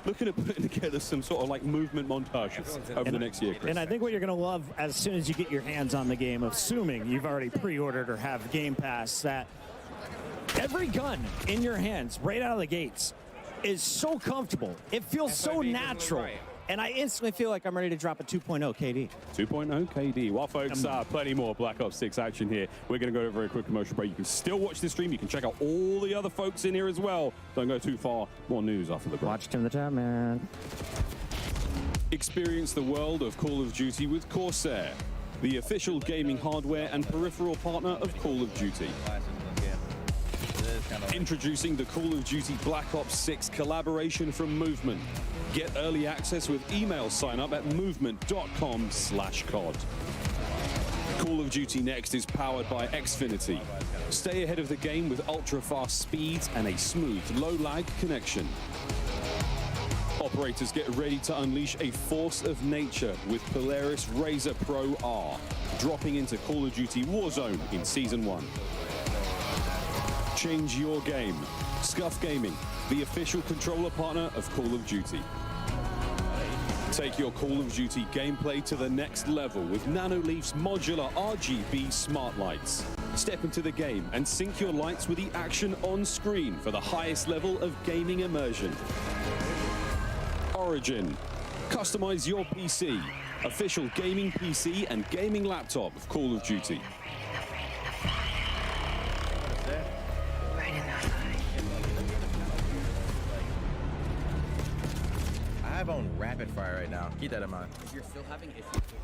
looking at putting together some sort of like movement montages over the next year, Chris. And I think what you're going to love as soon as you get your hands on the game, assuming you've already pre-ordered or have Game Pass, that every gun in your hands right out of the gates is so comfortable. It feels so natural. And I instantly feel like I'm ready to drop a 2.0 KD. 2.0 KD. Well, folks, plenty more Black Ops 6 action here. We're going to go to a very quick commercial break. You can still watch the stream. You can check out all the other folks in here as well. Don't go too far. More news after the break. Watch Tim the Tab, man. Experience the world of Call of Duty with Corsair, the official gaming hardware and peripheral partner of Call of Duty. Introducing the Call of Duty Black Ops 6 collaboration from Movement. Get early access with email sign up at movement.com/COD. Call of Duty Next is powered by Xfinity. Stay ahead of the game with ultra-fast speeds and a smooth, low-lag connection. Operators get ready to unleash a force of nature with Polaris Razor Pro R, dropping into Call of Duty Warzone in Season 1. Change your game. Scuff Gaming, the official controller partner of Call of Duty. Take your Call of Duty gameplay to the next level with Nanoleaf's modular RGB smart lights. Step into the game and sync your lights with the action on screen for the highest level of gaming immersion. Origin. Customize your PC. Official gaming PC and gaming laptop of Call of Duty. I have on rapid fire right now. Keep that in mind. If you're still having issues with your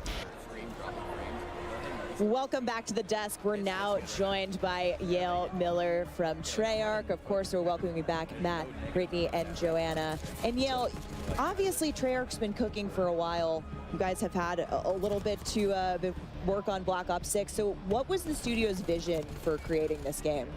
frame dropping frames. Welcome back to the desk. We're now joined by Yale Miller from Treyarch. Of course, we're welcoming back Matt, Brittany, and Joanna. And Yale, obviously Treyarch's been cooking for a while. You guys have had a little bit to work on Black Ops 6. So what was the studio's vision for creating this game?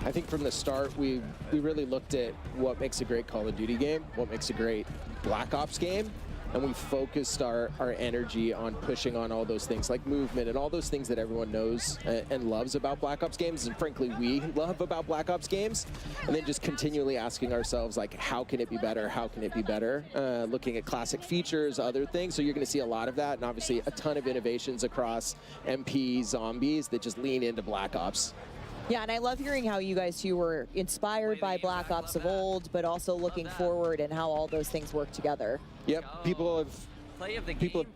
I think from the start, we really looked at what makes a great Call of Duty game, what makes a great Black Ops game, and we focused our energy on pushing on all those things like movement and all those things that everyone knows and loves about Black Ops games, and frankly we love about Black Ops games, and then just continually asking ourselves, like, how can it be better, how can it be better, looking at classic features, other things. So you're going to see a lot of that, and obviously a ton of innovations across MP, zombies that just lean into Black Ops. Yeah, and I love hearing how you guys two were inspired by Black Ops of old, but also looking forward and how all those things work together. Yep, people have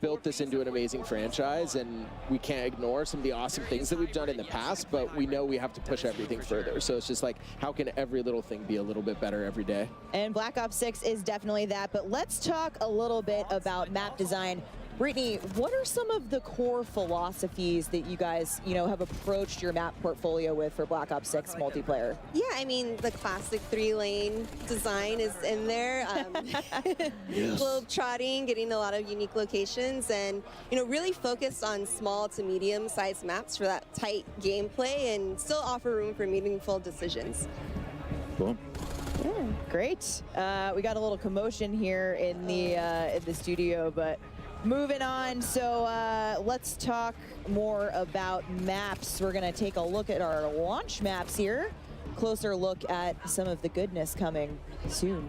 built this into an amazing franchise, and we can't ignore some of the awesome things that we've done in the past, but we know we have to push everything further. So it's just like, how can every little thing be a little bit better every day? And Black Ops 6 is definitely that, but let's talk a little bit about map design. Brittany, what are some of the core philosophies that you guys, have approached your map portfolio with for Black Ops 6 multiplayer? Yeah, I mean, the classic 3-lane design is in there. Yes. Globe trotting, getting a lot of unique locations, and really focused on small to medium-sized maps for that tight gameplay, and still offer room for meaningful decisions. Cool. Yeah, great. We got a little commotion here in the studio, but moving on. So let's talk more about maps. We're going to take a look at our launch maps here. Closer look at some of the goodness coming soon.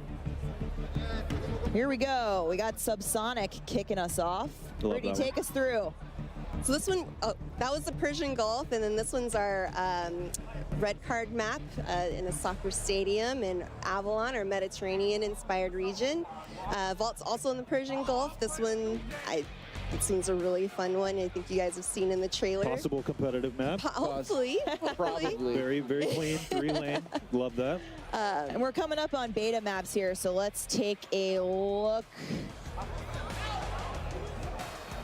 Here we go. We got Subsonic kicking us off. Brittany, take us through. So this one, that was the Persian Gulf, and then this one's our red card map in a soccer stadium in Avalon, our Mediterranean-inspired region. Vault's also in the Persian Gulf. This one, this one's a really fun one. I think you guys have seen in the trailer. Possible competitive map. Hopefully. Probably. Very, very clean, 3-lane. Love that. And we're coming up on beta maps here, so let's take a look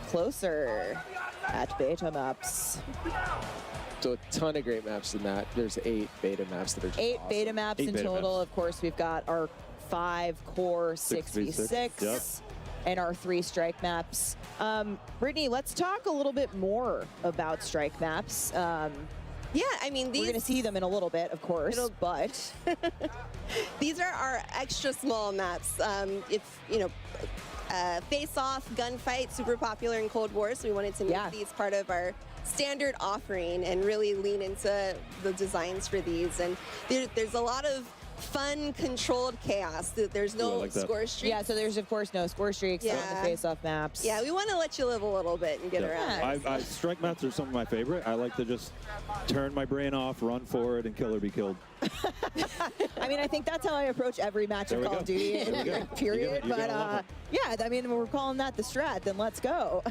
closer at beta maps. So a ton of great maps in that. There's 8 beta maps that are just 8 awesome. beta maps in total. Maps. Of course, we've got our 5 core 6v6 Yep. and our 3 strike maps. Brittany, let's talk a little bit more about strike maps. Yeah, I mean, We're going to see them in a little bit, of course, but these are our extra small maps. Face-off, gunfight, super popular in Cold War, so we wanted to make these part of our standard offering and really lean into the designs for these. And there's a lot of fun, controlled chaos. There's no Ooh, I like that. score streaks. Yeah, so there's of course no score streaks on Yeah. the face-off maps. Yeah, we want to let you live a little bit and get around. Strike maps are some of my favorite. I like to just turn my brain off, run forward, and kill or be killed. I mean, I think that's how I approach every match There of we Call go. of Duty, There we go. period. You gotta love But yeah, I mean, we're calling that the strat, then let's go.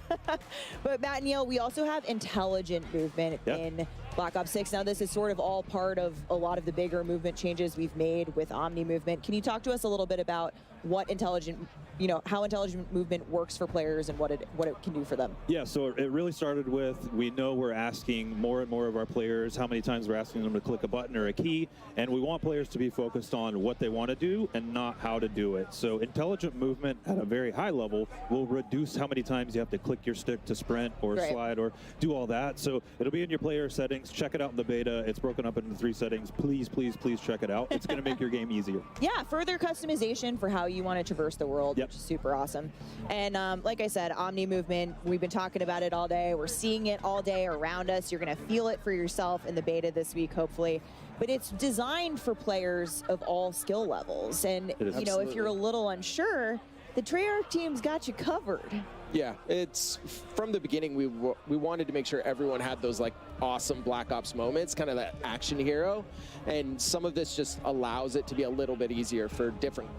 But Matt and Neil, we also have intelligent movement Yep. in Black Ops 6. Now, this is sort of all part of a lot of the bigger movement changes we've made with Omni movement. Can you talk to us a little bit about what intelligent, how intelligent movement works for players and what it can do for them? Yeah, so it really started with, we know we're asking more and more of our players how many times we're asking them to click a button or a key, and we want players to be focused on what they want to do and not how to do it. So intelligent movement at a very high level will reduce how many times you have to click your stick to sprint or Right. slide or do all that. So it'll be in your player settings. Check it out in the beta. It's broken up into 3 settings. Please, please, please check it out. It's going to make your game easier. Yeah, further customization for how you want to traverse the world, Yep. which is super awesome. And like I said, Omni movement, we've been talking about it all day. We're seeing it all day around us. You're going to feel it for yourself in the beta this week, hopefully. But it's designed for players of all skill levels. And, It is. if you're a little unsure, the Treyarch team's got you covered. Yeah, it's from the beginning we wanted to make sure everyone had those like awesome Black Ops moments, kind of that action hero, and some of this just allows it to be a little bit easier for different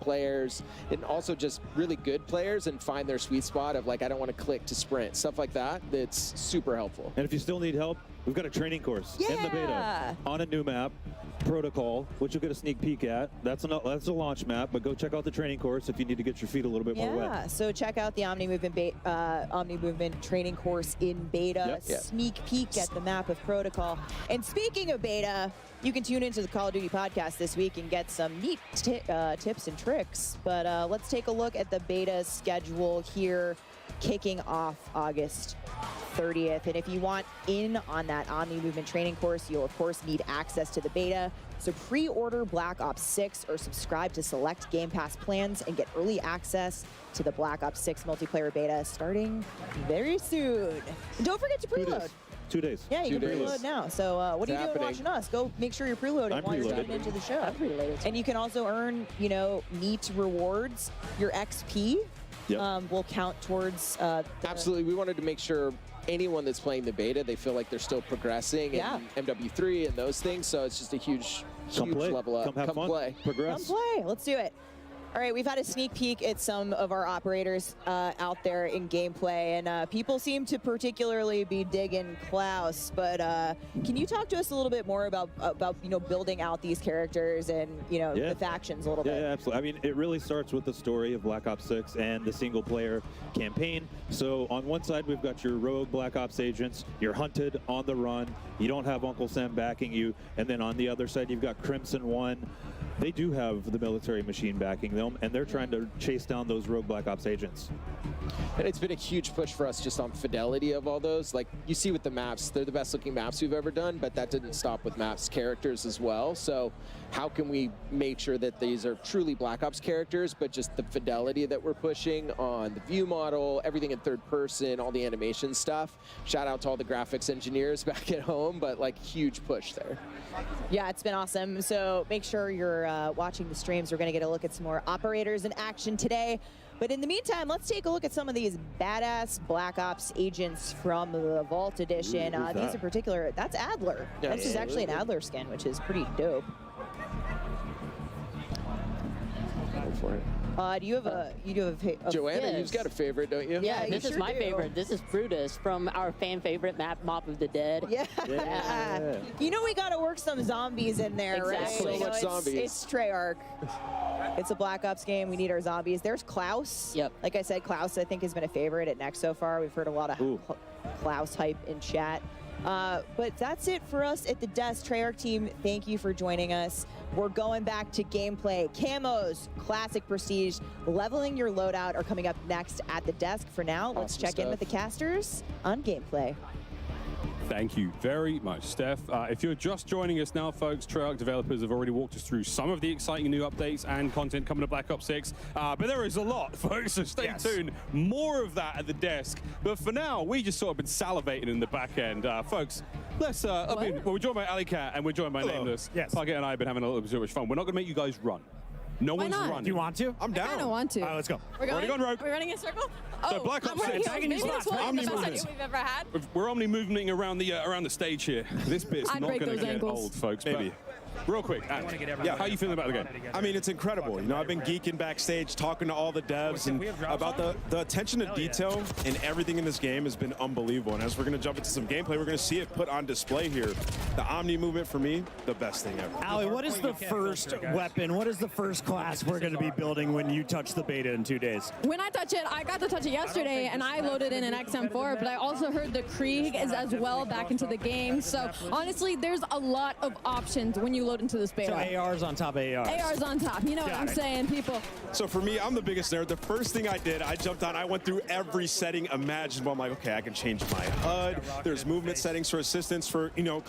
players, and also just really good players and find their sweet spot of like, I don't want to click to sprint, stuff like that. That's super helpful. And if you still need help, we've got a training course in the beta Yeah. on a new map, Protocol, which you'll get a sneak peek at. That's a launch map, but go check out the training course if you need to get your feet a little bit more wet. Yeah, so check out the Omni Movement training course in beta. Yep. Yeah. Sneak peek at the map of Protocol. And speaking of beta, you can tune into the Call of Duty podcast this week and get some neat tips and tricks. But let's take a look at the beta schedule here, kicking off August 30th. And if you want in on that Omni Movement training course, you'll of course need access to the beta. So pre-order Black Ops 6 or subscribe to select Game Pass plans and get early access to the Black Ops 6 multiplayer beta starting very soon. And don't forget to 2 preload. days. 2 days. Yeah, you 2 can days. preload now. So what are you doing happening. watching us? Go make sure you're preloading I'm while you're preloaded. tuning into the show. I'm preloaded. And you can also earn, neat rewards. Your XP Yep. will count towards Absolutely, we wanted to make sure anyone that's playing the beta, they feel like they're still progressing Yeah. in MW3 and those things, so it's just a huge Come play. level up. Come have fun. play. Progress. Come play. Let's do it. All right, we've had a sneak peek at some of our operators out there in gameplay, and people seem to particularly be digging Klaus. But can you talk to us a little bit more about building out these characters and Yeah. the factions a little Yeah, bit? yeah, absolutely. I mean, it really starts with the story of Black Ops 6 and the single-player campaign. So on one side, we've got your rogue Black Ops agents. You're hunted on the run. You don't have Uncle Sam backing you. And then on the other side, you've got Crimson One. They do have the military machine backing them, and they're trying to chase down those rogue Black Ops agents. And it's been a huge push for us just on fidelity of all those. Like you see with the maps, they're the best looking maps we've ever done, but that didn't stop with maps characters as well. So how can we make sure that these are truly Black Ops characters, but just the fidelity that we're pushing on the view model, everything in third person, all the animation stuff. Shout out to all the graphics engineers back at home, but like huge push there. Yeah, it's been awesome. So make sure you're watching the streams. We're going to get a look at some more operators in action today. But in the meantime, let's take a look at some of these badass Black Ops agents from the Vault Edition. Ooh, who's These that? in particular, that's Adler. Yeah, This is actually an Adler skin, which is pretty dope. Go for it. Do you have a Joanna, yes. you've got a favorite, don't you? Yeah, This you is sure my do. favorite. This is Brutus from our fan favorite map, Mob of the Dead. Yeah. Yeah. We got to work some zombies in there, Exactly. right? So much zombies. It's Treyarch. It's a Black Ops game. We need our zombies. There's Klaus. Yep. Like I said, Klaus, I think, has been a favorite at Next so far. We've heard a lot of Ooh. Klaus hype in chat. But that's it for us at the desk. Treyarch team, thank you for joining us. We're going back to gameplay. Camos, classic prestige, leveling your loadout are coming up next at the desk. For now, let's Awesome check in with the stuff. casters on gameplay. Thank you very much, Steph. If you're just joining us now, folks, Treyarch developers have already walked us through some of the exciting new updates and content coming to Black Ops 6. But there is a lot, folks, so stay tuned. More of that at the desk. But for now, we just sort of been salivating in the back end. Folks, let's, I mean, well, we're joined by Alley Cat and we're joined by Nameless. Yes. Puckett and I have been having a little bit too much fun. We're not going to make you guys run. No one's not? running. Do you want to? I'm down. I don't want to. All right, let's go. We're Already gone rogue. Are we running in a circle? So Black Ops I'm running 6. heels. Maybe Tagging this these will be the lots. best idea we've ever had. We're only moving around the stage here. This bit's I'd not break going to those get ankles. old, folks. Maybe. But real quick, yeah, how are you feeling about the game? I mean, it's incredible. You know, I've been geeking backstage, talking to all the devs, and about the attention to detail in everything in this game has been unbelievable. And as we're going to jump into some gameplay, we're going to see it put on display here. The Omni movement, for me, the best thing ever. Allie, what is the first weapon? What is the first class we're going to be building when you touch the beta in 2 days? When I touch it, I got to touch it yesterday, and I loaded in an XM4, but I also heard the Krieg is as well back into the game. So honestly, there's a lot of options when you load into this beta. So AR's on top of ARs. AR's on top. You know what I'm saying, people. So for me, I'm the biggest nerd. The first thing I did, I jumped on, I went through every setting imaginable. I'm like, okay, I can change my HUD. There's movement settings for assistance for, you know,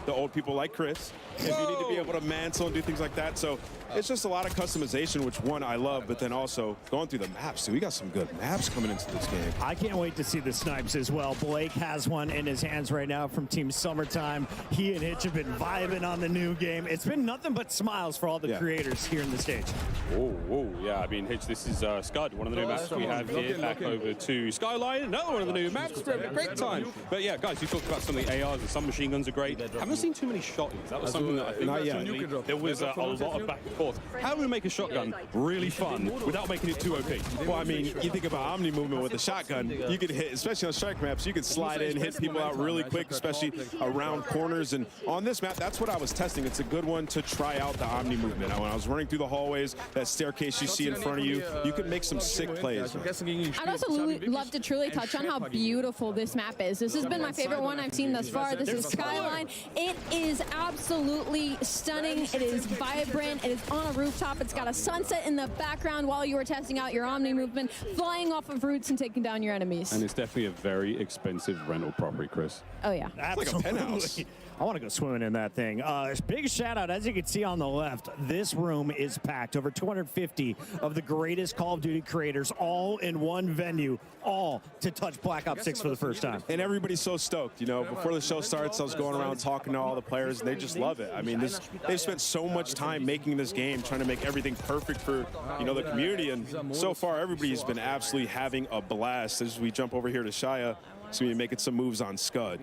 the old people like Chris. If you need to be able to mantle and do things like that. So it's just a lot of customization, which one I love, but then also going through the maps. Dude, we got some good maps coming into this game. I can't wait to see the snipes as well. Blake has one in his hands right now from Team Summertime. He and Hitch have been vibing on the new game. It's been nothing but smiles for all the creators here in the stage. Oh, yeah. I mean, Hitch, this is Scud, one of the new maps we have here. Back over to Skyline, another one of the new maps. Great time. But yeah, guys, you talked about some of the ARs and some machine guns are great. Haven't seen too many shotguns. That was something that I think Not yet. recently there was a lot of back and forth. How do we make a shotgun really fun without making it too OP? Well, I mean, you think about Omni movement with a shotgun, you could hit, especially on strike maps, you could slide in, hit people out really quick, especially around corners. And on this map, that's what I was testing. It's a good one to try out the Omni movement. When I was running through the hallways, that staircase you see in front of you, you could make some sick plays. I'd also love to truly touch on how beautiful this map is. This has been my favorite one I've seen thus far. This is Skyline. It is absolutely stunning. It is vibrant. It is on a rooftop. It's got a sunset in the background while you are testing out your Omni movement, flying off of roofs and taking down your enemies. And it's definitely a very expensive rental property, Chris. Oh, yeah. Absolutely. Like a penthouse. I want to go swimming in that thing. Big shout out, as you can see on the left, this room is packed. Over 250 of the greatest Call of Duty creators, all in one venue, all to touch Black Ops 6 for the first time. And everybody's so stoked. You know, before the show starts, I was going around talking to all the players, and they just love it. I mean, they've spent so much time making this game, trying to make everything perfect for, you know, the community. And so far, everybody's been absolutely having a blast. As we jump over here to Shia, so we're making some moves on Scud.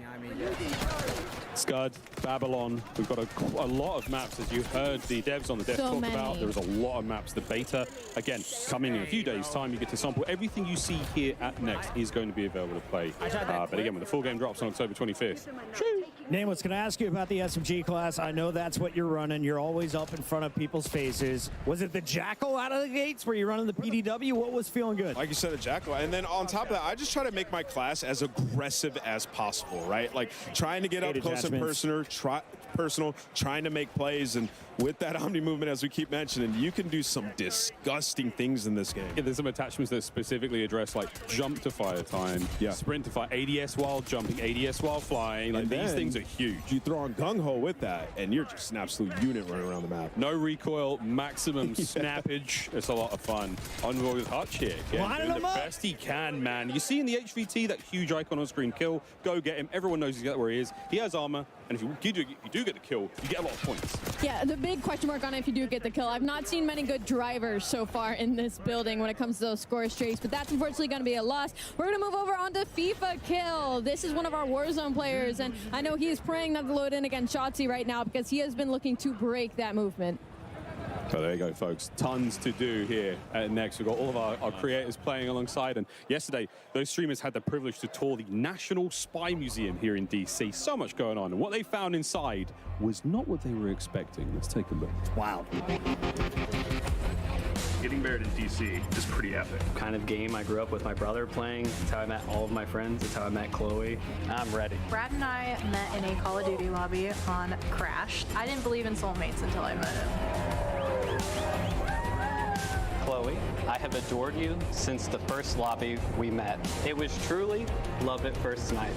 Scud, Babylon, we've got a lot of maps, as you heard the devs on the dev talk about. There is a lot of maps. The beta, again, coming in a few days' time, you get to sample. Everything you see here at Next is going to be available to play. But again, when the full game drops on October 25th. Nameless, can I ask you about the SMG class? I know that's what you're running. You're always up in front of people's faces. Was it the Jackal out of the gates? Were you running the PDW? What was feeling good? Like you said, a Jackal. And then on top of that, I just try to make my class as aggressive as possible, right? Like trying to get up close and personal, trying to make plays. And with that Omni movement, as we keep mentioning, you can do some disgusting things in this game. Yeah, there's some attachments that specifically address like jump to fire time, sprint to fire, ADS while jumping, ADS while flying. Like these things are huge. You throw on gung-ho with that, and you're just an absolute unit running around the map. No recoil, maximum snappage. It's a lot of fun. Envoy with Hutch here. Doing the best he can, man. You see in the HVT, that huge icon on screen, kill, go get him. Everyone knows he's where he is. He has armor, and if you do get the kill, you get a lot of points. Yeah, the big question mark on it if you do get the kill. I've not seen many good drivers so far in this building when it comes to those score streaks, but that's unfortunately going to be a loss. We're going to move over onto FIFA Kill. This is one of our Warzone players, and I know he is praying not to load in against Shotzi right now because he has been looking to break that movement. So there you go, folks. Tons to do here at Next. We've got all of our creators playing alongside. And yesterday, those streamers had the privilege to tour the National Spy Museum here in DC. So much going on. And what they found inside was not what they were expecting. Let's take a look. Wow. Getting married in DC is pretty epic. Kind of game I grew up with my brother playing. It's how I met all of my friends. It's how I met Chloe. I'm ready. Brad and I met in a Call of Duty lobby on Crash. I didn't believe in soulmates until I met him. Chloe. Chloe. I have adored you since the first lobby we met. It was truly love at first sight.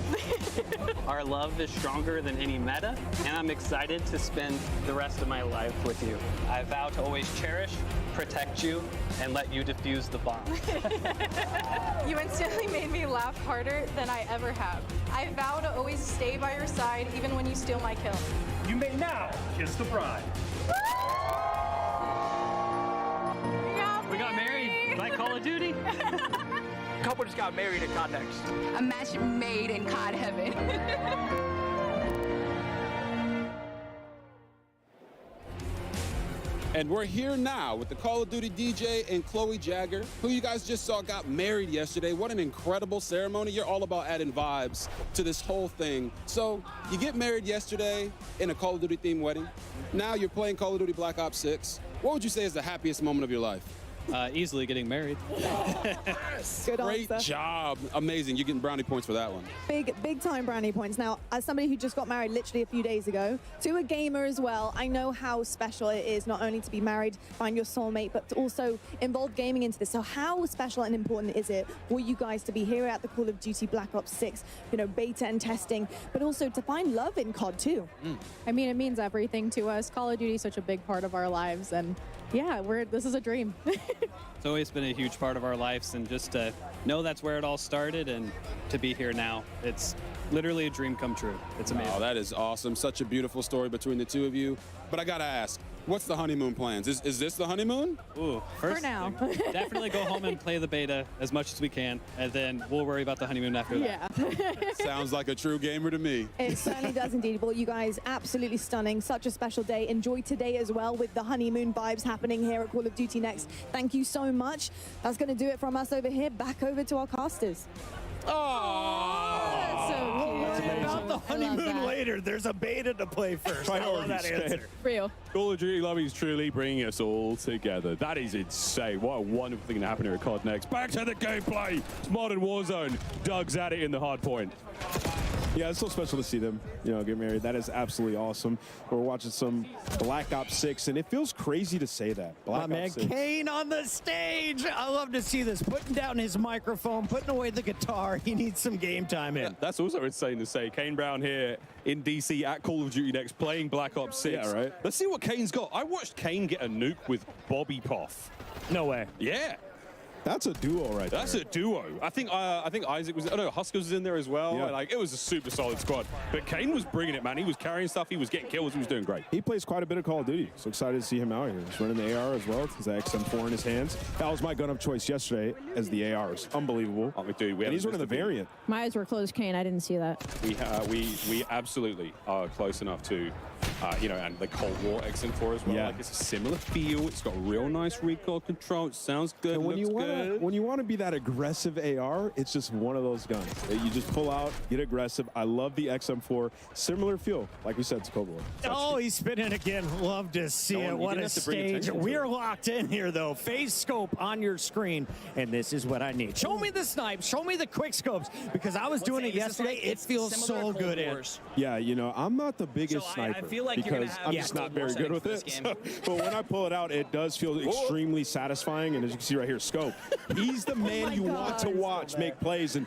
Our love is stronger than any meta, and I'm excited to spend the rest of my life with you. I vow to always cherish, protect you, and let you defuse the bomb. You instantly made me laugh harder than I ever have. I vow to always stay by your side even when you steal my kill. You may now kiss the bride. We got married like Call of Duty. Couple just got married in COD Next. A match made in COD heaven. And we're here now with the Call of Duty DJ and Chloe Jagger, who you guys just saw got married yesterday. What an incredible ceremony. You're all about adding vibes to this whole thing. So you get married yesterday in a Call of Duty themed wedding. Now you're playing Call of Duty Black Ops 6. What would you say is the happiest moment of your life? Easily getting married. Good Great answer. job. Amazing. You're getting brownie points for that one. Big time brownie points. Now, as somebody who just got married literally a few days ago, to a gamer as well, I know how special it is not only to be married, find your soulmate, but to also involve gaming into this. So how special and important is it for you guys to be here at the Call of Duty Black Ops 6, you know, beta and testing, but also to find love in COD too? I mean, it means everything to us. Call of Duty is such a big part of our lives, and yeah, this is a dream. It's always been a huge part of our lives, and just to know that's where it all started and to be here now, it's literally a dream come true. It's amazing. Oh, that is awesome. Such a beautiful story between the two of you. But I gotta ask, what's the honeymoon plans? Is this the honeymoon? Ooh, first For now. definitely go home and play the beta as much as we can, and then we'll worry about the honeymoon after that. Yeah. Sounds like a true gamer to me. It certainly does indeed. Well, you guys, absolutely stunning. Such a special day. Enjoy today as well with the honeymoon vibes happening here at Call of Duty Next. Thank you so much. That's going to do it from us over here. Back over to our casters. Oh, so cute. worry about the I love honeymoon that. later. There's a beta to play first. I love that answer. Real. Call of Duty Lobby is truly bringing us all together. That is insane. What a wonderful thing to happen here at COD Next. Back to the gameplay. It's modern Warzone. Doug's at it in the hard point. Yeah, it's so special to see them, get married. That is absolutely awesome. We're watching some Black Ops 6, and it feels crazy to say that. My man Kane on the stage. I love to see this. Putting down his microphone, putting away the guitar. He needs some game time in. That's also insane to say. Kane Brown here in DC at Call of Duty Next playing Black Ops 6. Yeah, right. Let's see what Kane's got. I watched Kane get a nuke with Bobby Poff. No way. Yeah. That's a duo right there. That's a duo. I think Isaac was. Oh no, Huskers was in there as well. Yeah. Like it was a super solid squad. But Kane was bringing it, man. He was carrying stuff. He was getting kills. He was doing great. He plays quite a bit of Call of Duty. So excited to see him out here. He's running the AR as well. He's the XM4 in his hands. That was my gun of choice yesterday as the ARs. Unbelievable. Oh, dude, and he's running the variant. My eyes were closed, Kane. I didn't see that. We absolutely are close enough to. And the Cold War XM4 as well. Yeah. Like it's a similar feel. It's got real nice recoil control. It sounds good. And when looks you want to be that aggressive AR, it's just one of those guns that you just pull out, get aggressive. I love the XM4. Similar feel, like we said, to Cold War. Oh, he's spinning again. Love to see it. What a stage. We're locked in here, though. Phase scope on your screen, and this is what I need. Show me the snipes. Show me the quick scopes, because I was doing it yesterday. It feels so good. Yeah, I'm not the biggest sniper. I feel like because I'm just not very good with it. But when I pull it out, it does feel extremely satisfying. And as you can see right here, Scope. He's the man you want to watch make plays. And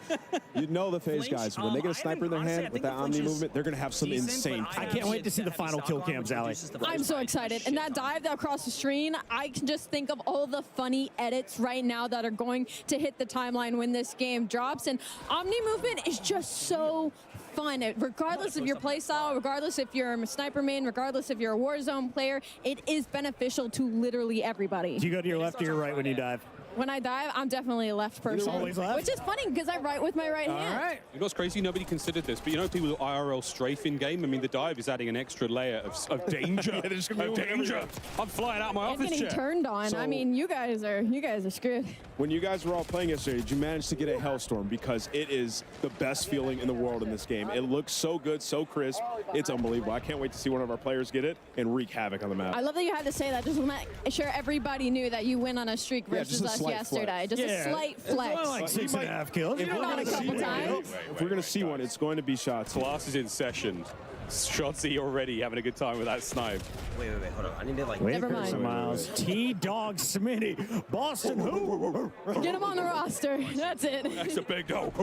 the phase guys, when they get a sniper in their hand with that Omni movement, they're going to have some insane plays. I can't wait to see the final kill cams, Allie. I'm so excited. And that dive that across the screen, I can just think of all the funny edits right now that are going to hit the timeline when this game drops. And Omni movement is just so fun. Regardless of your playstyle, regardless if you're a sniper main, regardless if you're a Warzone player, it is beneficial to literally everybody. Do you go to your left or your right when you dive? When I dive, I'm definitely a left person. Always left? Which is funny because I write with my right hand. All right. You know what's crazy? Nobody considered this, but people with IRL strafe in game. I mean, the dive is adding an extra layer of danger. Of danger. I'm flying out of my I'm office getting chair. turned on. So- I mean, you guys are screwed. When you guys were all playing yesterday, did you manage to get a Hellstorm? Because it is the best feeling in the world in this game. It looks so good, so crisp. It's unbelievable. I can't wait to see one of our players get it and wreak havoc on the map. I love that you had to say that. Just to make sure everybody knew that you went on a streak versus just a us slight yesterday. flex. Just a slight flex. Well, like 6.5 kills. Not a couple times. If we're going to see one, it's going to be shots. Class is in session. Shotzi already having a good time with that snipe. Wait, hold on. I need to like. Never mind. Miles. T-Dog Smitty. Boston who? Get him on the roster. That's it. That's a big dog.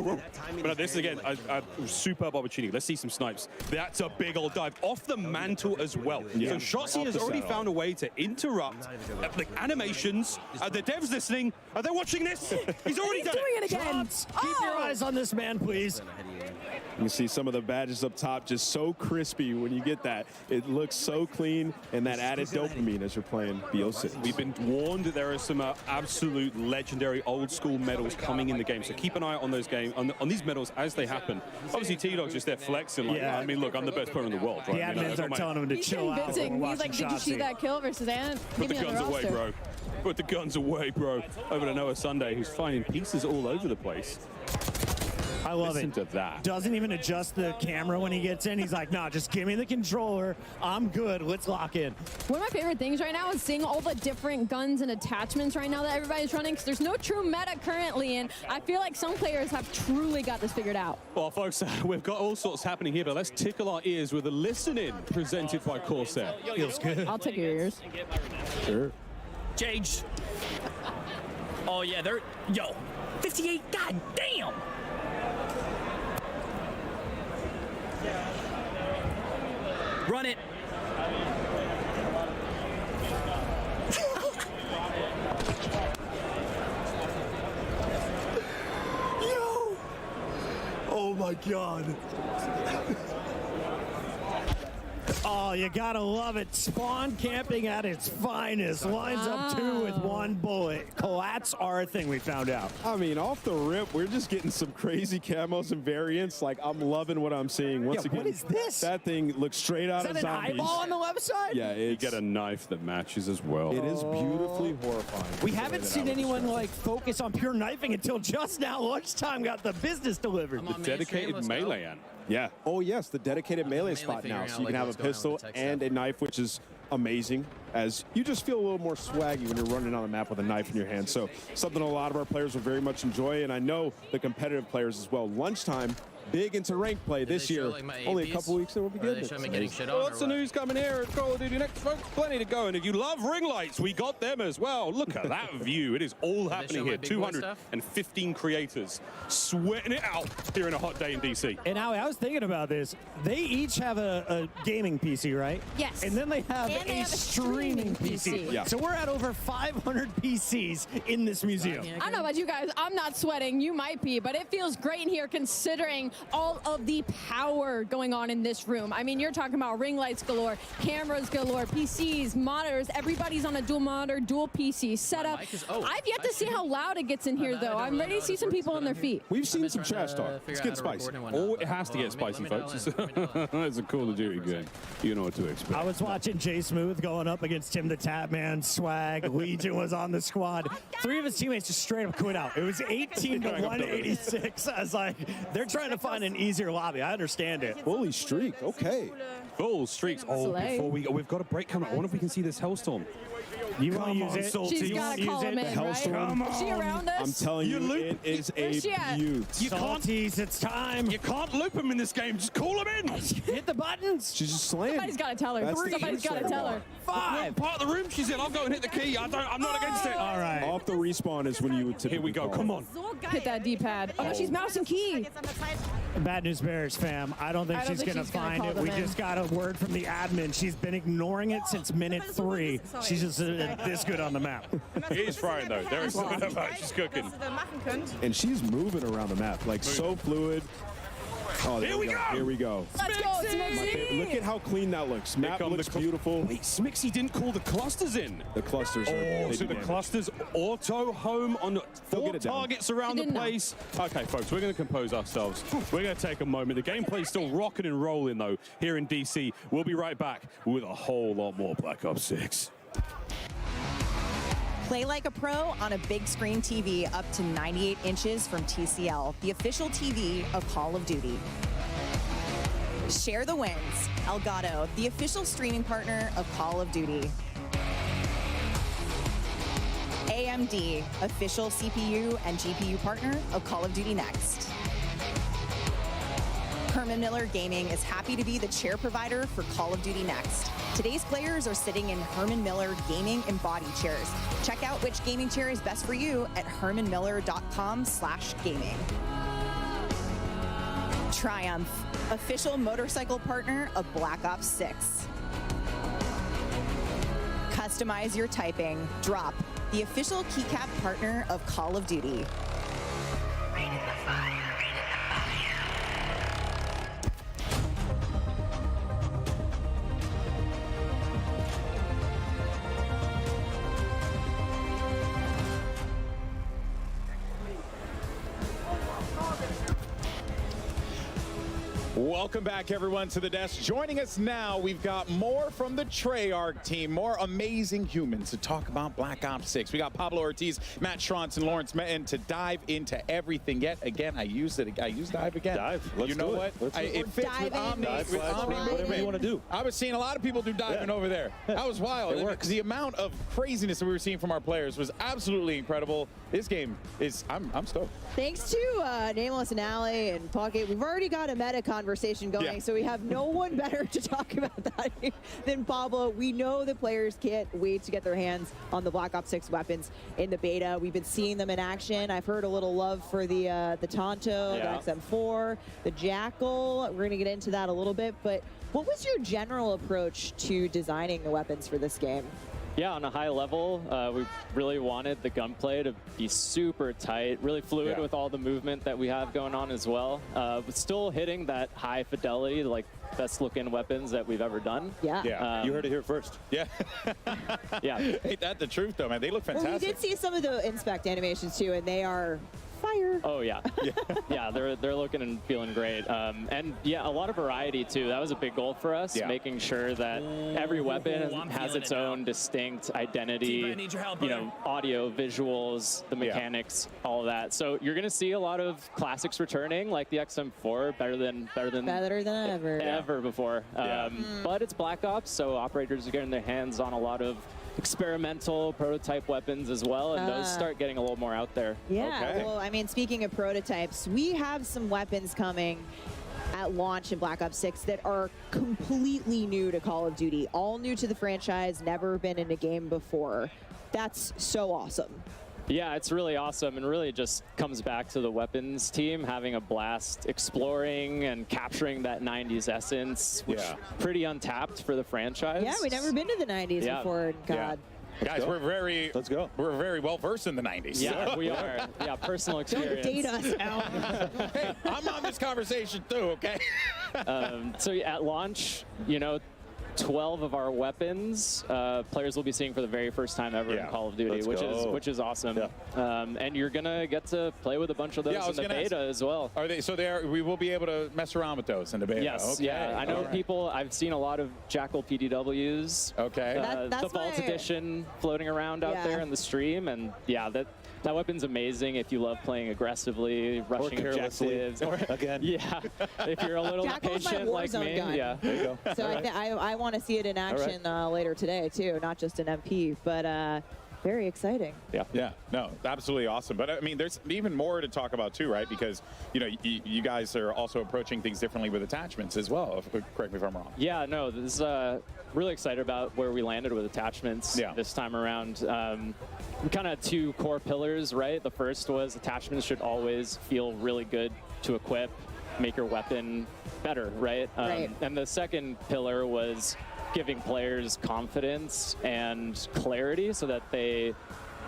But this is, again, a superb opportunity. Let's see some snipes. That's a big old dive off the mantle as well. Yeah. So Shotzi has already found a way to interrupt the animations. Are the devs listening? Are they watching this? He's already done doing it again. Shots. Keep your eyes on this man, please. You can see some of the badges up top just so crispy when you get that. It looks so clean, and that added dopamine as you're playing BO6. We've been warned that there are some absolute legendary old school medals coming in the game, so keep an eye on those on these medals as they happen. Obviously, T-Dog's just there flexing like, I mean, look, I'm the best player in the world. Right? The admins are telling him to He's chill out. convincing. He's like, did you see that kill versus Anna? Put the guns away, bro. Put the guns away, bro. Over to Noah Sunday, who's finding pieces all over the place. I love Listen it. to that. Doesn't even adjust the camera when he gets in. He's like, nah, just give me the controller. I'm good. Let's lock in. One of my favorite things right now is seeing all the different guns and attachments right now that everybody's running, because there's no true meta currently, and I feel like some players have truly got this figured out. Well, folks, we've got all sorts happening here, but let's tickle our ears with a listening presented by Corsair. Feels good. I'll tickle your ears. Sure. Jage. Oh, yeah, they're... Yo, 58, god damn! Run it. Yo! Oh my God. Oh, you gotta love it. Spawn camping at its finest. Lines up two with one bullet. Collats are a thing, we found out. I mean, off the rip, we're just getting some crazy camos and variants. Like, I'm loving what I'm seeing. Once again, what is this? That thing looks straight out Is of that an zombies. eyeball on the left side? Yeah, You get a knife that matches as well. It is beautifully horrifying. We haven't seen anyone like focus on pure knifing until just now. Lunchtime got the business delivered. The dedicated melee end. Yeah. Oh, yes, the dedicated melee spot now. So you can have a pistol and a knife, which is amazing, as you just feel a little more swaggy when you're running on the map with a knife in your hand. So something a lot of our players will very much enjoy, and I know the competitive players as well. Lunchtime, big into ranked play this year. Only a couple weeks, and we'll be good. Lots of news coming here at Call of Duty Next, folks. Plenty to go. And if you love ring lights, we got them as well. Look at that view. It is all happening here. 215 creators sweating it out here in a hot day in DC. And Howie, I was thinking about this. They each have a gaming PC, right? Yes. And then they have a streaming PC. Yeah. So we're at over 500 PCs in this museum. I don't know about you guys. I'm not sweating. You might be, but it feels great in here considering all of the power going on in this room. I mean, you're talking about ring lights galore, cameras galore, PCs, monitors. Everybody's on a dual monitor, dual PC setup. I've yet to see how loud it gets in here, though. I'm ready to see some people on their feet. We've seen some trash talk. It's getting spicy. Oh, it has to get spicy, folks. It's a Call of Duty game. You know what to expect. I was watching Jay Smooth going up against Tim the Tap Man. Swag. Legion was on the squad. 3 of his teammates just straight up quit out. It was 18 to 186. I was like, they're trying to find an easier lobby. I understand it. Fully streak. Okay. Full streaks. Oh, before we've got a break coming. I wonder if we can see this Hellstorm. You want to use it? Salty. She's got to call him in, right? Is she around us? I'm telling you, it is Where's she at? a beaut. Salties, it's time. You can't loop him in this game. Just call him in. Hit the buttons. She's just slaying. Somebody's got to tell her. Somebody's got to tell her. 5. Part of the room she's in. I'll go and hit the key. I'm not against it. All right. Off the respawn is when you would typically Here we go. call. Come on. Hit that D-pad. Oh, she's mouse and key. Bad news bears, fam. I don't think she's going to find it. We just got a word from the admin. She's been ignoring it since minute 3. She's just this good on the map. He is frying, though. There is something about she's cooking. And she's moving around the map, like so fluid. Oh, Here we go. Here we go. Let's go, Smixy. Look at how clean that looks. Map looks beautiful. Wait, Smixy didn't call the clusters in. The clusters are So the clusters auto home on 4 targets around the place. Okay, folks, we're going to compose ourselves. We're going to take a moment. The gameplay's still rocking and rolling, though, here in DC. We'll be right back with a whole lot more Black Ops 6. Play like a pro on a big screen TV up to 98 inches from TCL, the official TV of Call of Duty. Share the wins. Elgato, the official streaming partner of Call of Duty. AMD, official CPU and GPU partner of Call of Duty Next. Herman Miller Gaming is happy to be the chair provider for Call of Duty Next. Today's players are sitting in Herman Miller Gaming Embody chairs. Check out which gaming chair is best for you at hermanmiller.com/gaming. Triumph, official motorcycle partner of Black Ops 6. Customize your typing. Drop, the official keycap partner of Call of Duty. Rain in the fire. Welcome back, everyone, to the desk. Joining us now, we've got more from the Treyarch team, more amazing humans to talk about Black Ops 6. We got Pablo Ortiz, Matt Schrontz, and Lawrence Metten to dive into everything. Yet again, I used dive again. Dive. Let's you know do what? It It fits with Omni. Whatever you want to do. I was seeing a lot of people do diving over there. That was wild. It works. The amount of craziness that we were seeing from our players was absolutely incredible. This game is, I'm stoked. Thanks to Nameless and Alley and Pocket, we've already got a meta conversation going, so we have no one better to talk about that than Pablo. We know the players can't wait to get their hands on the Black Ops 6 weapons in the beta. We've been seeing them in action. I've heard a little love for the Tonto, the XM4, the Jackal. We're going to get into that a little bit, but what was your general approach to designing the weapons for this game? Yeah, on a high level, we really wanted the gunplay to be super tight, really fluid with all the movement that we have going on as well. But still hitting that high fidelity, like best looking weapons that we've ever done. Yeah, you heard it here first. Yeah. Yeah. Ain't that the truth, though, man? They look fantastic. Well, we did see some of the inspect animations too, and they are fire. Oh yeah, yeah, they're looking and feeling great, and yeah, a lot of variety too. That was a big goal for us, making sure that every weapon has its own distinct identity. You know, audio, visuals, the mechanics, all of that. So you're gonna see a lot of classics returning, like the XM4, better than ever before. But it's Black Ops, so operators are getting their hands on a lot of experimental prototype weapons as well, and those start getting a little more out there. Yeah, well, I mean, speaking of prototypes, we have some weapons coming at launch in Black Ops 6 that are completely new to Call of Duty, all new to the franchise, never been in a game before. That's so awesome. Yeah, it's really awesome, and really just comes back to the weapons team having a blast exploring and capturing that 90s essence, which is pretty untapped for the franchise. Yeah, we've never been to the 90s before. God. Guys, we're very well versed in the 90s. Yeah, we are. Yeah, personal experience. Don't date us, Al. Hey, I'm on this conversation too, okay? So at launch, you know, 12 of our weapons players will be seeing for the very first time ever in Call of Duty, which is awesome. And you're gonna get to play with a bunch of those in the beta as well. Are they? So we will be able to mess around with those in the beta. Yes, yeah. I know people. I've seen a lot of Jackal PDWs. Okay. The Vault Edition floating around out there in the stream, and yeah, that weapon's amazing if you love playing aggressively, rushing objectives. Again. Yeah, if you're a little impatient like me. Gun. Yeah, there you go. So I want to see it in action later today too, not just an MP, but very exciting. Yeah, no, absolutely awesome. But I mean, there's even more to talk about too, right? Because you know, you guys are also approaching things differently with attachments as well. Correct me if I'm wrong. Yeah, no, this is really excited about where we landed with attachments this time around. We kind of had two core pillars, right? The first was attachments should always feel really good to equip, make your weapon better, right? And the second pillar was giving players confidence and clarity so that they,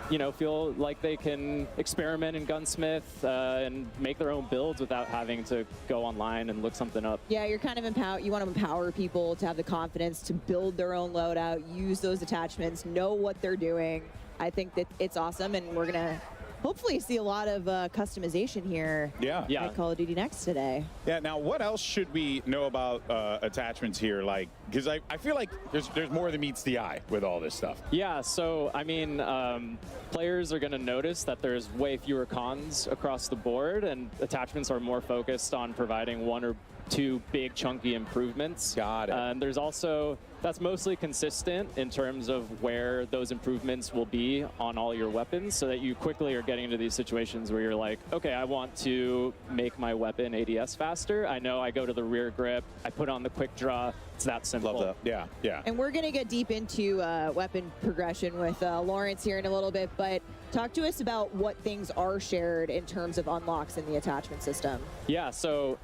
you know, feel like they can experiment in Gunsmith and make their own builds without having to go online and look something up. Yeah, you're kind of you want to empower people to have the confidence to build their own loadout, use those attachments, know what they're doing. I think that it's awesome, and we're gonna hopefully see a lot of customization here at Call of Duty Next today. Yeah, now what else should we know about attachments here? Like, because I feel like there's more than meets the eye with all this stuff. Yeah, so I mean, players are gonna notice that there's way fewer cons across the board, and attachments are more focused on providing one or 2 big chunky improvements. Got it. There's also, that's mostly consistent in terms of where those improvements will be on all your weapons, so that you quickly are getting into these situations where you're like, okay, I want to make my weapon ADS faster. I know I go to the rear grip, I put on the quick draw. It's that simple. Love that. Yeah, yeah. And we're going to get deep into weapon progression with Lawrence here in a little bit, but talk to us about what things are shared in terms of unlocks in the attachment system. Yeah, so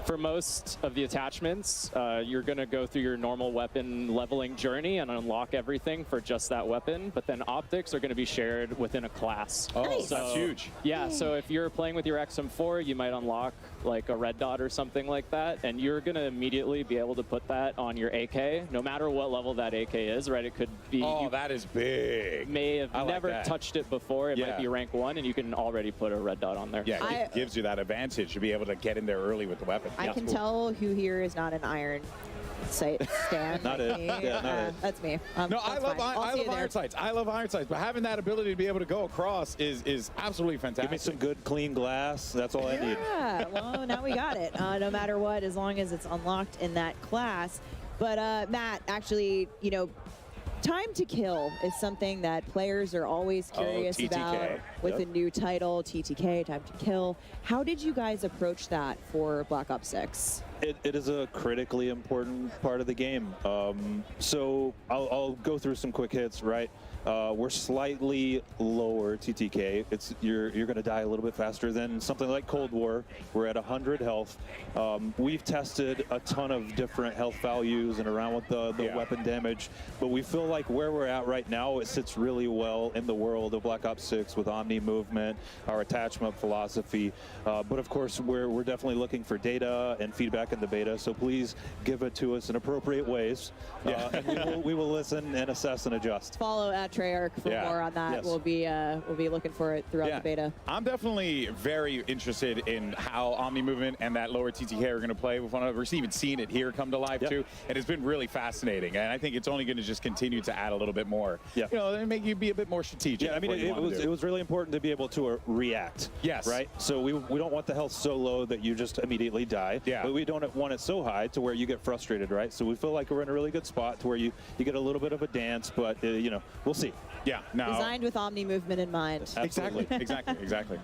for most of the attachments, you're going to go through your normal weapon leveling journey and unlock everything for just that weapon, but then optics are going to be shared within a class. Oh, Nice. that's huge. Yeah, so if you're playing with your XM4, you might unlock like a red dot or something like that, and you're going to immediately be able to put that on your AK, no matter what level that AK is, right? It could be... Oh, that is big. May have never that. touched it before. It might be rank 1, and you can already put a red dot on there. Yeah, it gives you that advantage to be able to get in there early with the weapon. I can tell who here is not an iron sight stand. Not like it. me. Yeah, not it. That's me. No, That's I love fine. I'll see you there. iron sights. I love iron sights, but having that ability to be able to go across is absolutely fantastic. Give me some good, clean glass. That's all I need. Yeah, well, now we got it. No matter what, as long as it's unlocked in that class. But Matt, actually, you know, time to kill is something that players are always curious about with a new title, TTK, time to kill. How did you guys approach that for Black Ops 6? It is a critically important part of the game. So I'll go through some quick hits, right? We're slightly lower TTK. You're going to die a little bit faster than something like Cold War. We're at 100 health. We've tested a ton of different health values and around with the weapon damage, but we feel like where we're at right now, it sits really well in the world of Black Ops 6 with Omni movement, our attachment philosophy. But of course, we're definitely looking for data and feedback in the beta, so please give it to us in appropriate ways. And we will listen and assess and adjust. Follow at Treyarch for more on that. Yes. We'll be looking for it throughout the beta. I'm definitely very interested in how Omni movement and that lower TTK are going to play with one another. We're even seeing it here come to life too, and it's been really fascinating. And I think it's only going to just continue to add a little bit more. Yeah, you know, and make you be a bit more strategic. Yeah, I mean, it was really important to be able to react. Yes. Right. So we don't want the health so low that you just immediately die. Yeah. But we don't want it so high to where you get frustrated, right? So we feel like we're in a really good spot to where you get a little bit of a dance, but you know, we'll see. Yeah. No. Designed with Omni movement in mind. Exactly. Exactly.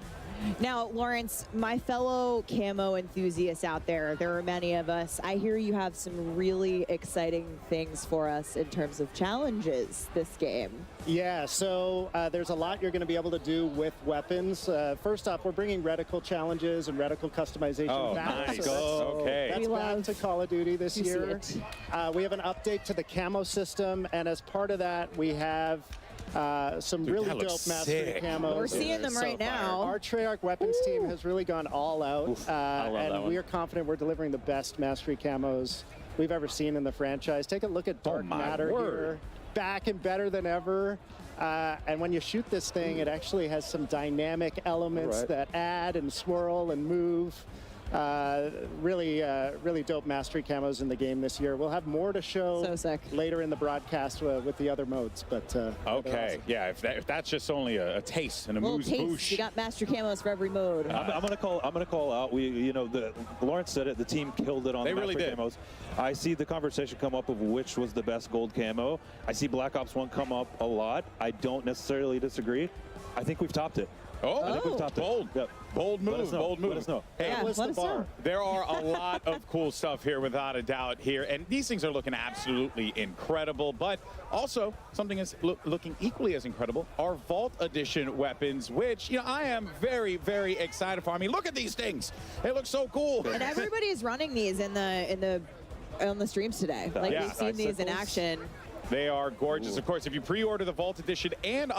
Now, Lawrence, my fellow camo enthusiasts out there, there are many of us. I hear you have some really exciting things for us in terms of challenges this game. Yeah, so there's a lot you're going to be able to do with weapons. First off, we're bringing reticle challenges and reticle customization back. Nice. So that's We back to Call of Duty this year. We have an update to the camo system, and as part of that, we have some really dope mastery camos. We're seeing them right now. Our Treyarch weapons team has really gone all out, and we are confident we're delivering the best mastery camos we've ever seen in the franchise. Take a look at Dark Matter here, back and better than ever. And when you shoot this thing, it actually has some dynamic elements that add and swirl and move. Really dope mastery camos in the game this year. We'll have more to show later in the broadcast with the other modes. But okay, yeah. If that's just only a taste and a little moose taste. boosh. You got master camos for every mode. I'm gonna call out. Lawrence said it. The team killed it on the really master camos. I see the conversation come up of which was the best gold camo. I see Black Ops 1 come up a lot. I don't necessarily disagree. I think we've topped it. I think we've topped bold. it. Yep. Bold move, bold move. Let us know. Hey, Yeah, let us know. there are a lot of cool stuff here, without a doubt here, and these things are looking absolutely incredible, but also something is looking equally as incredible, our Vault Edition weapons, which, you know, I am very, very excited for. I mean, look at these things. They look so cool. And everybody's running these on the streams today. Like, we've seen these in action. They are gorgeous. Of course, if you pre-order the Vault Edition and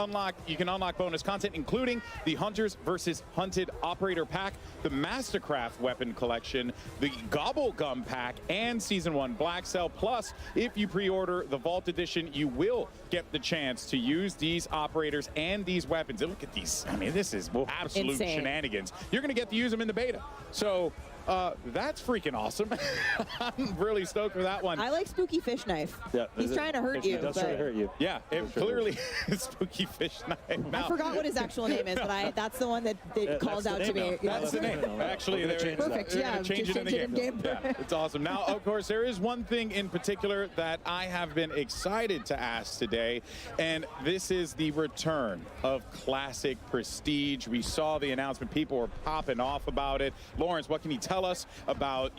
you can unlock bonus content, including the Hunters versus Hunted Operator Pack, the Mastercraft Weapon Collection, the Gobble Gum Pack, and Season 1 Black Cell. Plus, if you pre-order the Vault Edition, you will get the chance to use these operators and these weapons. And look at these. I mean, this is absolute Insane. shenanigans. You're going to get to use them in the beta. So That's freaking awesome. I'm really stoked for that one. I like Spooky Fish Knife. Yeah, He's trying to hurt you. He does try to hurt you. Yeah, it clearly is Spooky Fish Knife. I forgot what his actual name is, but that's the one that calls out to me. That's the name. Actually, they're perfect. Yeah, change it in the game. Yeah, it's awesome. Now, of course, there is one thing in particular that I have been excited to ask today, and this is the return of Classic Prestige. We saw the announcement. People were popping off about it. Lawrence, what can you tell us about,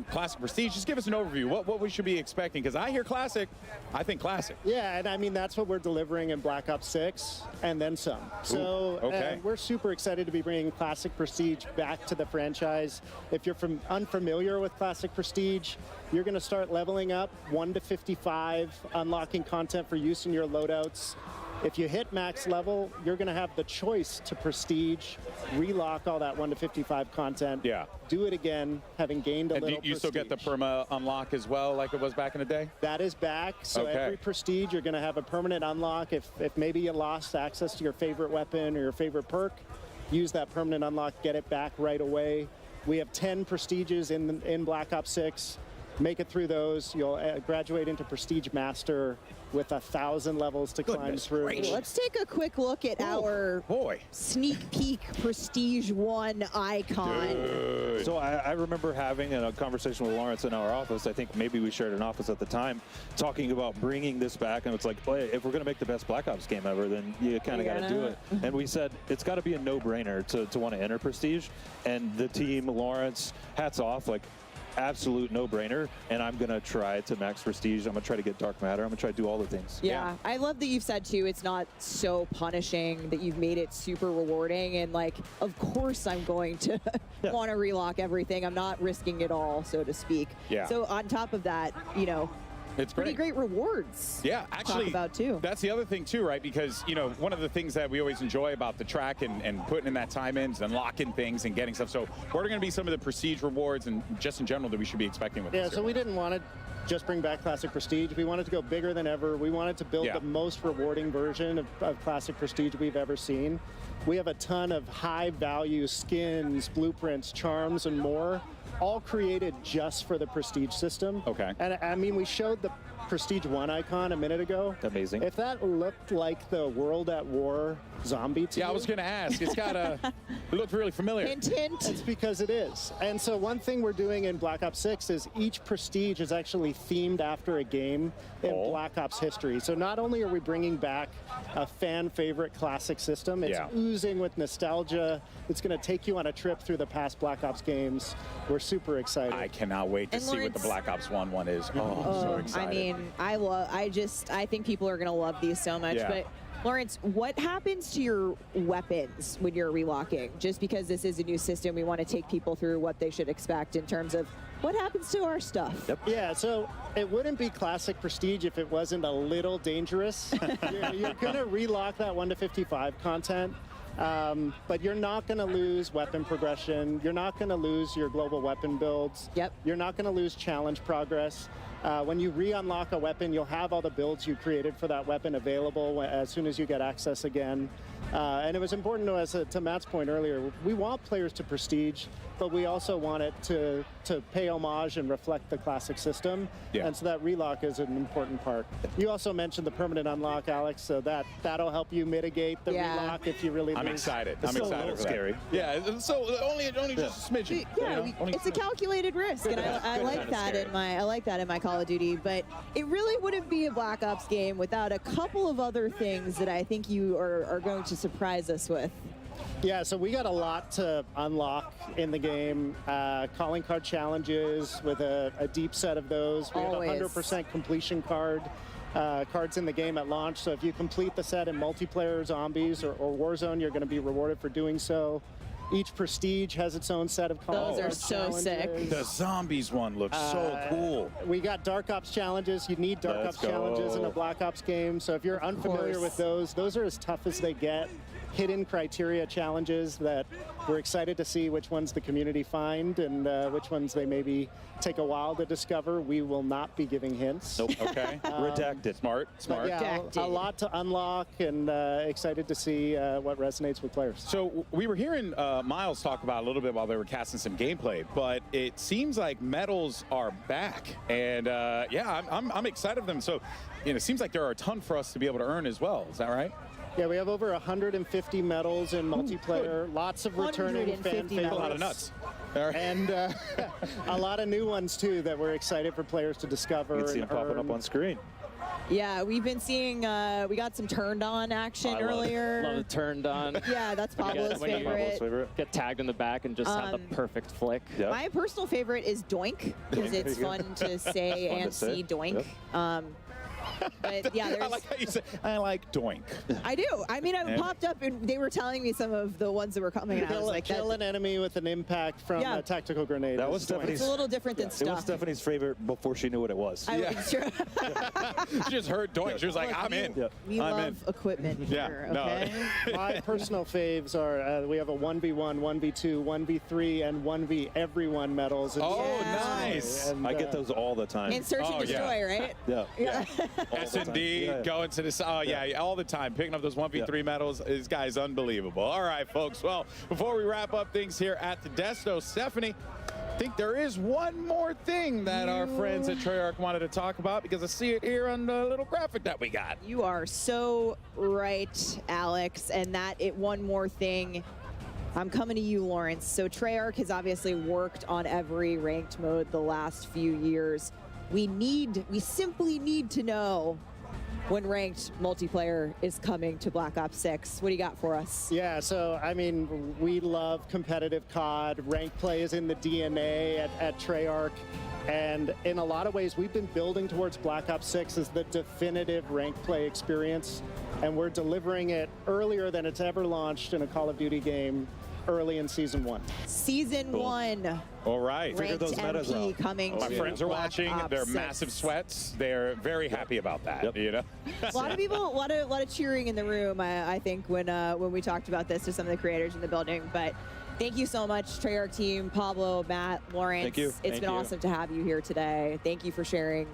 Classic Prestige? Just give us an overview. What we should be expecting, because I hear Classic, I think Classic. Yeah, and I mean, that's what we're delivering in Black Ops 6 and then some. So okay. We're super excited to be bringing Classic Prestige back to the franchise. If you're unfamiliar with Classic Prestige, you're going to start leveling up 1 to 55, unlocking content for use in your loadouts. If you hit max level, you're going to have the choice to prestige, relock all that 1 to 55 content. Yeah. Do it again, having gained a little you prestige. still get the perma unlock as well, like it was back in the day? That is back. So every prestige, you're going to have a permanent unlock. If maybe you lost access to your favorite weapon or your favorite perk, use that permanent unlock, get it back right away. We have 10 prestiges in Black Ops 6. Make it through those. You'll graduate into Prestige Master with 1,000 levels to climb through. Let's take a quick look at our sneak peek Prestige 1 icon. Dude. So I remember having a conversation with Lawrence in our office. I think maybe we shared an office at the time, talking about bringing this back. And it's like, hey, if we're going to make the best Black Ops game ever, then you kind of got to do it. And we said it's got to be a no-brainer to want to enter Prestige. And the team, Lawrence, hats off, like, absolute no-brainer, and I'm gonna try to max prestige. I'm gonna try to get dark matter. I'm gonna try to do all the things. Yeah, I love that you've said too, it's not so punishing, that you've made it super rewarding, and like, of course I'm going to want to relock everything. I'm not risking it all, so to speak. Yeah. So on top of that, it's pretty great rewards. Yeah, actually, talk about too. That's the other thing too, right? Because one of the things that we always enjoy about the track and putting in that time in is unlocking things and getting stuff. So what are going to be some of the prestige rewards and just in general that we should be expecting with this? Yeah, so we didn't want to just bring back Classic Prestige. We wanted to go bigger than ever. We wanted to build the most rewarding version of Classic Prestige we've ever seen. We have a ton of high-value skins, blueprints, charms, and more, all created just for the Prestige system. Okay. And I mean, we showed the Prestige 1 icon a minute ago. Amazing. If that looked like the World at War zombie to I was going to ask. It's got it looked really familiar. Hint, hint. It's because it is. And so one thing we're doing in Black Ops 6 is each prestige is actually themed after a game in Black Ops history. So not only are we bringing back a fan favorite classic system, it's oozing with nostalgia. It's going to take you on a trip through the past Black Ops games. We're super excited. I cannot wait to see what the Black Ops 1 one is. Oh, I'm so excited. I mean, I think people are going to love these so much. Yeah. But Lawrence, what happens to your weapons when you're relocking? Just because this is a new system, we want to take people through what they should expect in terms of what happens to our stuff. Yep. Yeah, so it wouldn't be Classic Prestige if it wasn't a little dangerous. You're going to relock that 1 to 55 content. But you're not going to lose weapon progression. You're not going to lose your global weapon builds. Yep. You're not going to lose challenge progress. When you re-unlock a weapon, you'll have all the builds you created for that weapon available as soon as you get access again. And it was important to us, to Matt's point earlier, we want players to prestige, but we also want it to pay homage and reflect the classic system. Yeah. And so that relock is an important part. You also mentioned the permanent unlock, Alex, so that'll help you mitigate the relock if you really lose. I'm excited. It's I'm excited for that. Scary. Yeah, so only just a smidgen. Yeah, it's a calculated risk, and I like that in my Call of Duty. But it really wouldn't be a Black Ops game without a couple of other things that I think you are going to surprise us with. Yeah, so we got a lot to unlock in the game. Calling card challenges with a deep set of those. We have 100% completion cards in the game at launch. So if you complete the set in multiplayer, zombies, or Warzone, you're going to be rewarded for doing so. Each prestige has its own set of calling Those are card so challenges. sick. The zombies one looks so cool. We got Dark Ops challenges. You need Dark Ops challenges in a Black Ops game. So if you're unfamiliar with those are as tough as they get. hidden criteria challenges that we're excited to see which ones the community find and which ones they maybe take a while to discover. We will not be giving hints. Nope. Okay. Redacted. Smart. Yeah, a lot to unlock, and excited to see what resonates with players. So we were hearing Miles talk about a little bit while they were casting some gameplay, but it seems like medals are back, and yeah, I'm excited for them. So it seems like there are a ton for us to be able to earn as well. Is that right? Yeah, we have over 150 medals in multiplayer, lots of returning fan favorites. A lot of nuts. And a lot of new ones, too, that we're excited for players to discover. You can see them popping up on screen. Yeah, we've been seeing, we got some turned on action earlier. Love the turned on. Yeah, that's Pablo's favorite. Get tagged in the back and just have the perfect flick. Yep. My personal favorite is Doink, because it's fun to say and see Doink. Yep. But yeah, there's... I like how you say, I like Doink. I do. I mean, I popped up and they were telling me some of the ones that were coming out. I was like, kill an enemy with an impact from a tactical grenade. That was Stephanie's. It's a little different than stuff. It was Stephanie's favorite before she knew what it was. It's true. She just heard Doink. She was like, I'm in. We love equipment here, okay? My personal faves are, we have a 1v1, 1v2, 1v3, and 1v everyone medals. Nice. And, I get those all the time. And search and destroy, right? Yeah. S&D, going to this, all the time. Picking up those 1v3 medals, this guy's unbelievable. All right, folks. Well, before we wrap up things here at the Desto, Stephanie, I think there is one more thing that our friends at Treyarch wanted to talk about, because I see it here on the little graphic that we got. You are so right, Alex, and one more thing. I'm coming to you, Lawrence. So Treyarch has obviously worked on every ranked mode the last few years. We simply need to know when ranked multiplayer is coming to Black Ops 6. What do you got for us? Yeah, so, I mean, we love competitive COD. Ranked play is in the DNA at Treyarch. And in a lot of ways, we've been building towards Black Ops 6 as the definitive ranked play experience. And we're delivering it earlier than it's ever launched in a Call of Duty game, early in Season 1. Season 1. All right. Ranked MP coming My to friends are Black watching. Ops They're 6. massive sweats. They're very happy about that. You know. A lot of people, a lot of cheering in the room. I think when we talked about this to some of the creators in the building. But thank you so much, Treyarch team, Pablo, Matt, Lawrence. Thank you. It's been awesome to have you here today. Thank you for sharing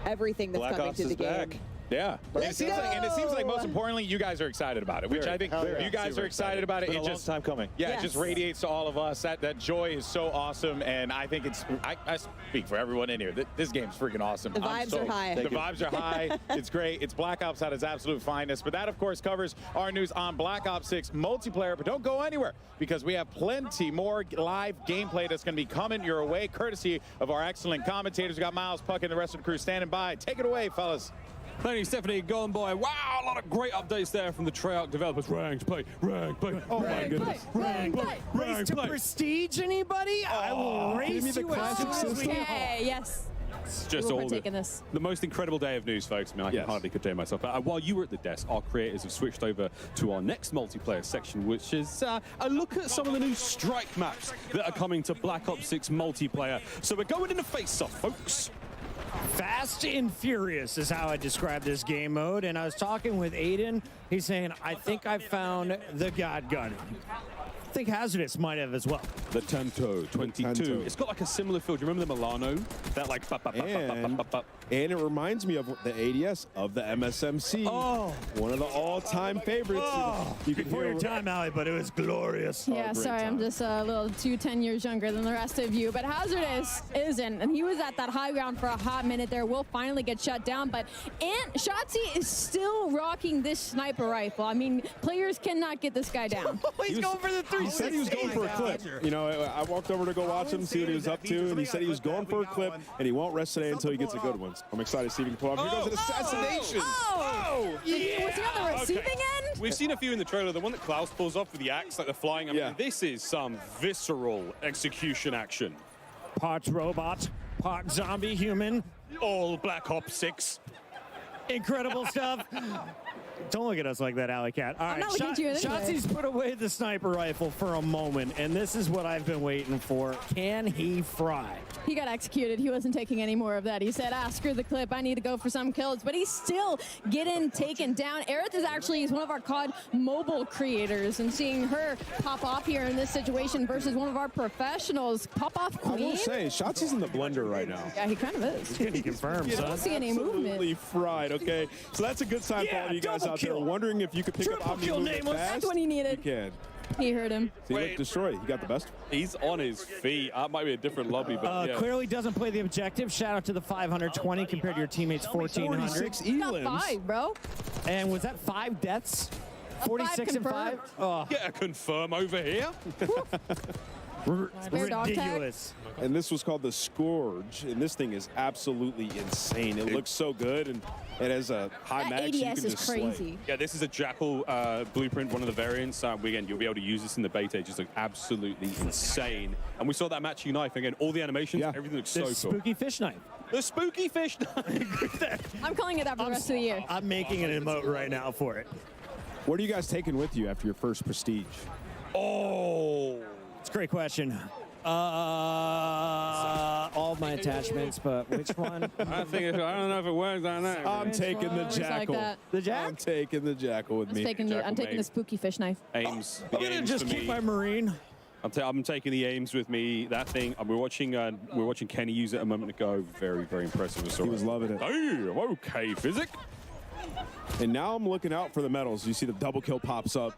everything that's coming to the game. Back. Yeah, and it seems like most importantly, you guys are excited about it, which I think you guys are excited about it. It's been a long time coming. Yeah, it just radiates to all of us. That joy is so awesome, and I think I speak for everyone in here. This game's freaking awesome. The vibes are high. The vibes are high. It's great. It's Black Ops at its absolute finest. But that, of course, covers our news on Black Ops 6 multiplayer. But don't go anywhere, because we have plenty more live gameplay that's going to be coming your way, courtesy of our excellent commentators. We got Miles, Puck, and the rest of the crew standing by. Take it away, fellas. Thank you, Stephanie. Going by. Wow, a lot of great updates there from the Treyarch developers. Ranked play. Oh my goodness. Ranked play. Race to prestige, anybody? I will race you as soon as we can. Okay, yes. It's just We'll all partake in this. the most incredible day of news, folks. I mean, I can hardly contain myself. But while you were at the desk, our creators have switched over to our next multiplayer section, which is a look at some of the new strike maps that are coming to Black Ops 6 multiplayer. So we're going into face-off, folks. Fast and furious is how I describe this game mode. And I was talking with Aiden. He's saying, I think I found the God Gun. I think Hazardous might have as well. The Tanto 22. It's got like a similar feel. Do you remember the Milano? That like and it reminds me of the ADS of the MSMC. Oh, one of the all-time favorites. Oh, you can before hear your time, Allie, but it was glorious. Yeah, sorry, I'm just a little 10 years younger than the rest of you. But Hazardous isn't, and he was at that high ground for a hot minute there. Will finally get shut down, but Shotzi is still rocking this sniper rifle. I mean, players cannot get this guy down. He's going for the 360. He said he was going for a clip. You know, I walked over to go watch him, see what he was up to, and he said he was going for a clip, and he won't rest today until he gets a good one. I'm excited to see if he can pull off. Here goes an assassination. Yeah. Was he on the receiving end? We've seen a few in the trailer. The one that Klaus pulls off with the axe, like the flying. I mean, this is some visceral execution action. Part robot, part zombie human. All Black Ops 6. Incredible stuff. Don't look at us like that, Alley Cat. All right, not looking at you anyway. Shotzi's put away the sniper rifle for a moment, and this is what I've been waiting for. Can he fry? He got executed. He wasn't taking any more of that. He said, screw the clip. I need to go for some kills. But he's still getting taken down. Aerith is one of our COD mobile creators, and seeing her pop off here in this situation versus one of our professionals. Pop off queen. I will say, Shotzi's in the blender right now. Yeah, he kind of is. Can he confirm, I don't see any movement. Absolutely fried, okay? So that's a good sign for all of you guys out there wondering if you could pick up Omni movement fast. That's what he needed. You can. He heard him. See, look, destroy. He got the best. He's on his feet. That might be a different lobby, but yeah. Clearly doesn't play the objective. Shout out to the 520 compared to your teammates' 1,400. 46 Got 5, bro. And was that 5 deaths? 46 and 5? Oh. Get a confirm over here. Ridiculous. And this was called the Scourge, and this thing is absolutely insane. It looks so good, and it has a high mag, so you can just slay. Yeah, this is a Jackal blueprint, one of the variants. Again, you'll be able to use this in the beta. Just look absolutely insane. And we saw that matching knife. Again, all the animations, everything looks so cool. Spooky fish knife. The spooky fish knife. I'm calling it that for the rest of the year. I'm making an emote right now for it. What are you guys taking with you after your first Prestige? Oh, it's a great question. All my attachments, but which one? I don't know if it works on that. I'm taking the Jackal. Like the Jack? I'm taking the Jackal with me. I'm taking the spooky fish knife. Aims. I'm gonna just keep my Marine. I'm taking the aims with me. That thing. We're watching Kenny use it a moment ago. Very, very impressive. He was loving it. Hey, okay, Physic. And now I'm looking out for the medals. You see the double kill pops up.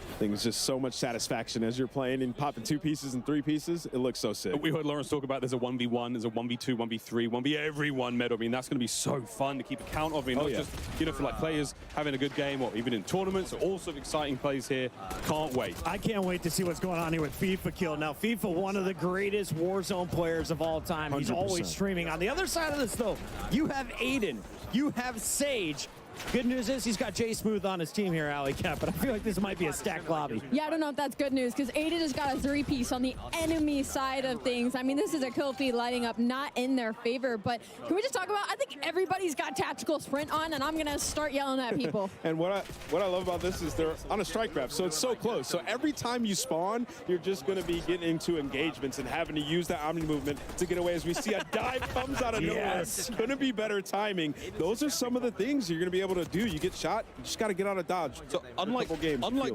I think it's just so much satisfaction as you're playing and popping 2 pieces and 3 pieces. It looks so sick. We heard Lawrence talk about there's a 1v1, there's a 1v2, 1v3, 1v everyone medal. I mean, that's going to be so fun to keep account of. I mean, not just, for like players having a good game or even in tournaments. All sorts of exciting plays here. Can't wait. I can't wait to see what's going on here with FIFA Kill. Now, FIFA, one of the greatest Warzone players of all time. He's 100%. always streaming. On the other side of this, though, you have Aiden, you have Sage. Good news is he's got Jay Smooth on his team here, Alley Cat, but I feel like this might be a stacked lobby. Yeah, I don't know if that's good news, because Aiden has got a 3-piece on the enemy side of things. I mean, this is a kill feed lighting up not in their favor, but can we just talk about, I think everybody's got tactical sprint on, and I'm going to start yelling at people. And what I love about this is they're on a strike graph, so it's so close. So every time you spawn, you're just going to be getting into engagements and having to use that Omni movement to get away. As we see a dive comes out of nowhere, it's going to be better timing. Those are some of the things you're going to be able to do. You get shot, you just got to get out of dodge. So unlike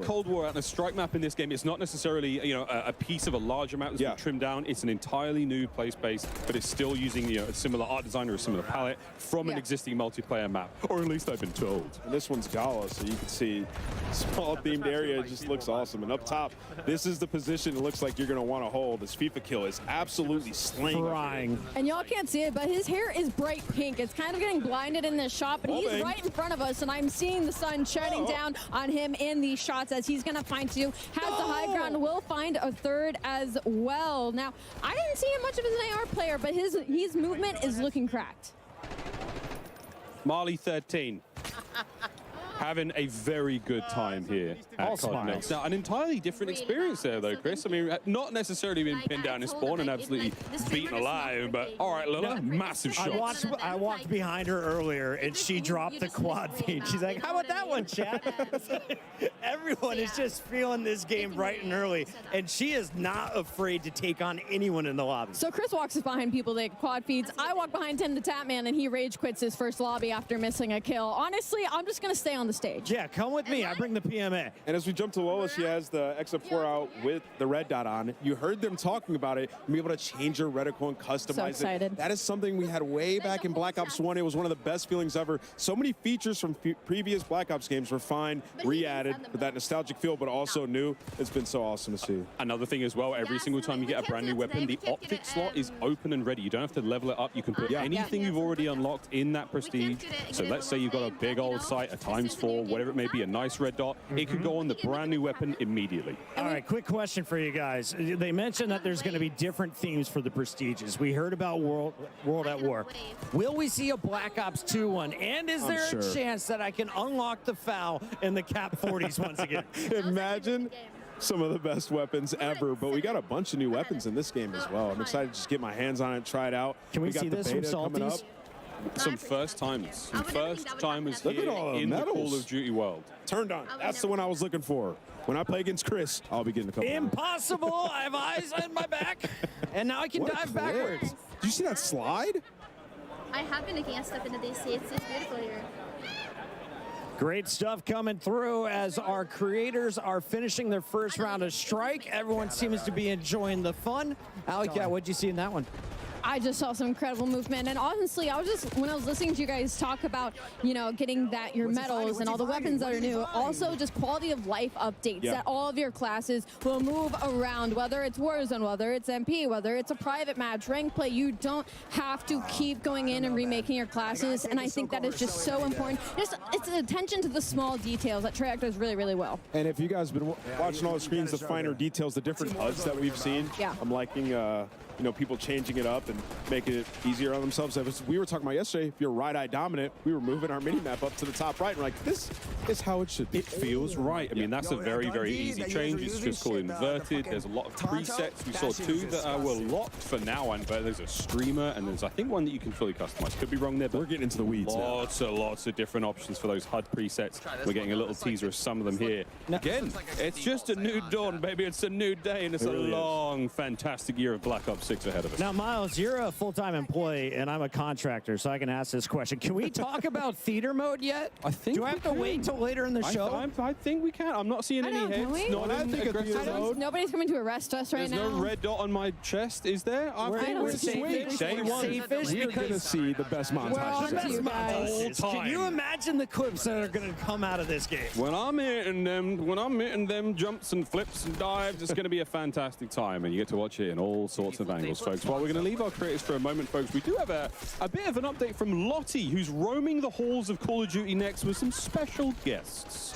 Cold War and a strike map in this game, it's not necessarily a piece of a larger map that's been trimmed down. It's an entirely new play space, but it's still using a similar art design or a similar palette from an existing multiplayer map, or at least I've been told. And this one's Gala, so you can see small themed area. It just looks awesome. And up top, this is the position it looks like you're going to want to hold. This FIFA Kill is absolutely slaying. And y'all can't see it, but his hair is bright pink. It's kind of getting blinded in this shot, but he's right in front of us, and I'm seeing the sun shining down on him in these shots as he's going to find 2. Has the high ground, will find a 3rd as well. Now, I didn't see him much of as an AR player, but his movement is looking cracked. Marley 13. Having a very good time here at COD Next. Now, an entirely different experience there, though, Chris. I mean, not necessarily being pinned down in spawn and absolutely beaten alive, but all right, Lola, massive shots. I walked behind her earlier, and she dropped the quad feed. She's like, how about that one, chat? Everyone is just feeling this game bright and early, and she is not afraid to take on anyone in the lobby. So Chris walks behind people that quad feeds. I walk behind Tim the Tapman, and he rage quits his first lobby after missing a kill. Honestly, I'm just going to stay on the stage. Yeah, come with me. I bring the PMA. And as we jump to Lola, she has the XF4 out with the red dot on. You heard them talking about it. Be able to change your reticle and customize it. That is something we had way back in Black Ops 1. It was one of the best feelings ever. So many features from previous Black Ops games were fine, re-added with that nostalgic feel, but also new. It's been so awesome to see. Another thing as well, every single time you get a brand new weapon, the optic slot is open and ready. You don't have to level it up. You can put anything you've already unlocked in that prestige. So let's say you've got a big old sight, a ×4, whatever it may be, a nice red dot. It can go on the brand new weapon immediately. All right, quick question for you guys. They mentioned that there's going to be different themes for the prestiges. We heard about World at War. Will we see a Black Ops 2 one? And is there a chance that I can unlock the FAL in the Cap 40s once again? Imagine some of the best weapons ever, but we got a bunch of new weapons in this game as well. I'm excited to just get my hands on it, try it out. Can we see this from Salties? some first timers. Some first timers Look here at all the in the medals. Call of Duty world. Turned on. That's the one I was looking for. When I play against Chris, I'll be getting a couple. Impossible. I have eyes on my back. And now I can What a dive clip. backwards. Did you see that slide? I have been looking at stuff in the DC. It's beautiful here. Great stuff coming through as our creators are finishing their first round of Strike. Everyone seems to be enjoying the fun. Alec, what'd you see in that one? I just saw some incredible movement, and honestly, when I was listening to you guys talk about, getting your medals and all the weapons that are new, also just quality of life updates that all of your classes will move around, whether it's Warzone, whether it's MP, whether it's a private match, rank play. You don't have to keep going in and remaking your classes, and I think that is just so important. It's attention to the small details that Treyarch does really, really well. And if you guys have been watching all the screens, the finer details, the different HUDs that we've seen, I'm liking people changing it up and making it easier on themselves. As we were talking about yesterday, if you're right-eye dominant, we were moving our mini-map up to the top right. And we're like, this is how it should be. It feels right. I mean, that's a very, very easy change. It's just called inverted. There's a lot of presets. We saw 2 that were locked for now, but there's a streamer, and there's, I think, one that you can fully customize. Could be wrong there, but we're getting into the weeds now. Lots of different options for those HUD presets. We're getting a little teaser of some of them here. Again, it's just a new dawn, baby. It's a new day, and it's a long, fantastic year of Black Ops 6 ahead of us. Now, Miles, you're a full-time employee, and I'm a contractor, so I can ask this question. Can we talk about theater mode yet? I think Do I have to wait till later in the show? I think we can. I'm not seeing any heads. Nobody's coming to arrest us right now. There's no red dot on my chest, is there? We're safe. Day one. We're going to see the best montage. Can you imagine the clips that are going to come out of this game? When I'm hitting them jumps and flips and dives, it's going to be a fantastic time, and you get to watch it in all sorts of angles, folks. While we're going to leave our creators for a moment, folks, we do have a bit of an update from Lottie, who's roaming the halls of Call of Duty Next with some special guests.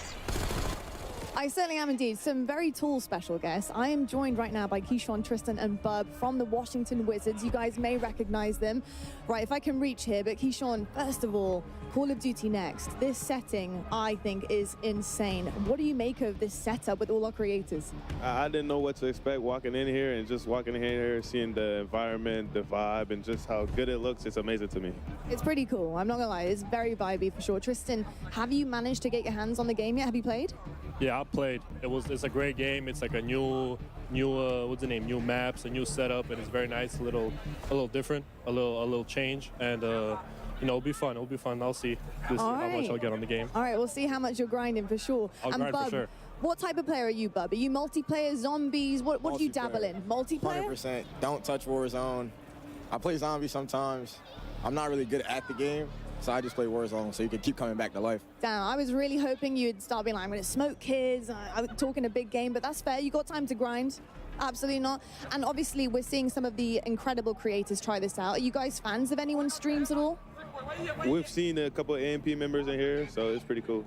I certainly am indeed. Some very tall special guests. I am joined right now by Keyshawn, Tristan, and Bub from the Washington Wizards. You guys may recognize them. Right, if I can reach here, but Keyshawn, first of all, Call of Duty Next. This setting, I think, is insane. What do you make of this setup with all our creators? I didn't know what to expect walking in here, and just walking in here, seeing the environment, the vibe, and just how good it looks, it's amazing to me. It's pretty cool. I'm not gonna lie, it's very vibey for sure. Tristan, have you managed to get your hands on the game yet? Have you played? Yeah, I played. It's a great game. It's like a new what's the name? New maps, a new setup, and it's very nice. A little different, a little change, and it'll be fun. It'll be fun. I'll see how much I'll get on the game. All right, we'll see how much you're grinding for sure. I'll grind Bub, for sure. What type of player are you, Bub? Are you multiplayer, zombies? What do you dabble in? Multiplayer? 100%. Don't touch Warzone. I play zombies sometimes. I'm not really good at the game, so I just play Warzone so you can keep coming back to life. Damn, I was really hoping you'd start being like, I'm going to smoke kids. I'm talking a big game, but that's fair. You got time to grind. Absolutely not. And obviously, we're seeing some of the incredible creators try this out. Are you guys fans of anyone's streams at all? We've seen a couple of AMP members in here, so it's pretty cool.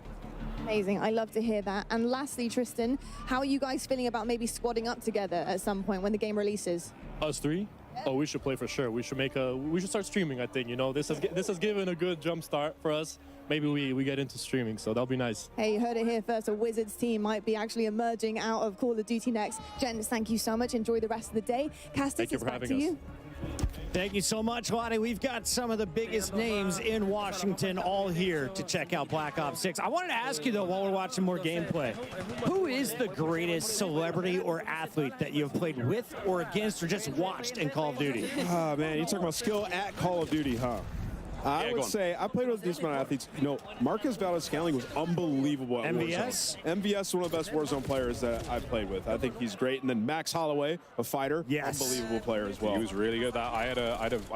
Amazing. I love to hear that. And lastly, Tristan, how are you guys feeling about maybe squadding up together at some point when the game releases? Us three? Oh, we should play for sure. We should start streaming, I think. This has given a good jump start for us. Maybe we get into streaming, so that'll be nice. Hey, you heard it here first. A Wizards team might be actually emerging out of Call of Duty Next. Gents, thank you so much. Enjoy the rest of the day. Castis, it's back to you. Thank you so much, Lottie. We've got some of the biggest names in Washington all here to check out Black Ops 6. I wanted to ask you, though, while we're watching more gameplay, who is the greatest celebrity or athlete that you have played with or against or just watched in Call of Duty? Oh, man, you're talking about skill at Call of Duty, huh? I would say I played with a decent amount of athletes. Marcus Valdez-Scantling was unbelievable at MVS? Warzone. MVS is one of the best Warzone players that I've played with. I think he's great. And then Max Holloway, a fighter, unbelievable player as well. He was really good. I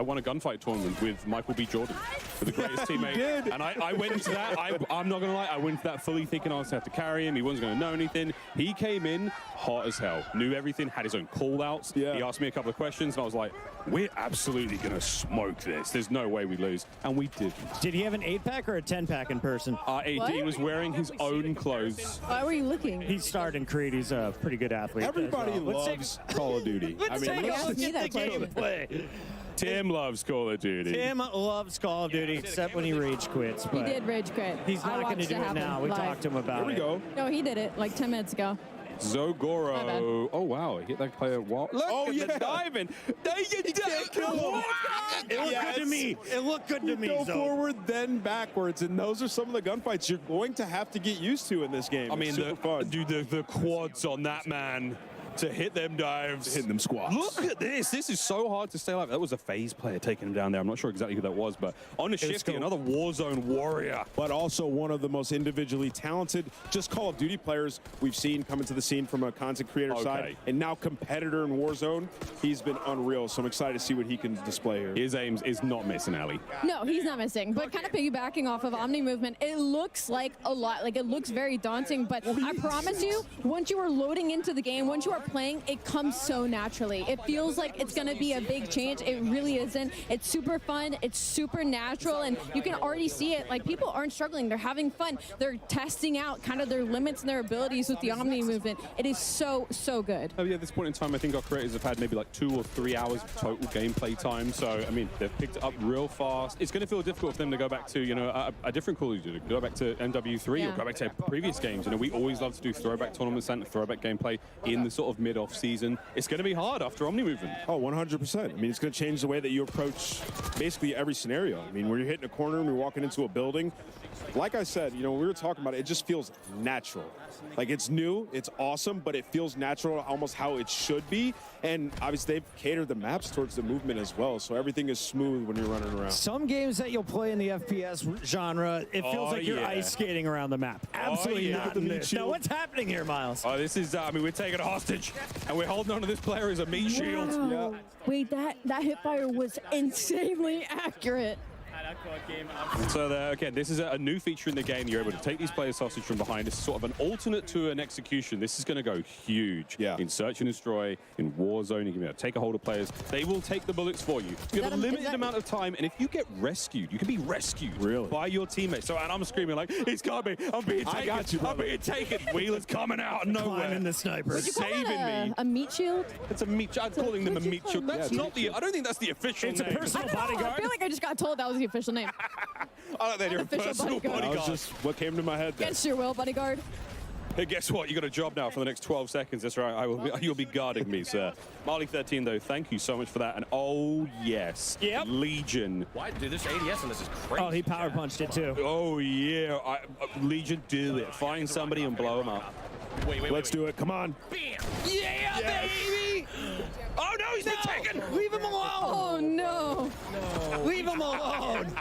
won a gunfight tournament with Michael B. Jordan, the greatest teammate. Did. And I went into that. I'm not gonna lie. I went into that fully thinking I was gonna have to carry him. He wasn't gonna know anything. He came in hot as hell, knew everything, had his own call outs. Yeah. He asked me a couple of questions, and I was like, "We're absolutely gonna smoke this. There's no way we lose," and we did. Did he have an 8-pack or a 10-pack in person? He was wearing his own clothes. Why were you looking? He starred in Creed. He's a pretty good athlete. Everybody loves Call of Duty. Let's take a look at the gameplay. Tim loves Call of Duty. Tim loves Call of Duty, except when he rage quits. He did rage quit. He's not going to do it now. We talked to him about it. Here we go. No, he did it like 10 minutes ago. Zogoro. Oh, wow. He hit that player. Look at the diving. You can't kill him. It looked good to me. It looked good to me. Go forward, then backwards. And those are some of the gunfights you're going to have to get used to in this game. I mean, the quads on that man. To hit them dives. Hit them squats. Look at this. This is so hard to stay alive. That was a phase player taking him down there. I'm not sure exactly who that was, but on a shifty, another Warzone warrior. But also one of the most individually talented, just Call of Duty players we've seen come into the scene from a content creator side. And now competitor in Warzone. He's been unreal. So I'm excited to see what he can display here. His aims is not missing, Ali. No, he's not missing. But kind of piggybacking off of Omni movement, it looks like a lot. Like, it looks very daunting. But I promise you, once you are loading into the game, once you are playing, it comes so naturally. It feels like it's going to be a big change. It really isn't. It's super fun. It's super natural, and you can already see it. Like, people aren't struggling. They're having fun. They're testing out kind of their limits and their abilities with the Omni movement. It is so, so good. Oh, yeah, at this point in time, I think our creators have had maybe like 2 or 3 hours of total gameplay time. So, I mean, they've picked it up real fast. It's going to feel difficult for them to go back to, you know, a different Call of Duty, go back to MW3 or go back to previous games. You know, we always love to do throwback tournaments and throwback gameplay in the sort of mid-off season. It's going to be hard after Omni movement. Oh, 100%. I mean, it's going to change the way that you approach basically every scenario. I mean, when you're hitting a corner and you're walking into a building, like I said, you know, when we were talking about it, it just feels natural. Like, it's new, it's awesome, but it feels natural, almost how it should be. And obviously, they've catered the maps towards the movement as well, so everything is smooth when you're running around. Some games that you'll play in the FPS genre, it feels like you're ice skating around the map. Absolutely not in this. Now, what's happening here, Miles? Oh, this is, I mean, we're taking a hostage, and we're holding on to this player as a meat shield. Yeah. Wait, that hipfire was insanely accurate. So again, this is a new feature in the game. You're able to take these players hostage from behind. This is sort of an alternate to an execution. This is going to go huge in Search and Destroy, in Warzone. You can be able to take a hold of players. They will take the bullets for you. You have a limited amount of time, and if you get rescued, you can be rescued by your teammates. So, and I'm screaming like, it's got me. I'm being taken. I got you, brother. I'm being taken. Wheeler's coming out of nowhere. Climbing the sniper. Would you call saving that me. A meat shield? It's a meat. I'm calling them a meat shield. That's not the. I don't think that's the official name. It's a personal bodyguard. I feel like I just got told that was the official name. I like that you're a personal bodyguard. That was just what came to my head there. Against your will, bodyguard. Hey, guess what? You got a job now for the next 12 seconds. That's right. You'll be guarding me, sir. Marley13, though, thank you so much for that. And oh, yes. Yep. Legion. Why, dude, this ADS on this is crazy. Oh, he power punched it, too. Oh, yeah. Legion, do it. Find somebody and blow him up. Wait. Let's do it. Come on. Bam! Yeah, baby! Oh, no, he's been taken! Leave him alone! Oh, no. Leave him alone!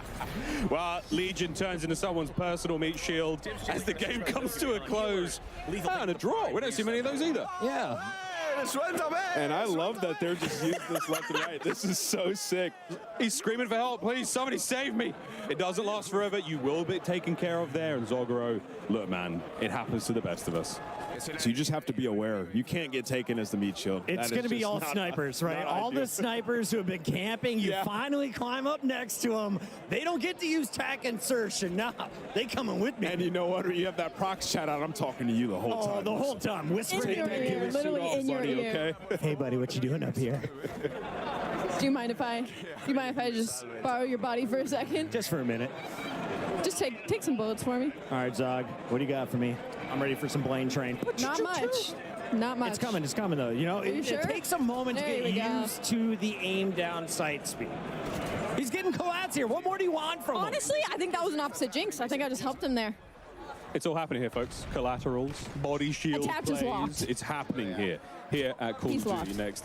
Well, Legion turns into someone's personal meat shield as the game comes to a close. And a draw. We don't see many of those either. Yeah. And I love that they're just using this left and right. This is so sick. He's screaming for help. Please, somebody save me. It doesn't last forever. You will be taken care of there. And Zogoro, look, man, it happens to the best of us. So you just have to be aware. You can't get taken as the meat shield. It's going to be all snipers, right? All the snipers who have been camping, you finally climb up next to them. They don't get to use tack insertion. Nah, they coming with me. And you know what? You have that prox chat out. I'm talking to you the whole time. Oh, the whole time. Whispering. In your ear, literally in your ear. Okay? Hey, buddy, what you doing up here? Do you mind if I just borrow your body for a second? Just for a minute. Just take some bullets for me. All right, Zog, what do you got for me? I'm ready for some Blaine train. Not much. Not much. It's coming though. You know, it takes a moment to get used to the aim down sight speed. He's getting collats here. What more do you want from him? Honestly, I think that was an opposite jinx. I think I just helped him there. It's all happening here, folks. Collaterals, body shield plays. It's happening here at Call of Duty Next.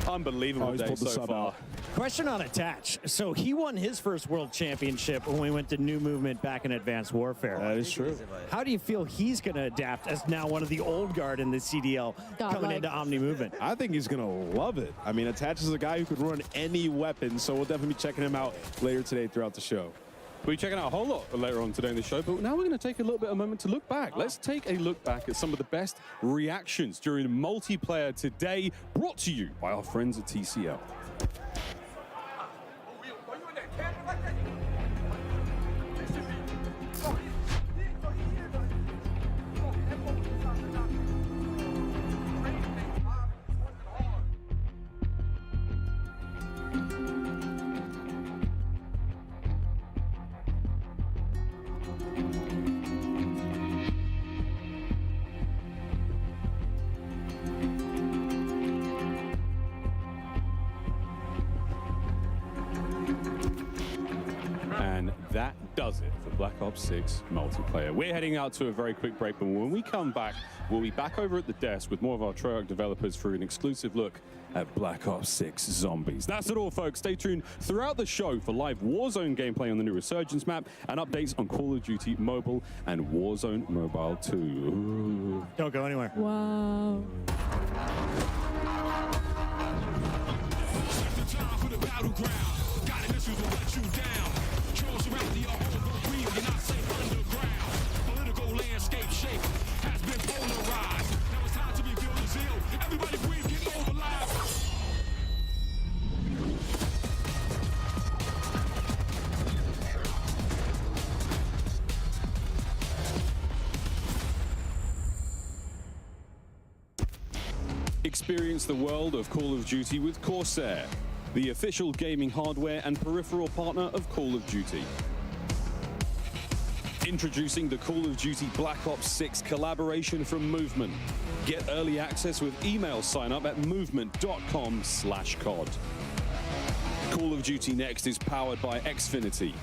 Unbelievable day so far. Question on Attach. So he won his first world championship when we went to New Movement back in Advanced Warfare. That is true. How do you feel he's going to adapt as now one of the old guard in the CDL coming into Omni Movement? I think he's going to love it. I mean, Attach is a guy who could run any weapon, so we'll definitely be checking him out later today throughout the show. We'll be checking out a whole lot later on today in the show, but now we're going to take a little bit of a moment to look back. Let's take a look back at some of the best reactions during multiplayer today, brought to you by our friends at TCL. And that does it for Black Ops 6 multiplayer. We're heading out to a very quick break, but when we come back, we'll be back over at the desk with more of our Treyarch developers for an exclusive look at Black Ops 6 Zombies. That's it all, folks. Stay tuned throughout the show for live Warzone gameplay on the new Resurgence map and updates on Call of Duty Mobile and Warzone Mobile 2. Ooh. Don't go anywhere. Wow. Experience the world of Call of Duty with Corsair, the official gaming hardware and peripheral partner of Call of Duty. Introducing the Call of Duty Black Ops 6 collaboration from Movement. Get early access with email sign up at movement.com/COD. Call of Duty Next is powered by Xfinity.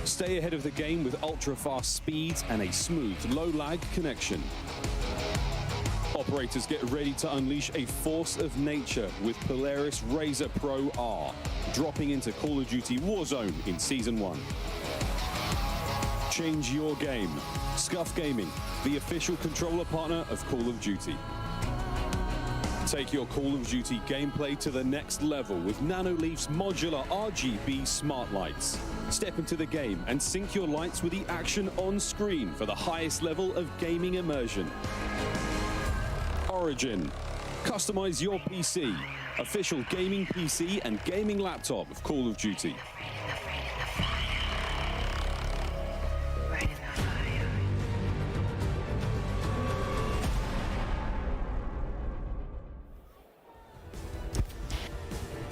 Stay ahead of the game with ultra-fast speeds and a smooth, low-lag connection. Operators, get ready to unleash a force of nature with Polaris Razor Pro R, dropping into Call of Duty Warzone in Season 1. Change your game. Scuff Gaming, the official controller partner of Call of Duty. Take your Call of Duty gameplay to the next level with Nanoleaf's modular RGB smart lights. Step into the game and sync your lights with the action on screen for the highest level of gaming immersion. Origin. Customize your PC. Official gaming PC and gaming laptop of Call of Duty.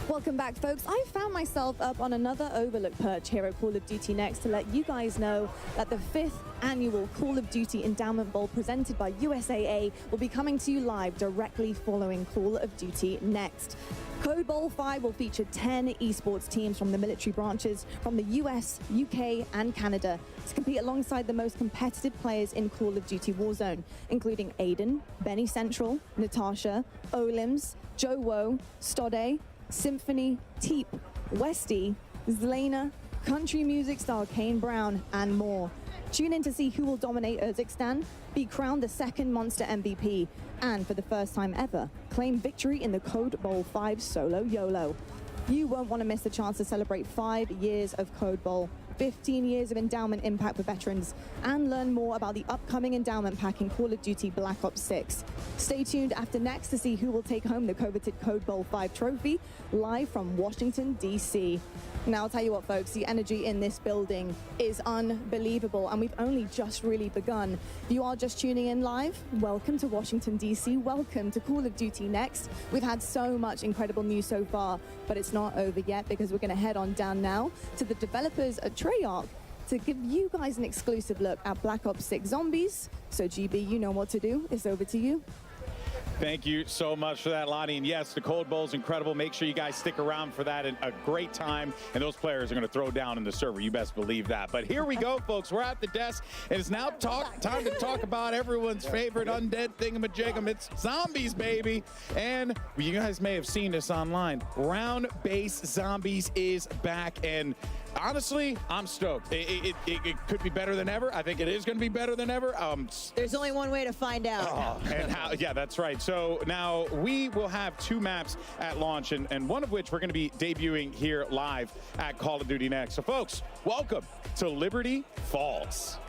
Welcome back, folks. I found myself up on another overlook perch here at Call of Duty Next to let you guys know that the 5th annual Call of Duty Endowment Bowl presented by USAA will be coming to you live directly following Call of Duty Next. Code Bowl 5 will feature 10 esports teams from the military branches from the US, UK, and Canada to compete alongside the most competitive players in Call of Duty Warzone, including Aiden, Benny Central, Natasha, Olims, Joe Woe, Stode, Symphony, Teep, Westy, Zelena, country music star Kane Brown, and more. Tune in to see who will dominate Urzikstan, be crowned the second Monster MVP, and for the first time ever, claim victory in the Code Bowl 5 Solo YOLO. You won't want to miss the chance to celebrate 5 years of Code Bowl, 15 years of endowment impact for veterans, and learn more about the upcoming endowment pack in Call of Duty Black Ops 6. Stay tuned after next to see who will take home the coveted Code Bowl 5 trophy, live from Washington, D.C. Now, I'll tell you what, folks, the energy in this building is unbelievable, and we've only just really begun. If you are just tuning in live, welcome to Washington, D.C. Welcome to Call of Duty Next. We've had so much incredible news so far, but it's not over yet because we're going to head on down now to the developers at Treyarch to give you guys an exclusive look at Black Ops 6 Zombies. So, GB, you know what to do. It's over to you. Thank you so much for that, Lonnie. And yes, the Cold Bowl is incredible. Make sure you guys stick around for that. And a great time. And those players are going to throw down in the server. You best believe that. But here we go, folks. We're at the desk. And it's now time to talk about everyone's favorite undead thingamajigam. It's zombies, baby. And you guys may have seen this online. Round-based zombies is back. And honestly, I'm stoked. It could be better than ever. I think it is going to be better than ever. There's only one way to find out. And how? Yeah, that's right. So now we will have 2 maps at launch, and one of which we're going to be debuting here live at Call of Duty Next. So, folks, welcome to Liberty Falls.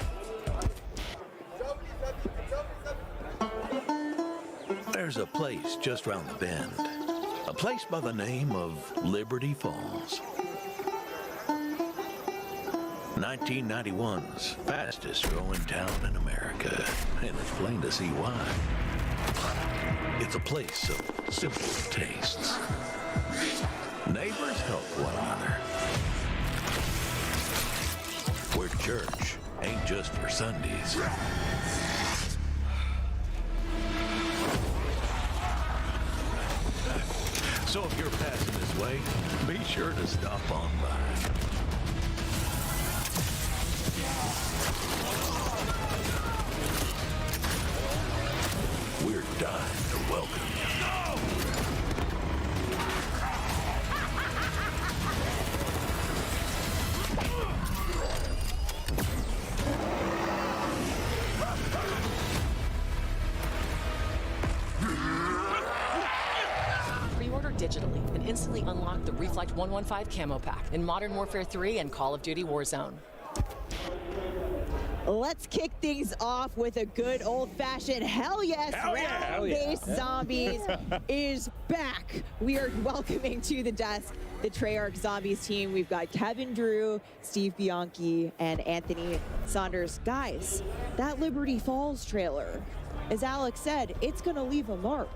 There's a place just round the bend, a place by the name of Liberty Falls. 1991's fastest growing town in America, and it's plain to see why. It's a place of simple tastes. Neighbors help one another. Where church ain't just for Sundays. So if you're passing this way, be sure to stop on by. We're dying to welcome you. Pre-order digitally and instantly unlock the Reflect 115 Camo Pack in Modern Warfare 3 and Call of Duty Warzone. Let's kick things off with a good old-fashioned hell yes. Round-based Zombies is back. We are welcoming to the desk the Treyarch Zombies team. We've got Kevin Drew, Steve Bianchi, and Anthony Saunders. Guys, that Liberty Falls trailer, as Alex said, it's going to leave a mark.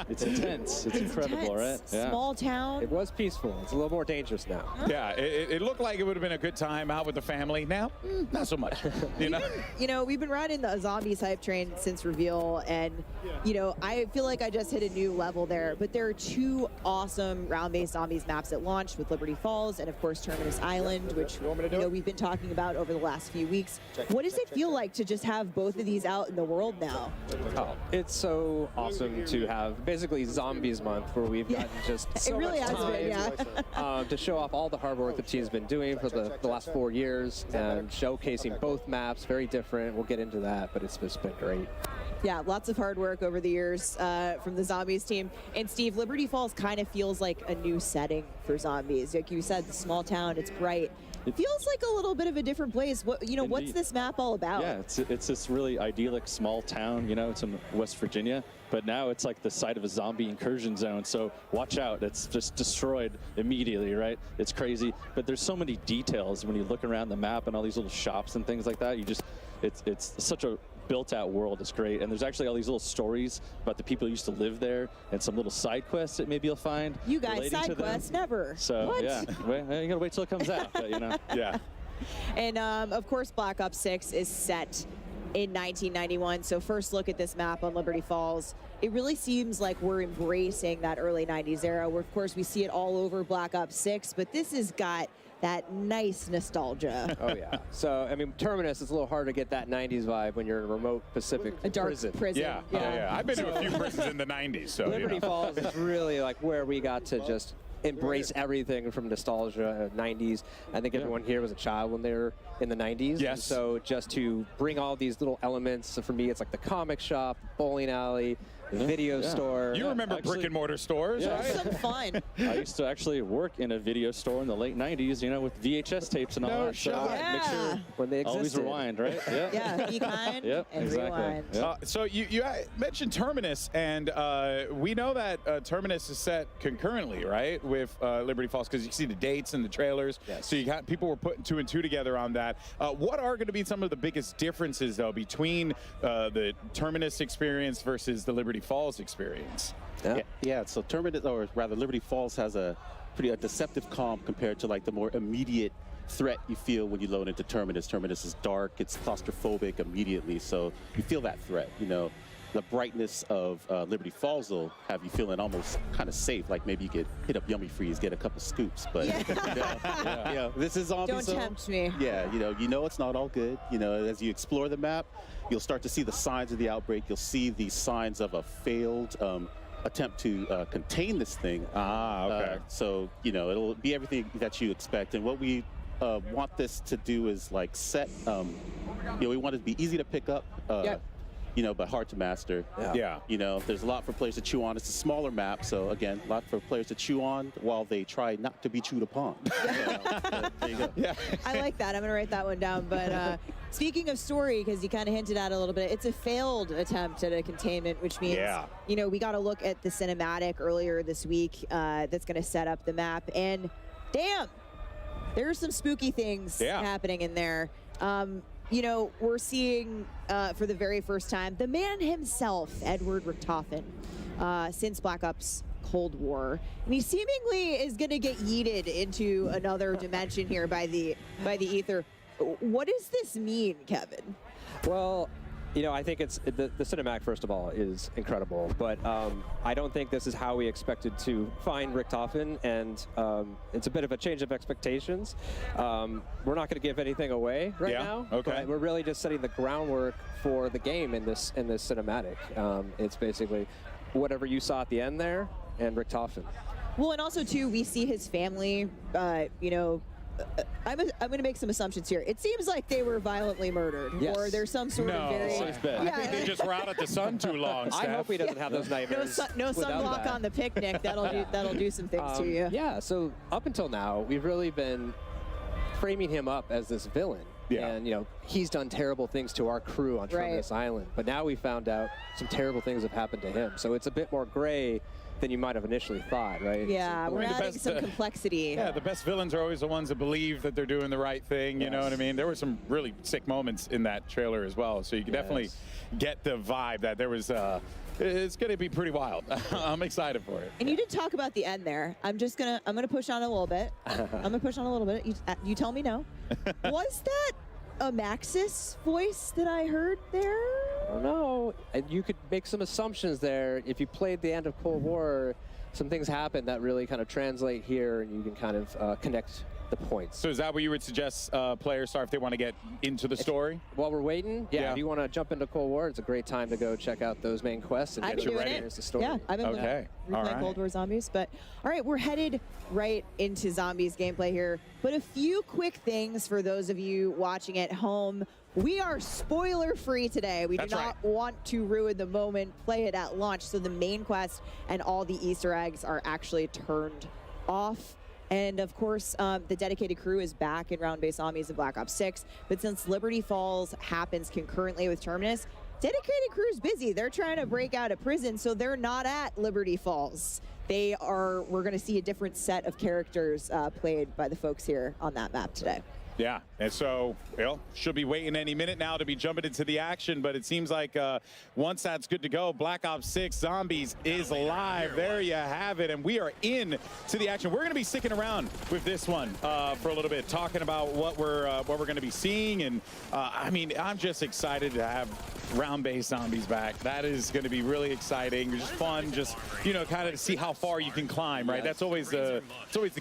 It's intense. It's incredible, right? Yeah. Small town. It was peaceful. It's a little more dangerous now. Yeah, it looked like it would have been a good time out with the family. Now, not so much. You know, we've been riding the Zombies hype train since reveal, and, you know, I feel like I just hit a new level there. But there are two awesome round-based Zombies maps that launched with Liberty Falls and, of course, Terminus Island, which, you know, we've been talking about over the last few weeks. What does it feel like to just have both of these out in the world now? Oh, it's so awesome to have basically Zombies Month, where we've gotten just so really much has time been, to show off all the hard work the team's been doing for the last 4 years, and showcasing both maps, very different. We'll get into that, but it's just been great. Yeah, lots of hard work over the years from the Zombies team. And Steve, Liberty Falls kind of feels like a new setting for Zombies. Like you said, the small town, it's bright. It feels like a little bit of a different place. What, you know, Indeed. what's this map all about? Yeah, it's this really idyllic small town. You know, it's in West Virginia, but now it's like the site of a zombie incursion zone. So watch out, it's just destroyed immediately, right? It's crazy, but there's so many details when you look around the map and all these little shops and things like that. You just, it's such a built-out world. It's great, and there's actually all these little stories about the people who used to live there, and some little side quests that maybe you'll find. You guys, side quests, never. So what? yeah, you gotta wait till it comes out. But, you know, yeah. And of course, Black Ops 6 is set in 1991. So first look at this map on Liberty Falls. It really seems like we're embracing that early 90s era, where of course we see it all over Black Ops 6, but this has got that nice nostalgia. Oh yeah. So I mean, Terminus is a little hard to get that 90s vibe when you're in a remote Pacific prison. Yeah. I've been to a few prisons in the 90s, so Liberty Falls is really like where we got to just embrace everything from nostalgia, 90s. I think everyone here was a child when they were in the 90s. Yes. And so just to bring all these little elements, so for me, it's like the comic shop, bowling alley, video store. You remember brick and mortar stores, right? Some fun. I used to actually work in a video store in the late 90s, you know, with VHS tapes and all that. shot. So make sure when they always existed. rewind, right? Yeah, be kind and rewind. Yep. So you mentioned Terminus, and we know that Terminus is set concurrently, right, with Liberty Falls, because you see the dates and the trailers. Yes. So you got people were putting 2 and 2 together on that. What are going to be some of the biggest differences, though, between the Terminus experience versus the Liberty Falls experience? Yeah, so Terminus, or rather Liberty Falls, has a pretty deceptive calm compared to like the more immediate threat you feel when you load into Terminus. Terminus is dark, it's claustrophobic immediately, so you feel that threat, you know. The brightness of Liberty Falls will have you feeling almost kind of safe, like maybe you could hit up Yummy Freeze, get a couple scoops, but you know, this is zombie Don't zone. tempt me. Yeah, you know it's not all good. You know, as you explore the map, you'll start to see the signs of the outbreak. You'll see the signs of a failed attempt to contain this thing. Okay. So, you know, it'll be everything that you expect. And what we want this to do is like set, you know, we want it to be easy to pick up. You know, but hard to master. Yeah. You know, there's a lot for players to chew on. It's a smaller map, so again, a lot for players to chew on while they try not to be chewed upon. There you go. Yeah. I like that. I'm going to write that one down. But speaking of story, because you kind of hinted at it a little bit, it's a failed attempt at a containment, which means, you know, we got to look at the cinematic earlier this week that's going to set up the map. And damn, there's some spooky things happening in there. You know, we're seeing for the very first time the man himself, Edward Richtofen, since Black Ops Cold War, and he seemingly is going to get yeeted into another dimension here by the ether. What does this mean, Kevin? Well, You know, I think it's the cinematic, first of all, is incredible, but I don't think this is how we expected to find Richtofen, and it's a bit of a change of expectations. We're not going to give anything away right now. Okay. But we're really just setting the groundwork for the game in this cinematic. It's basically whatever you saw at the end there, and Richtofen. Well, and also too, we see his family. You know, I'm going to make some assumptions here. It seems like they were violently murdered, or there's some sort of very. I think they just were out at the sun too long. I hope he doesn't have those nightmares. No sunblock on the picnic. That'll do some things to you. Yeah. So up until now, we've really been framing him up as this villain. Yeah. And, you know, he's done terrible things to our crew on Terminus Island. But now we found out some terrible things have happened to him. So it's a bit more gray than you might have initially thought, right? Yeah, we're adding some complexity. Yeah, the best villains are always the ones that believe that they're doing the right thing, you know what I mean? There were some really sick moments in that trailer as well, so you can definitely get the vibe that there was, it's going to be pretty wild. I'm excited for it. And you did talk about the end there. I'm gonna push on a little bit. I'm gonna push on a little bit. You tell me no. Was that a Maxis voice that I heard there? I don't know. You could make some assumptions there. If you played the end of Cold War, some things happen that really kind of translate here, and you can kind of connect the points. So is that what you would suggest players start if they want to get into the story? While we're waiting, if you want to jump into Cold War, it's a great time to go check out those main quests and get ready. Here's the story. Yeah, I've been replaying Cold War Zombies. But all right, we're headed right into Zombies gameplay here. But a few quick things for those of you watching at home. We are spoiler-free today. We do not want to ruin the moment. Play it at launch. So the main quest and all the Easter eggs are actually turned off. And of course, the dedicated crew is back in round-based zombies in Black Ops 6. But since Liberty Falls happens concurrently with Terminus, dedicated crew's busy. They're trying to break out of prison, so they're not at Liberty Falls. We're going to see a different set of characters played by the folks here on that map today. Yeah, and so, well, should be waiting any minute now to be jumping into the action, but it seems like once that's good to go, Black Ops 6 Zombies is live. There you have it, and we are in to the action. We're going to be sticking around with this one for a little bit, talking about what we're going to be seeing, and I mean, I'm just excited to have round-based zombies back. That is going to be really exciting, just fun, just, you know, kind of to see how far you can climb, right? That's always the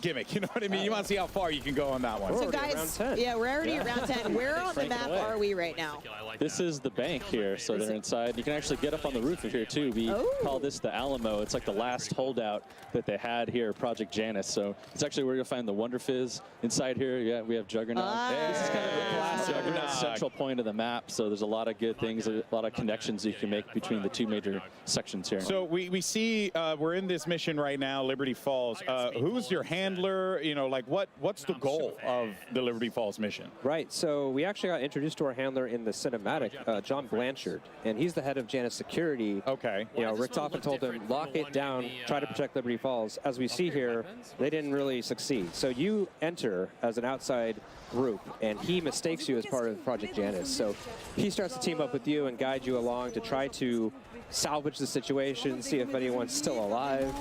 gimmick, you know what I mean? You want to see how far you can go on that one. So guys, yeah, we're already at round 10. Where on the map are we right now? This is the bank here, so they're inside. You can actually get up on the roof of here too. We call this the Alamo. It's like the last holdout that they had here, Project Janus. So it's actually where you'll find the Wonder Fizz inside here. Yeah, we have Juggernaut. This is kind of the classic central point of the map. So there's a lot of good things, a lot of connections you can make between the two major sections here. So we see we're in this mission right now, Liberty Falls. Who's your handler? You know, like what's the goal of the Liberty Falls mission? Right, so we actually got introduced to our handler in the cinematic, John Blanchard, and he's the head of Janus Security. Okay. You know, Richtofen told him, lock it down, try to protect Liberty Falls. As we see here, they didn't really succeed. So you enter as an outside group, and he mistakes you as part of Project Janus. So he starts to team up with you and guide you along to try to salvage the situation, see if anyone's still alive,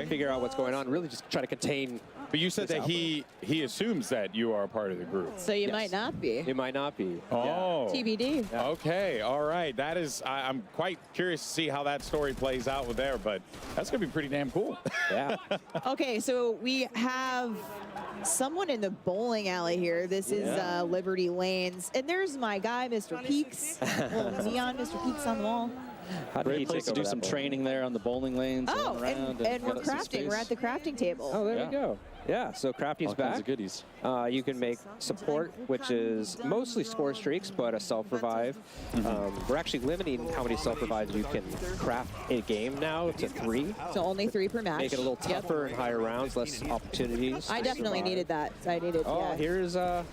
figure out what's going on, really just try to contain. But you said that he assumes that you are a part of the group. So you might not be. You might not be. Oh. TBD. Yeah. Okay, all right. That is, I'm quite curious to see how that story plays out with there, but that's going to be pretty damn cool. Yeah. Okay, so we have someone in the bowling alley here. This is Liberty Lanes. And there's my guy, Mr. Peaks. Little neon Mr. Peaks on the wall. Great place to do some training there on the bowling lanes. Oh, and we're crafting. We're at the crafting table. Oh, there we go. Yeah, so crafting's all back. Kinds of goodies. You can make support, which is mostly score streaks, but a self-revive. We're actually limiting how many self-revives you can craft in a game now to 3. So only 3 per match. Make it a little tougher in higher rounds, less opportunities. I definitely needed that. I needed. Oh, here's our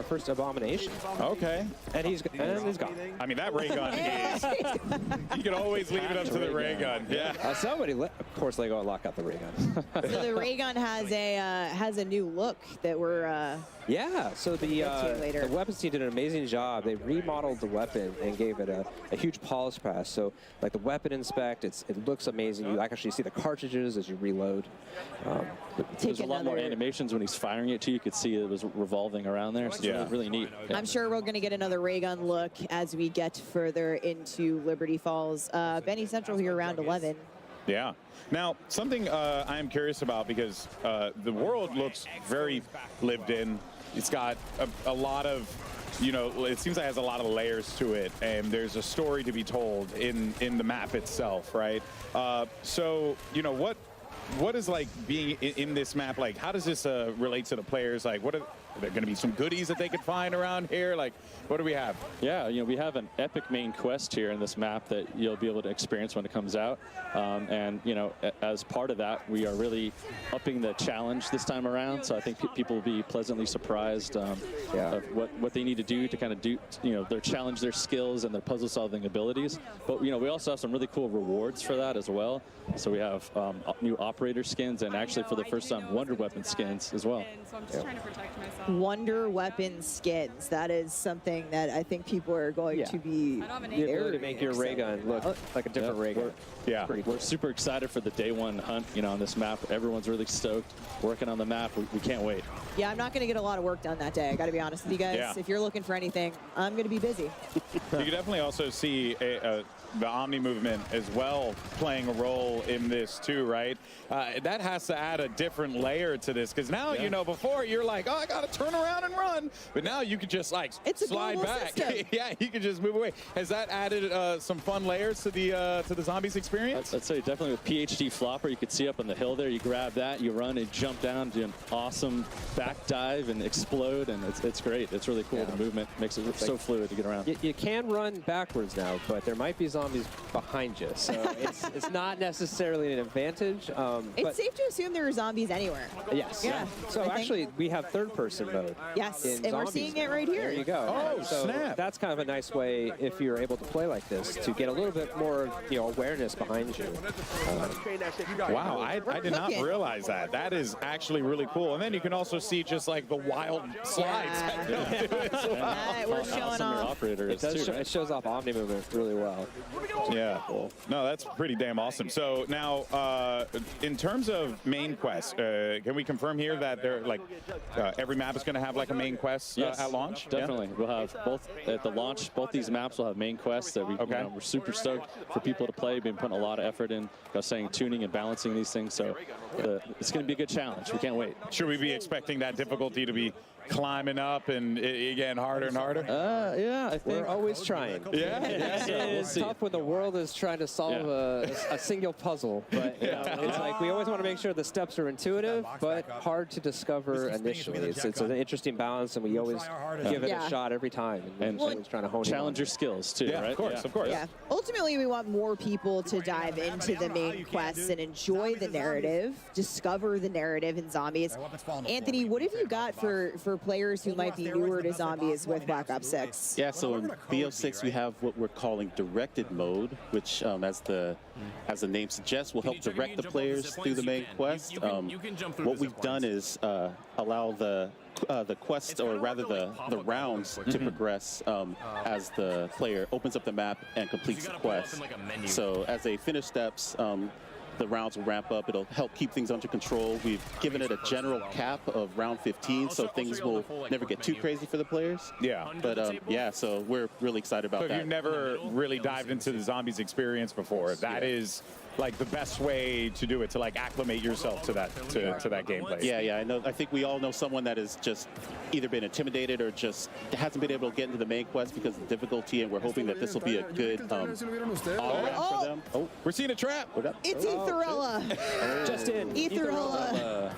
first abomination. Okay. And he's gone. I mean, that ray gun is. You can always leave it up to the ray gun. Yeah. Somebody, of course, they go and lock out the ray gun. So the ray gun has a has a new look that we're yeah, so the weapons team did an amazing job. They remodeled the weapon and gave it a huge polish pass. So like the weapon inspect, it looks amazing. You actually see the cartridges as you reload. There's a lot more animations when he's firing it too. You could see it was revolving around there. So it's really neat. I'm sure we're going to get another ray gun look as we get further into Liberty Falls. Benny Central here, round 11. Yeah. Now, something I am curious about, because the world looks very lived in. It's got a lot of, you know, it seems like it has a lot of layers to it, and there's a story to be told in the map itself, right? So, you know, what is like being in this map like? How does this relate to the players? Like, are there going to be some goodies that they could find around here? Like, what do we have? Yeah, you know, we have an epic main quest here in this map that you'll be able to experience when it comes out. And, you know, as part of that, we are really upping the challenge this time around. So I think people will be pleasantly surprised of what they need to do to kind of do, you know, challenge their skills and their puzzle solving abilities. But, you know, we also have some really cool rewards for that as well. So we have new operator skins, and actually for the first time, Wonder Weapon skins as well. So I'm just trying to protect myself. Wonder Weapon skins. That is something that I think people are going to be the ability to make your ray gun look like a different ray gun. We're super excited for the day one hunt, you know, on this map. Everyone's really stoked, working on the map. We can't wait. Yeah, I'm not going to get a lot of work done that day. I got to be honest with you guys. Yeah. If you're looking for anything, I'm going to be busy. You can definitely also see the Omni movement as well playing a role in this too, right? That has to add a different layer to this, because now, you know, before you're like, oh, I got to turn around and run. But now you can just like slide back. Yeah, you can just move away. Has that added some fun layers to the zombies experience? I'd say definitely with PhD Flopper, you could see up on the hill there, you grab that, you run and jump down, do an awesome back dive and explode, and it's great. It's really cool. The movement makes it so fluid to get around. You can run backwards now, but there might be zombies behind you, so it's not necessarily an advantage. It's safe to assume there are zombies anywhere. Yes. Yeah. So actually, we have third-person mode. Yes, in and we're zombies seeing now. it right here. There you go. Oh, so snap. That's kind of a nice way, if you're able to play like this, to get a little bit more, you know, awareness behind you. Wow, I did not realize that. That is actually really cool. And then you can also see just like the wild slides. We're showing off. It shows off Omni movement really well. Yeah. Cool. No, that's pretty damn awesome. So now, in terms of main quest, can we confirm here that they're like every map is going to have like a main quest at launch? Definitely. We'll have both at the launch. Both these maps will have main quests that we're super stoked for people to play. We've been putting a lot of effort in, tuning and balancing these things. So it's going to be a good challenge. We can't wait. Should we be expecting that difficulty to be climbing up and again harder and harder? Yeah, I think we're always trying. It's tough when the world is trying to solve a single puzzle, but you know, it's like we always want to make sure the steps are intuitive but hard to discover initially. It's an interesting balance, and we always give it a shot every time, and always trying to hone challenge your skills too, right? Of course. Yeah. Ultimately, we want more people to dive into the main quests and enjoy the narrative, discover the narrative in zombies. Anthony, what have you got for players who might be newer to zombies with Black Ops 6? Yeah, so in BO6 we have what we're calling directed mode, which as the name suggests will help direct the players through the main quest. What we've done is allow the quest, or rather the rounds, to progress as the player opens up the map and completes the quest. So as they finish steps, the rounds will ramp up. It'll help keep things under control. We've given it a general cap of round 15, so things will never get too crazy for the players. Yeah. But yeah, so we're really excited about that. So if you've never really dived into the zombies experience before, that is like the best way to do it, to like acclimate yourself to that gameplay. Yeah, I know. I think we all know someone that has just either been intimidated or just hasn't been able to get into the main quest because of the difficulty, and we're hoping that this will be a good for them. Oh, we're seeing a trap. It's Etherella. Just in. Etherella.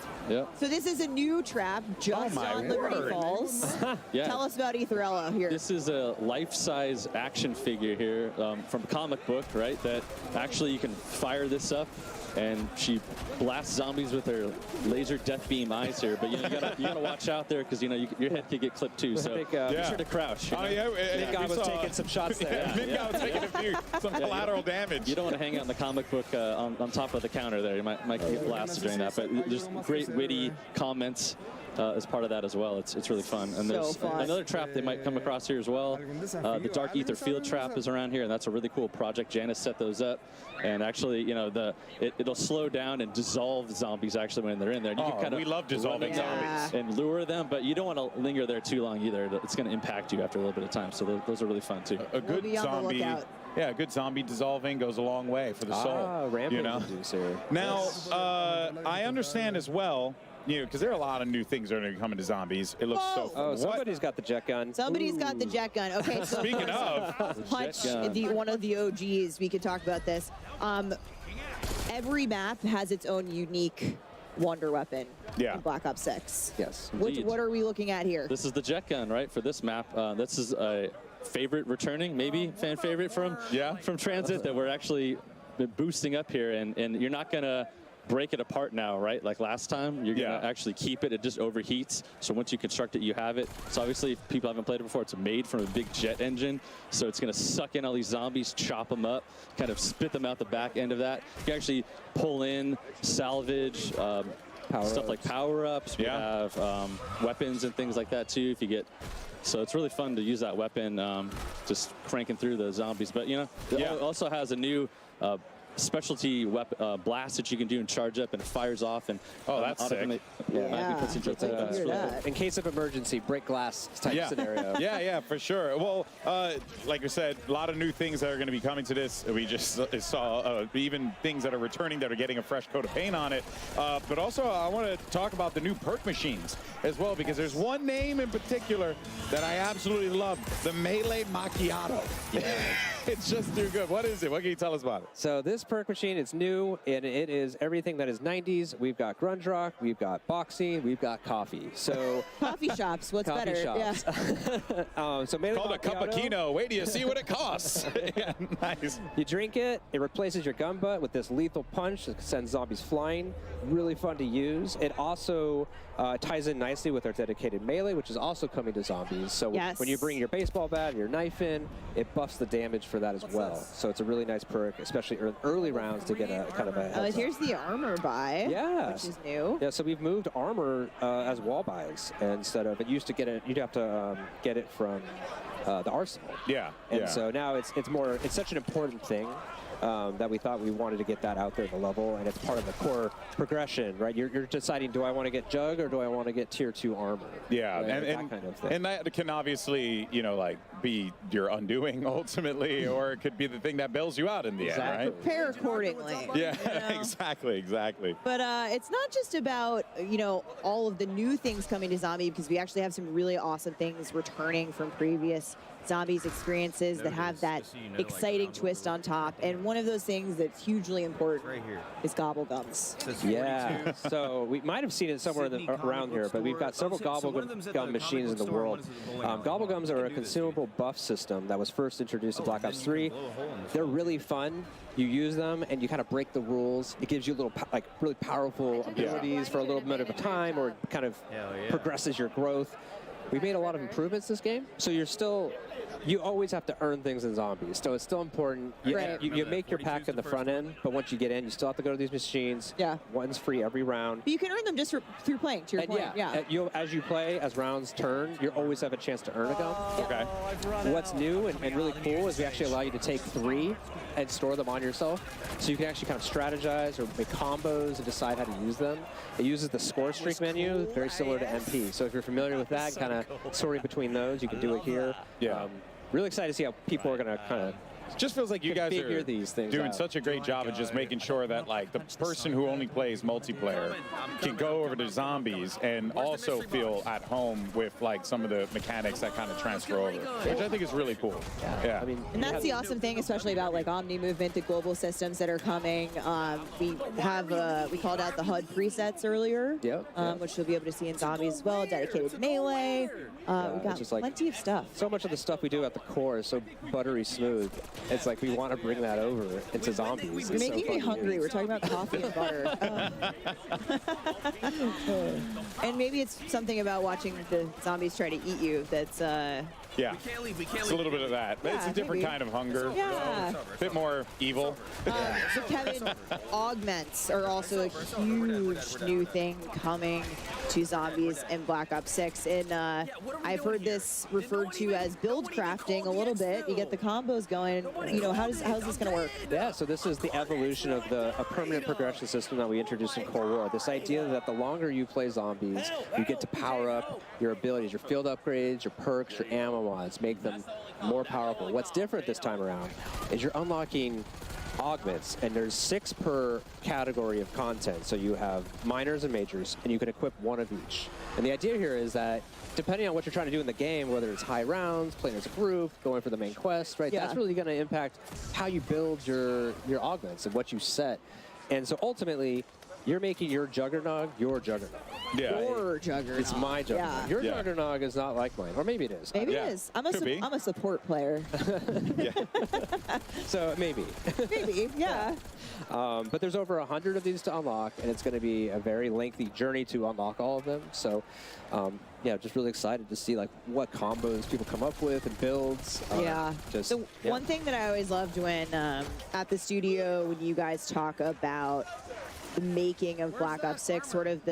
So this is a new trap just on Liberty Falls. Tell us about Etherella here. This is a life-size action figure here from a comic book, right? That actually you can fire this up and she blasts zombies with her laser death beam eyes here. But you gotta watch out there because your head could get clipped too. So be sure to crouch. Big guy was taking some shots there. Big guy was taking some collateral damage. You don't want to hang out in the comic book on top of the counter there. You might get blasted during that. But there's great witty comments as part of that as well. It's really fun. And there's another trap they might come across here as well. The Dark Ether Field Trap is around here, and that's a really cool project. Janice set those up, and actually, it'll slow down and dissolve zombies actually when they're in there. And you can we love dissolving zombies and lure them, but you don't want to linger there too long either. It's going to impact you after a little bit of time. So those are really fun too. A good zombie. Yeah, a good zombie dissolving goes a long way for the soul. Rampage Now, I understand as well, because there are a lot of new things that are going to come into zombies. It looks so fun. Oh, somebody's got the jet gun. Somebody's got the jet gun. Okay, so speaking of Hutch, one of the OGs, we could talk about this. Every map has its own unique wonder weapon in Black Ops 6. Yes. What are we looking at here? This is the jet gun, right, for this map. This is a favorite returning, maybe fan favorite from Transit that we're actually boosting up here, and you're not gonna break it apart now, right? Like last time, you're gonna actually keep it. It just overheats. So once you construct it, you have it. So obviously, if people haven't played it before, it's made from a big jet engine. So it's gonna suck in all these zombies, chop them up, kind of spit them out the back end of that. You can actually pull in, salvage, stuff like power-ups. We have weapons and things like that too. If you get, so it's really fun to use that weapon, just cranking through the zombies. But it also has a new specialty weapon blast that you can do and charge up, and it fires off. And that's sick. In case of emergency, break glass type scenario. Yeah, for sure. Well, like I said, a lot of new things that are going to be coming to this. We just saw even things that are returning that are getting a fresh coat of paint on it. But also, I want to talk about the new perk machines as well, because there's one name in particular that I absolutely love, the Melee Macchiato. It's just too good. What is it? What can you tell us about it? So this perk machine is new, and it is everything that is 90s. We've got grunge rock, we've got boxing, we've got coffee. So coffee shops, what's coffee better? Shops. Yeah. So Melee called a cup of Kino. Wait till you see what it costs. Nice. You drink it, it replaces your gun butt with this lethal punch that sends zombies flying. Really fun to use. It also ties in nicely with our dedicated melee, which is also coming to zombies. So when you bring your baseball bat, your knife in, it buffs the damage for that as well. So it's a really nice perk, especially early rounds, to get a kind of a heads here's the armor buy, which is new. Yeah, so we've moved armor as wall buys instead of, it used to get it, you'd have to get it from the arsenal. And so now it's such an important thing that we thought we wanted to get that out there at the level, and it's part of the core progression, right? You're deciding, do I want to get Jug or do I want to get tier 2 armor? Yeah, right? and that kind of thing. And that can obviously, be your undoing ultimately, or it could be the thing that bails you out in the end, right? Prepare accordingly. Yeah, exactly. But it's not just about, all of the new things coming to Zombie, because we actually have some really awesome things returning from previous Zombies experiences that have that exciting twist on top. And one of those things that's hugely important is Gobblegums. Yeah, so we might have seen it somewhere around here, but we've got several Gobblegum machines in the world. Gobblegums are a consumable buff system that was first introduced in Black Ops 3. They're really fun. You use them and you kind of break the rules. It gives you little really powerful abilities for a little bit of a time, or kind of progresses your growth. We made a lot of improvements this game, so you always have to earn things in Zombies, so it's still important. You make your pack in the front end, but once you get in, you still have to go to these machines. One's free every round. But you can earn them just through playing, to your point. As you play, as rounds turn, you always have a chance to earn a gum. Okay. What's new and really cool is we actually allow you to take 3 and store them on yourself, so you can actually kind of strategize or make combos and decide how to use them. It uses the score streak menu, very similar to MP. So if you're familiar with that, kind of sorting between those, you can do it here. Really excited to see how people are going to kind of just feels like you guys are these things doing such a great job of just making sure that the person who only plays multiplayer can go over to Zombies and also feel at home with some of the mechanics that kind of transfer over, which I think is really cool. Yeah. I mean, and that's the awesome thing, especially about Omni movement, the global systems that are coming. We have we called out the HUD presets earlier, which you'll be able to see in Zombies as well. Dedicated melee. We've got plenty of stuff. So much of the stuff we do at the core is so buttery smooth. it's like we want to bring that over into zombies. You're making me hungry. We're talking about coffee and butter. And maybe it's something about watching the zombies try to eat you that's Yeah, it's a little bit of that. Yeah, It's a different maybe. kind of hunger. Yeah. A bit more evil. So Kevin, augments are also a huge new thing coming to zombies in Black Ops 6. And I've heard this referred to as build crafting a little bit. You get the combos going. You know, how's this going to work? Yeah, so this is the evolution of a permanent progression system that we introduced in Cold War. This idea that the longer you play zombies, you get to power up your abilities, your field upgrades, your perks, your ammo mods, make them more powerful. What's different this time around is you're unlocking augments, and there's 6 per category of content. So you have minors and majors, and you can equip 1 of each. And the idea here is that depending on what you're trying to do in the game, whether it's high rounds, playing as a group, going for the main quest, right? Yeah. That's really going to impact how you build your augments and what you set. And so ultimately, you're making your Juggernog your Juggernog. Yeah. Your Juggernog. It's my Juggernog. Yeah. Your Juggernog is not like mine. Or maybe it is. Maybe it is. I'm a support player. So maybe. Maybe, yeah. But there's over 100 of these to unlock, and it's going to be a very lengthy journey to unlock all of them. So, yeah, just really excited to see like what combos people come up with and builds. Yeah. One thing that I always loved when at the studio, when you guys talk about the making of Black Ops 6, sort of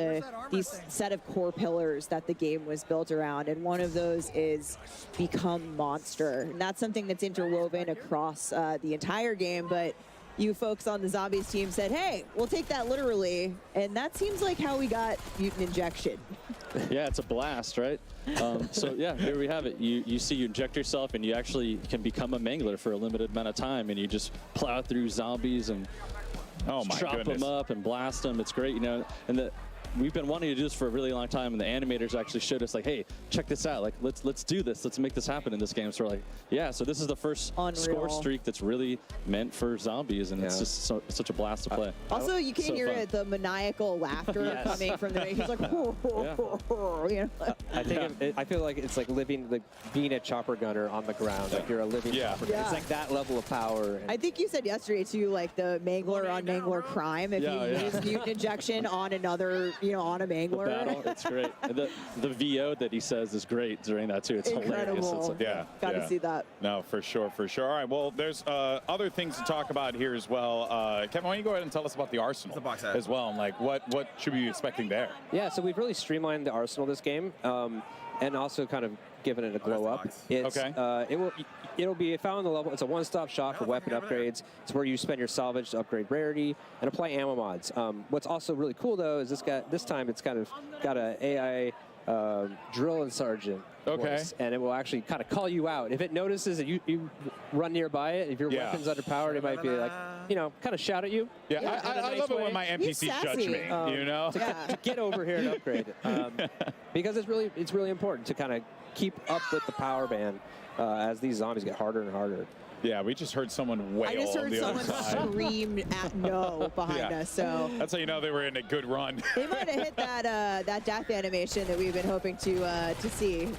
these set of core pillars that the game was built around, and one of those is become monster. And that's something that's interwoven across the entire game, but you folks on the zombies team said, hey, we'll take that literally, and that seems like how we got mutant injection. Yeah, it's a blast, right? So yeah, here we have it. You see, you inject yourself, and you actually can become a mangler for a limited amount of time, and you just plow through zombies and chop them up and blast them. It's great, you know. And we've been wanting to do this for a really long time, and the animators actually showed us like, hey, check this out. Like, let's do this. Let's make this happen in this game. So we're like, yeah. So this is the first score streak that's really meant for zombies, and it's just such a blast to play. Also, you can hear the maniacal laughter coming from the. He's like, you know? I feel like it's like being a chopper gunner on the ground. Like you're a living chopper gunner. It's like that level of power. I think you said yesterday too, like the mangler on mangler crime. If you use mutant injection on another, on a mangler. The battle, it's great. And the VO that he says is great during that too. It's incredible. Hilarious. It's Got to see that. No, for sure, for sure. All right, well, there's other things to talk about here as well. Kevin, why don't you go ahead and tell us about the arsenal as well, and like what should we be expecting there? Yeah, so we've really streamlined the arsenal this game, and also kind of given it a glow up. It's, it'll be found on the level. It's a one-stop shop for weapon upgrades. It's where you spend your salvage to upgrade rarity and apply ammo mods. What's also really cool though is this time it's kind of got a AI drill and sergeant voice, and it will actually kind of call you out if it notices that you run nearby it. If your weapon's underpowered, it might be like, kind of shout at you. Yeah, I love it when my NPCs judge me. To get over here and upgrade because it's really important to kind of keep up with the power band as these zombies get harder and harder. Yeah, we just heard someone wail. I just heard someone scream at no behind us. So that's how you know they were in a good run. They might have hit that death animation that we've been hoping to see.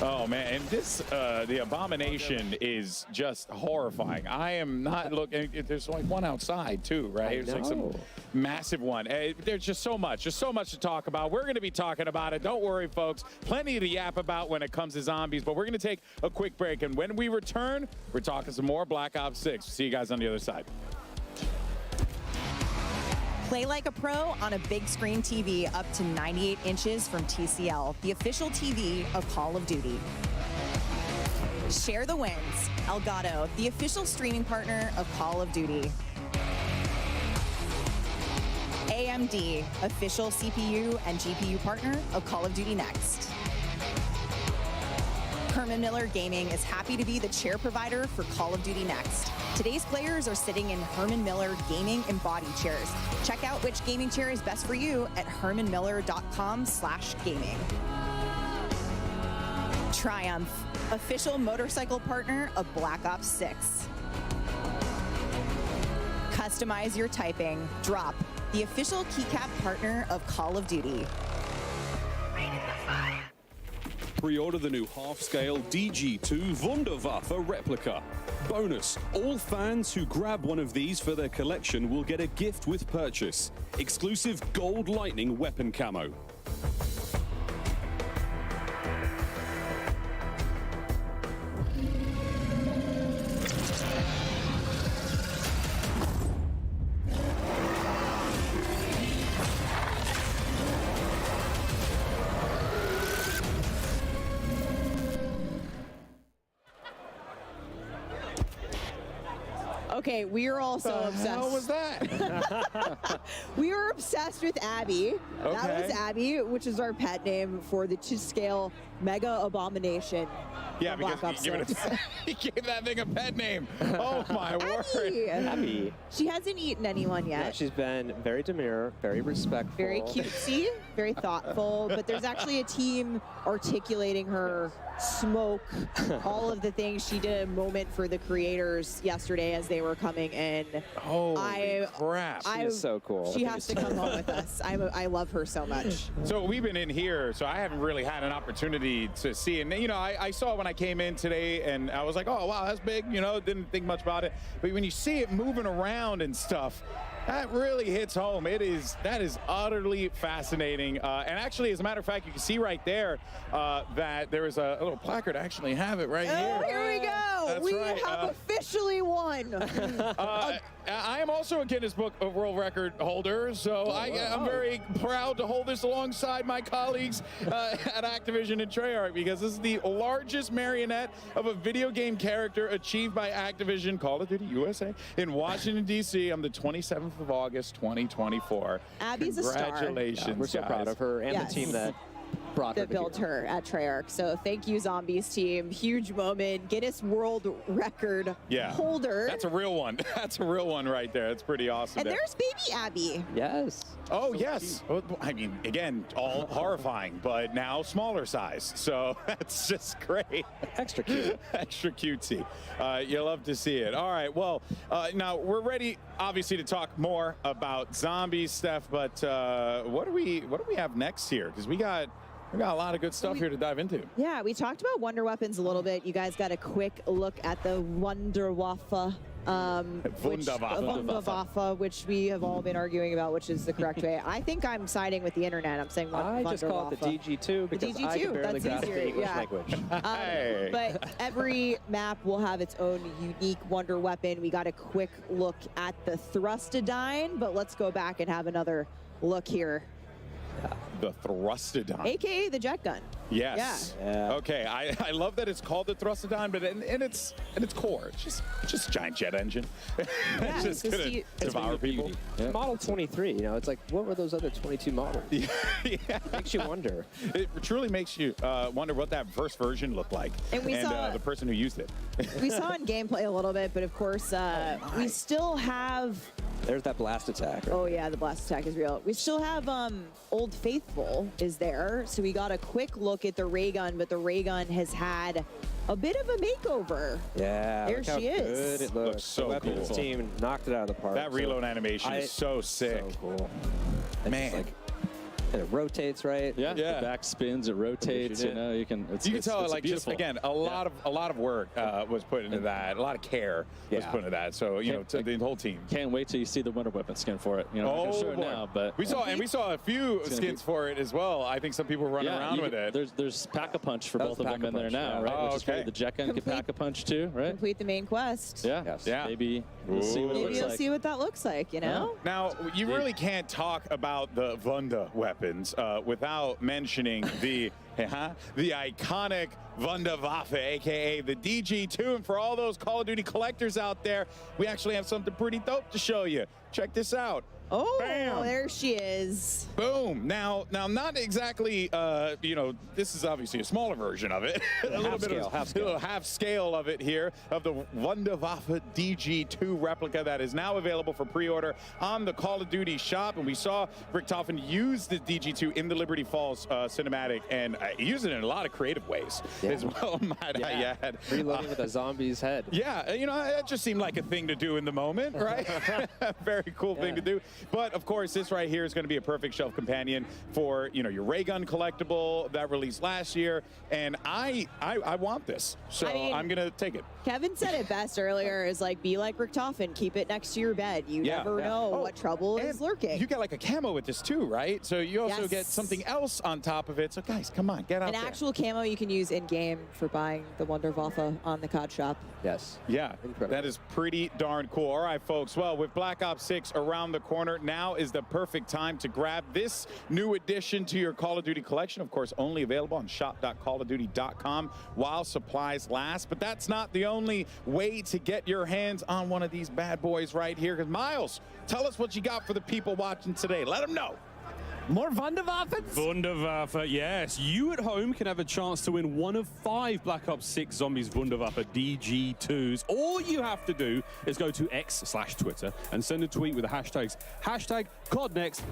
Oh man, and this the abomination is just horrifying. I am not looking. There's like one outside too, right? There's like some massive one. There's just so much to talk about. We're going to be talking about it. Don't worry, folks. Plenty to yap about when it comes to zombies. But we're going to take a quick break, and when we return, we're talking some more Black Ops 6. See you guys on the other side. Play like a pro on a big screen TV up to 98 inches from TCL, the official TV of Call of Duty. Share the wins. Elgato, the official streaming partner of Call of Duty. AMD, official CPU and GPU partner of Call of Duty Next. Herman Miller Gaming is happy to be the chair provider for Call of Duty Next. Today's players are sitting in Herman Miller Gaming embodied chairs. Check out which gaming chair is best for you at hermanmiller.com/gaming. Triumph, official motorcycle partner of Black Ops 6. Customize your typing. Drop, the official keycap partner of Call of Duty. Pre-order the new half-scale DG2 Wunderwaffe replica. Bonus, all fans who grab one of these for their collection will get a gift with purchase. Exclusive gold lightning weapon camo. Okay, we are all so obsessed. How was that? We were obsessed with Abby. That was Abby, which is our pet name for the 2-scale mega abomination. Yeah, of Black because Ops 6. he gave that thing a pet name. Oh my word. Abby. She hasn't eaten anyone yet. Yeah, she's been very demure, very respectful. Very cutesy, very thoughtful, but there's actually a team articulating her smoke, all of the things. She did a moment for the creators yesterday as they were coming in. Holy crap. She's so cool. She has to come home with us. I love her so much. So we've been in here, so I haven't really had an opportunity to see. And, you know, I saw when I came in today, and I was like, oh, wow, that's big. You know, didn't think much about it. But when you see it moving around and stuff, that really hits home. That is utterly fascinating. And actually, as a matter of fact, you can see right there that there is a little placard. I actually have it right here. Oh, here we go. That's we right. have officially won. I am also a Guinness Book of World Record holder, so I'm very proud to hold this alongside my colleagues at Activision and Treyarch, because this is the largest marionette of a video game character achieved by Activision Call of Duty USA in Washington, D.C. on the 27th of August, 2024. Abby's a star. Congratulations, Yeah, we're so proud of her and Yes. the team that brought her that to built here. her at Treyarch. So thank you, Zombies team. Huge moment. Guinness World Record holder. That's a real one. That's a real one right there. That's pretty awesome. And there's baby Abby. Yes. Oh, yes. Oh, I mean, again, all horrifying, but now smaller size. So that's just great. Extra cute. Extra cutesy. You love to see it. All right. Well, now we're ready, obviously, to talk more about Zombies, Steph. But what do we have next here? Because we got a lot of good stuff here to dive into. Yeah, we talked about Wonder Weapons a little bit. You guys got a quick look at the Wunderwaffe. Wunderwaffe, which we have all been arguing about, which is the correct way. I think I'm siding with the internet. I'm saying I just call it the DG2 because I can barely grasp the English language. But every map will have its own unique wonder weapon. We got a quick look at the Thrustodyne, but let's go back and have another look here. The Thrustodyne. AKA the jet gun. Yes. Yeah. Okay. I love that it's called the Thrustodyne, but in its core, it's just a giant jet engine. It's just gonna devour people. Yeah. Model 23, you know, it's like, what were those other 22 models? Yeah. Makes you wonder. It truly makes you wonder what that first version looked like, and we saw the person who used it. We saw in gameplay a little bit, but of course, we still have. There's that blast attack. Right? Oh yeah, the blast attack is real. We still have Old Faithful is there, so we got a quick look at the ray gun, but the ray gun has had a bit of a makeover. Yeah, there look how she is. Good it looks. So the weapons cool. team knocked it out of the park. That reload animation is so sick. So cool. Man. And it rotates, right? Yeah. The back spins, it rotates. You know, you can. You can tell, it's like, just beautiful. again, a lot of work was put into that. A lot of care was put into that. So you know, to the whole team. Can't wait till you see the Wonder Weapon skin for it. You know, I'm not gonna show it now, but we saw a few skins for it as well. I think some people were running around with it. There's Pack-a-Punch for both of them in there now, right? Oh, Which is great. The jet gun can Pack-a-Punch too, right? Complete the main quest. Yeah. Yeah. Maybe we'll see what it Maybe looks you'll like. see what that looks like, you know? Now, you really can't talk about the Wunda weapons without mentioning the iconic Wunderwaffe, aka the DG2. And for all those Call of Duty collectors out there, we actually have something pretty dope to show you. Check this out. Oh, Bam. there she is. Boom. Now, not exactly, you know, this is obviously a smaller version of it. A little half scale of it here, of the Wunderwaffe DG2 replica that is now available for pre-order on the Call of Duty shop. And we saw Richtofen use the DG2 in the Liberty Falls cinematic, and use it in a lot of creative ways as well, might I add. Reloading with a zombie's head. Yeah, you know, that just seemed like a thing to do in the moment, right? Very cool thing to do. But of course, this right here is going to be a perfect shelf companion for, you know, your ray gun collectible that released last year. And I want this, so I'm going to take it. Kevin said it best earlier, is like, be like Richtofen, keep it next to your bed. You never know what trouble is lurking. You get like a camo with this too, right? So you also get something else on top of it. So guys, come on, get out there. An actual camo you can use in-game for buying the Wunderwaffe on the COD shop. Yes. Yeah, that is pretty darn cool. All right, folks. Well, with Black Ops 6 around the corner, now is the perfect time to grab this new addition to your Call of Duty collection. Of course, only available on shop.callofduty.com while supplies last. But that's not the only way to get your hands on one of these bad boys right here. Because Miles, tell us what you got for the people watching today. Let them know. More Wunderwaffens? Wunderwaffe, yes. You at home can have a chance to win one of 5 Black Ops 6 Zombies Wunderwaffe DG2s. All you have to do is go to X/Twitter and send a tweet with the hashtags #CodNext,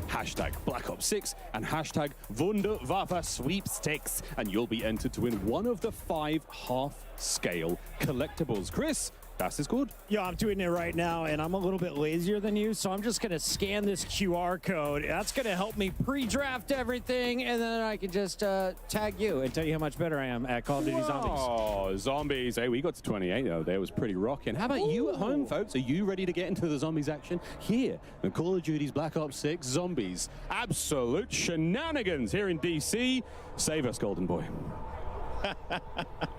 #Black Ops 6, and #Wunderwaffe Sweepstakes, and you'll be entered to win one of the 5 half-scale collectibles. Chris, das ist gut. Yo, I'm tweeting it right now, and I'm a little bit lazier than you, so I'm just going to scan this QR code. That's going to help me pre-draft everything, and then I can just tag you and tell you how much better I am at Call of Duty Zombies. Oh, Zombies. Hey, we got to 28 the other day. It was pretty rocking. How about you at home, folks? Are you ready to get into the Zombies action? Here, in Call of Duty's Black Ops 6 Zombies. Absolute shenanigans here in DC. Save us, Golden Boy.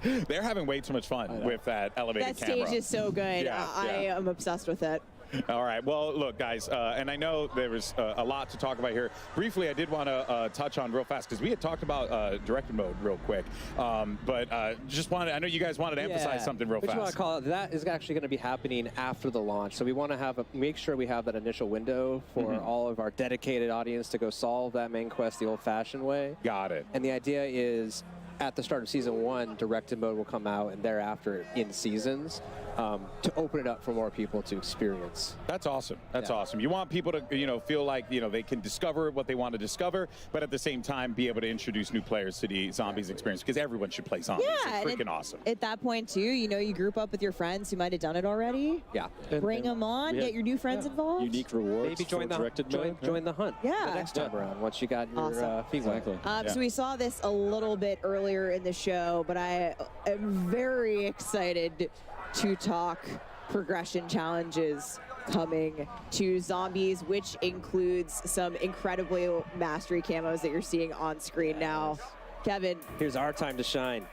They're having way too much fun with that elevated camera. That stage is so good. I am obsessed with it. All right. Well, look, guys, and I know there was a lot to talk about here. Briefly, I did want to touch on real fast, because we had talked about directed mode real quick. But just wanted, I know you guys wanted to emphasize something real fast. I just want to call it, that is actually going to be happening after the launch. So we want to make sure we have that initial window for all of our dedicated audience to go solve that main quest the old-fashioned way. Got it. And the idea is, at the start of Season 1, directed mode will come out, and thereafter in seasons, to open it up for more people to experience. That's awesome. That's awesome. You want people to, you know, feel like, you know, they can discover what they want to discover, but at the same time be able to introduce new players to the Zombies experience, because everyone should play Zombies. Yeah, it's freaking awesome. At that point, too, you know, you group up with your friends who might have done it already. Yeah. Bring them on, get your new friends involved. Unique rewards. Maybe join the directed mode. join the hunt. Yeah. The next time around, once you got your feet wet. So we saw this a little bit earlier in the show, but I am very excited to talk progression challenges coming to Zombies, which includes some incredibly mastery camos that you're seeing on screen now. Kevin. Here's our time to shine.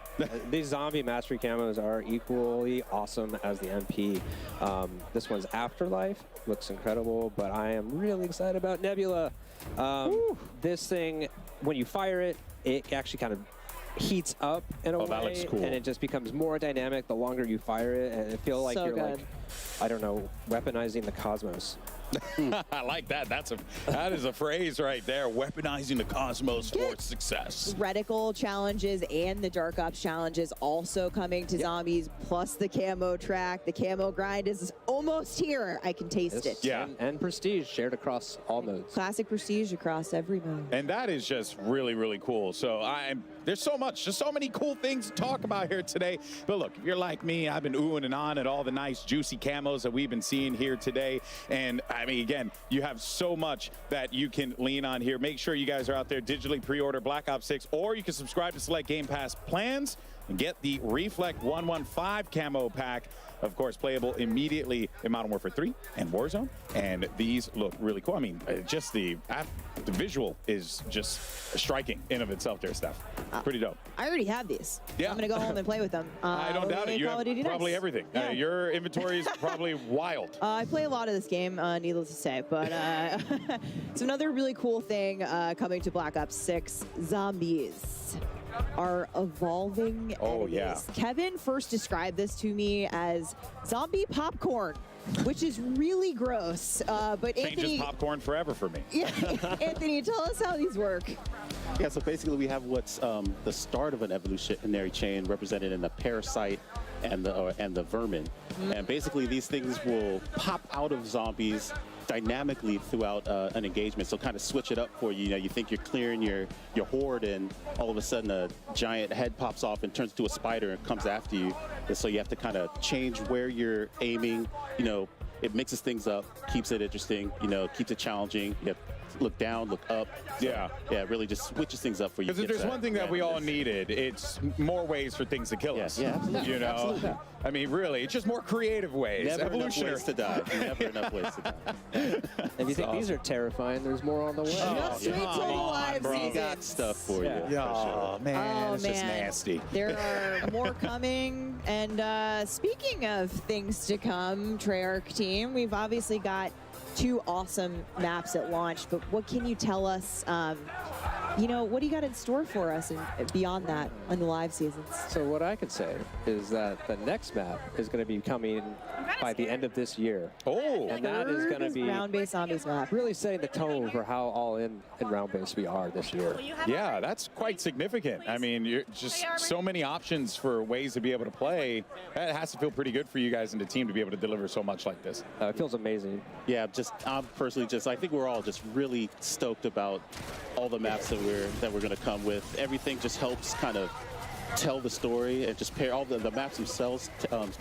These zombie mastery camos are equally awesome as the MP. This one's Afterlife, looks incredible, but I am really excited about Nebula. This thing, when you fire it, it actually kind of heats up in a way, that looks cool. And it just becomes more dynamic the longer you fire it, and it feels like you're like, I don't know, weaponizing the cosmos. I like that. That is a phrase right there. Weaponizing the cosmos for success. Reticle challenges and the Dark Ops challenges also coming to Zombies, plus the camo track. The camo grind is almost here. I can taste it. Yeah. And Prestige shared across all modes. Classic Prestige across every mode. And that is just really, really cool. So there's so much, just so many cool things to talk about here today. But look, if you're like me, I've been oohing and on at all the nice juicy camos that we've been seeing here today. And I mean, again, you have so much that you can lean on here. Make sure you guys are out there, digitally pre-order Black Ops 6, or you can subscribe to select Game Pass plans and get the Reflect 115 camo pack. Of course, playable immediately in Modern Warfare 3 and Warzone. And these look really cool. I mean, just the visual is just striking in of itself there, Steph. Pretty dope. I already have these. Yeah. I'm going to go home and play with them. I don't doubt it. You have probably everything. Yeah. Your inventory is probably wild. I play a lot of this game, needless to say. But it's another really cool thing coming to Black Ops 6. Zombies are evolving enemies. Kevin first described this to me as zombie popcorn, which is really gross. But Changes Anthony, popcorn forever for me. Yeah, Anthony, tell us how these work. Yeah, so basically we have what's the start of an evolutionary chain represented in the parasite and the vermin. And basically these things will pop out of zombies dynamically throughout an engagement, so kind of switch it up for you. You know, you think you're clearing your horde, and all of a sudden a giant head pops off and turns into a spider and comes after you. And so you have to kind of change where you're aiming, you know, it mixes things up, keeps it interesting, you know, keeps it challenging. You have to look down, look up. So, yeah. Yeah, it really just switches things up for you. Because if there's one thing that we all needed, it's more ways for things to kill us. Yeah, absolutely. You know, Absolutely. I mean, really, it's just more creative ways. Never Evolutionary. enough ways to die. Never enough ways to die. If you think these are terrifying, there's more on the way. Just wait till the live We season. got stuff for you. Oh, man, Oh, it's just man. nasty. There are more coming. And speaking of things to come, Treyarch team, we've obviously got 2 awesome maps at launch, but what can you tell us? You know, what do you got in store for us and beyond that on the live seasons? So what I could say is that the next map is going to be coming by the end of this year. Oh, and that is going to be round-based zombies map. Really setting the tone for how all in round-based we are this year. Yeah, that's quite significant. I mean, you're just so many options for ways to be able to play. That has to feel pretty good for you guys and the team to be able to deliver so much like this. It feels amazing. Yeah, I'm personally I think we're all just really stoked about all the maps that we're going to come with. Everything just helps kind of tell the story and just pair all the maps themselves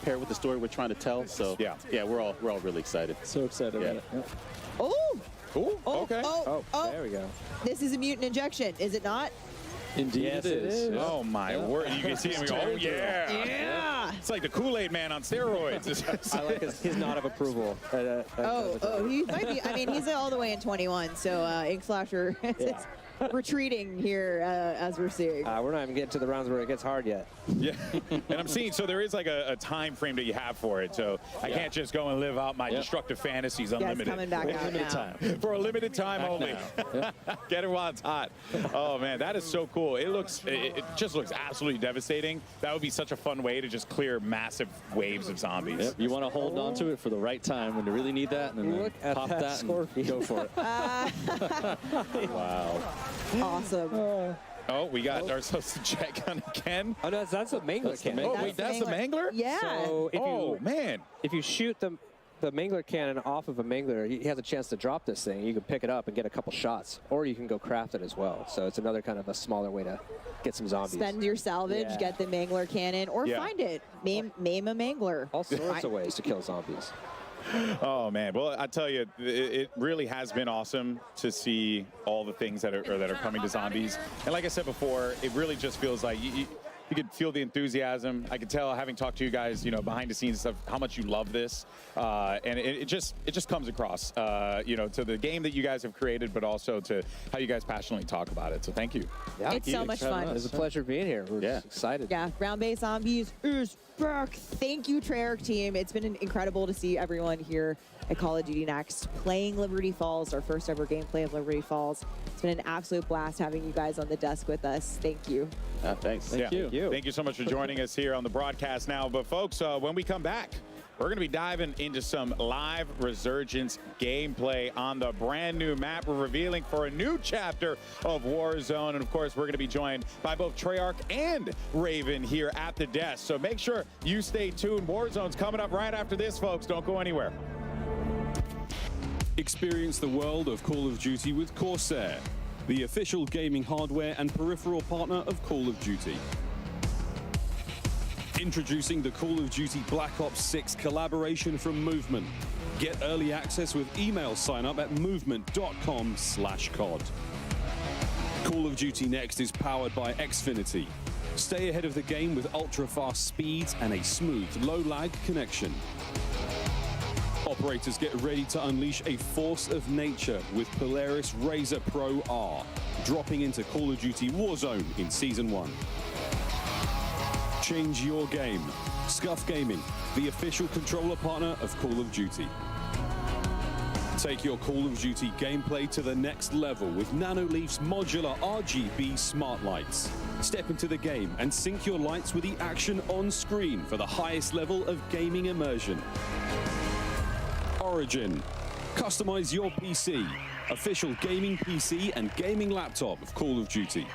pair with the story we're trying to tell. So yeah, we're all really excited. So excited about it. Yep. Oh! Ooh, okay. Oh, there we go. This is a mutant injection, is it not? Indeed, yes, it is. Oh my word! You can see him go, oh yeah! Yeah! It's like the Kool-Aid Man on steroids. I like his nod of approval. He might be. I mean, he's all the way in 21, so Ink Slasher is retreating here as we're seeing. We're not even getting to the rounds where it gets hard yet. Yeah, and I'm seeing, so there is like a time frame that you have for it, so I can't just go and live out my destructive fantasies unlimited. Coming back out now. For a limited time only. Get it while it's hot. Oh man, that is so cool. It just looks absolutely devastating. That would be such a fun way to just clear massive waves of zombies. Yep. You want to hold on to it for the right time when you really need that, and then pop that and go for it. Wow. Awesome. Oh, we got ourselves a jet gun again. Oh, no, that's a mangler cannon. Oh, wait, that's the mangler? Yeah. So man. If you shoot the mangler cannon off of a mangler, he has a chance to drop this thing. You can pick it up and get a couple shots, or you can go craft it as well. So it's another kind of a smaller way to get some zombies. Spend your salvage, get the mangler cannon, or find it. Maim a mangler. All sorts of ways to kill zombies. Oh man, well I tell you, it really has been awesome to see all the things that are coming to zombies. And like I said before, it really just feels like you could feel the enthusiasm. I could tell, having talked to you guys, you know, behind the scenes stuff, how much you love this, and it just comes across, you know, to the game that you guys have created, but also to how you guys passionately talk about it. So thank you. Yeah, it's so much fun. It's a pleasure being here. We're just excited. Yeah, round-based zombies is back. Thank you, Treyarch team. It's been incredible to see everyone here at Call of Duty Next playing Liberty Falls, our first ever gameplay of Liberty Falls. It's been an absolute blast having you guys on the desk with us. Thank you. Thanks. Thank you. Thank you so much for joining us here on the broadcast now. But folks, when we come back, we're going to be diving into some live Resurgence gameplay on the brand new map. We're revealing for a new chapter of Warzone. And of course, we're going to be joined by both Treyarch and Raven here at the desk. So make sure you stay tuned. Warzone's coming up right after this, folks. Don't go anywhere. Experience the world of Call of Duty with Corsair, the official gaming hardware and peripheral partner of Call of Duty. Introducing the Call of Duty Black Ops 6 collaboration from Movement. Get early access with email sign up at movement.com/COD. Call of Duty Next is powered by Xfinity. Stay ahead of the game with ultra-fast speeds and a smooth, low-lag connection. Operators get ready to unleash a force of nature with Polaris Razor Pro R, dropping into Call of Duty Warzone in Season 1. Change your game. Scuff Gaming, the official controller partner of Call of Duty. Take your Call of Duty gameplay to the next level with Nanoleaf's modular RGB smart lights. Step into the game and sync your lights with the action on screen for the highest level of gaming immersion. Origin. Customize your PC. Official gaming PC and gaming laptop of Call of Duty.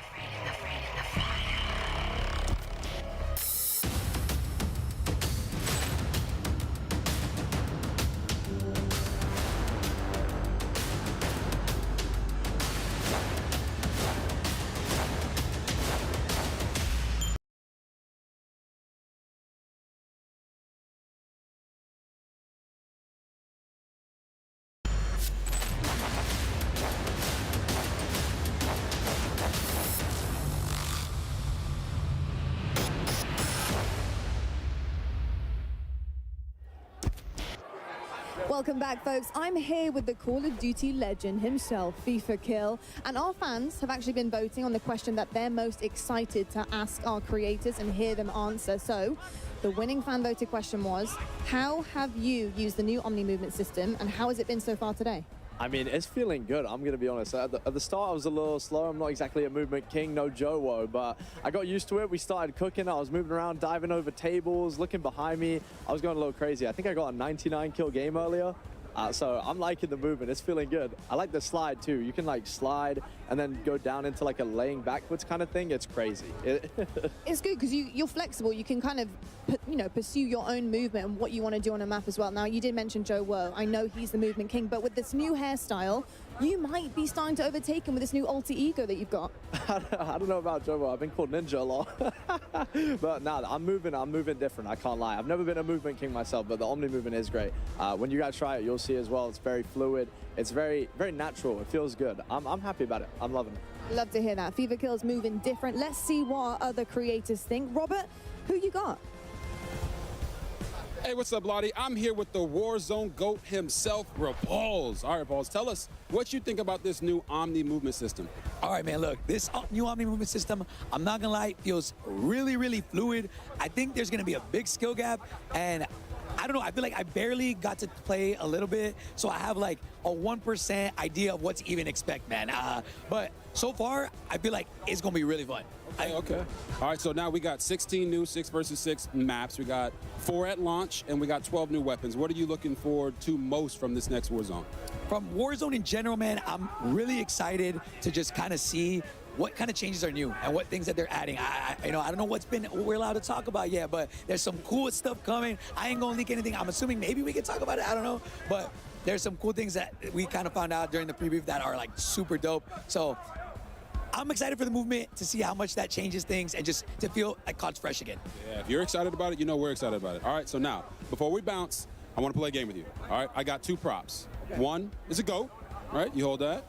Welcome back, folks. I'm here with the Call of Duty legend himself, vidIQ, and our fans have actually been voting on the question that they're most excited to ask our creators and hear them answer. So, the winning fan voted question was, how have you used the new Omni movement system, and how has it been so far today? I mean, it's feeling good, I'm going to be honest. At the start, I was a little slow. I'm not exactly a movement king, no Joe, but I got used to it. We started cooking. I was moving around, diving over tables, looking behind me. I was going a little crazy. I think I got a 99 kill game earlier. So I'm liking the movement. It's feeling good. I like the slide, too. You can, like, slide and then go down into, like, a laying backwards kind of thing. It's crazy. It's good because you're flexible. You can kind of, pursue your own movement and what you want to do on a map as well. Now, you did mention Joe Woe. I know he's the movement king, but with this new hairstyle, you might be starting to overtake him with this new alter ego that you've got. I don't know about Joe Woe. I've been called Ninja a lot. But nah, I'm moving different. I can't lie. I've never been a movement king myself, but the Omni movement is great. When you guys try it, you'll see as well. It's very fluid. It's very, very natural. It feels good. I'm happy about it. I'm loving it. Love to hear that. vidIQ is moving different. Let's see what other creators think. Robert, who you got? Hey, what's up, Lottie? I'm here with the Warzone GOAT himself, Repulse. All right, Repulse, tell us what you think about this new Omni movement system. All right, man, look, this new Omni movement system, I'm not gonna lie, feels really, really fluid. I think there's gonna be a big skill gap, and I don't know, I feel like I barely got to play a little bit, so I have like a 1% idea of what to even expect, man. But so far, I feel like it's gonna be really fun. Okay. All right, so now we got 16 new 6 versus 6 maps. We got 4 at launch, and we got 12 new weapons. What are you looking forward to most from this next Warzone? From Warzone in general, man, I'm really excited to just kind of see what kind of changes are new and what things that they're adding. I don't know what we're allowed to talk about yet, but there's some cool stuff coming. I ain't gonna leak anything. I'm assuming maybe we can talk about it. I don't know, but there's some cool things that we kind of found out during the preview that are like super dope. So I'm excited for the movement to see how much that changes things and just to feel like COD's fresh again. Yeah, if you're excited about it, you know we're excited about it. All right, so now, before we bounce, I want to play a game with you. All right, I got 2 props. Okay. One is a GOAT, right? You hold that.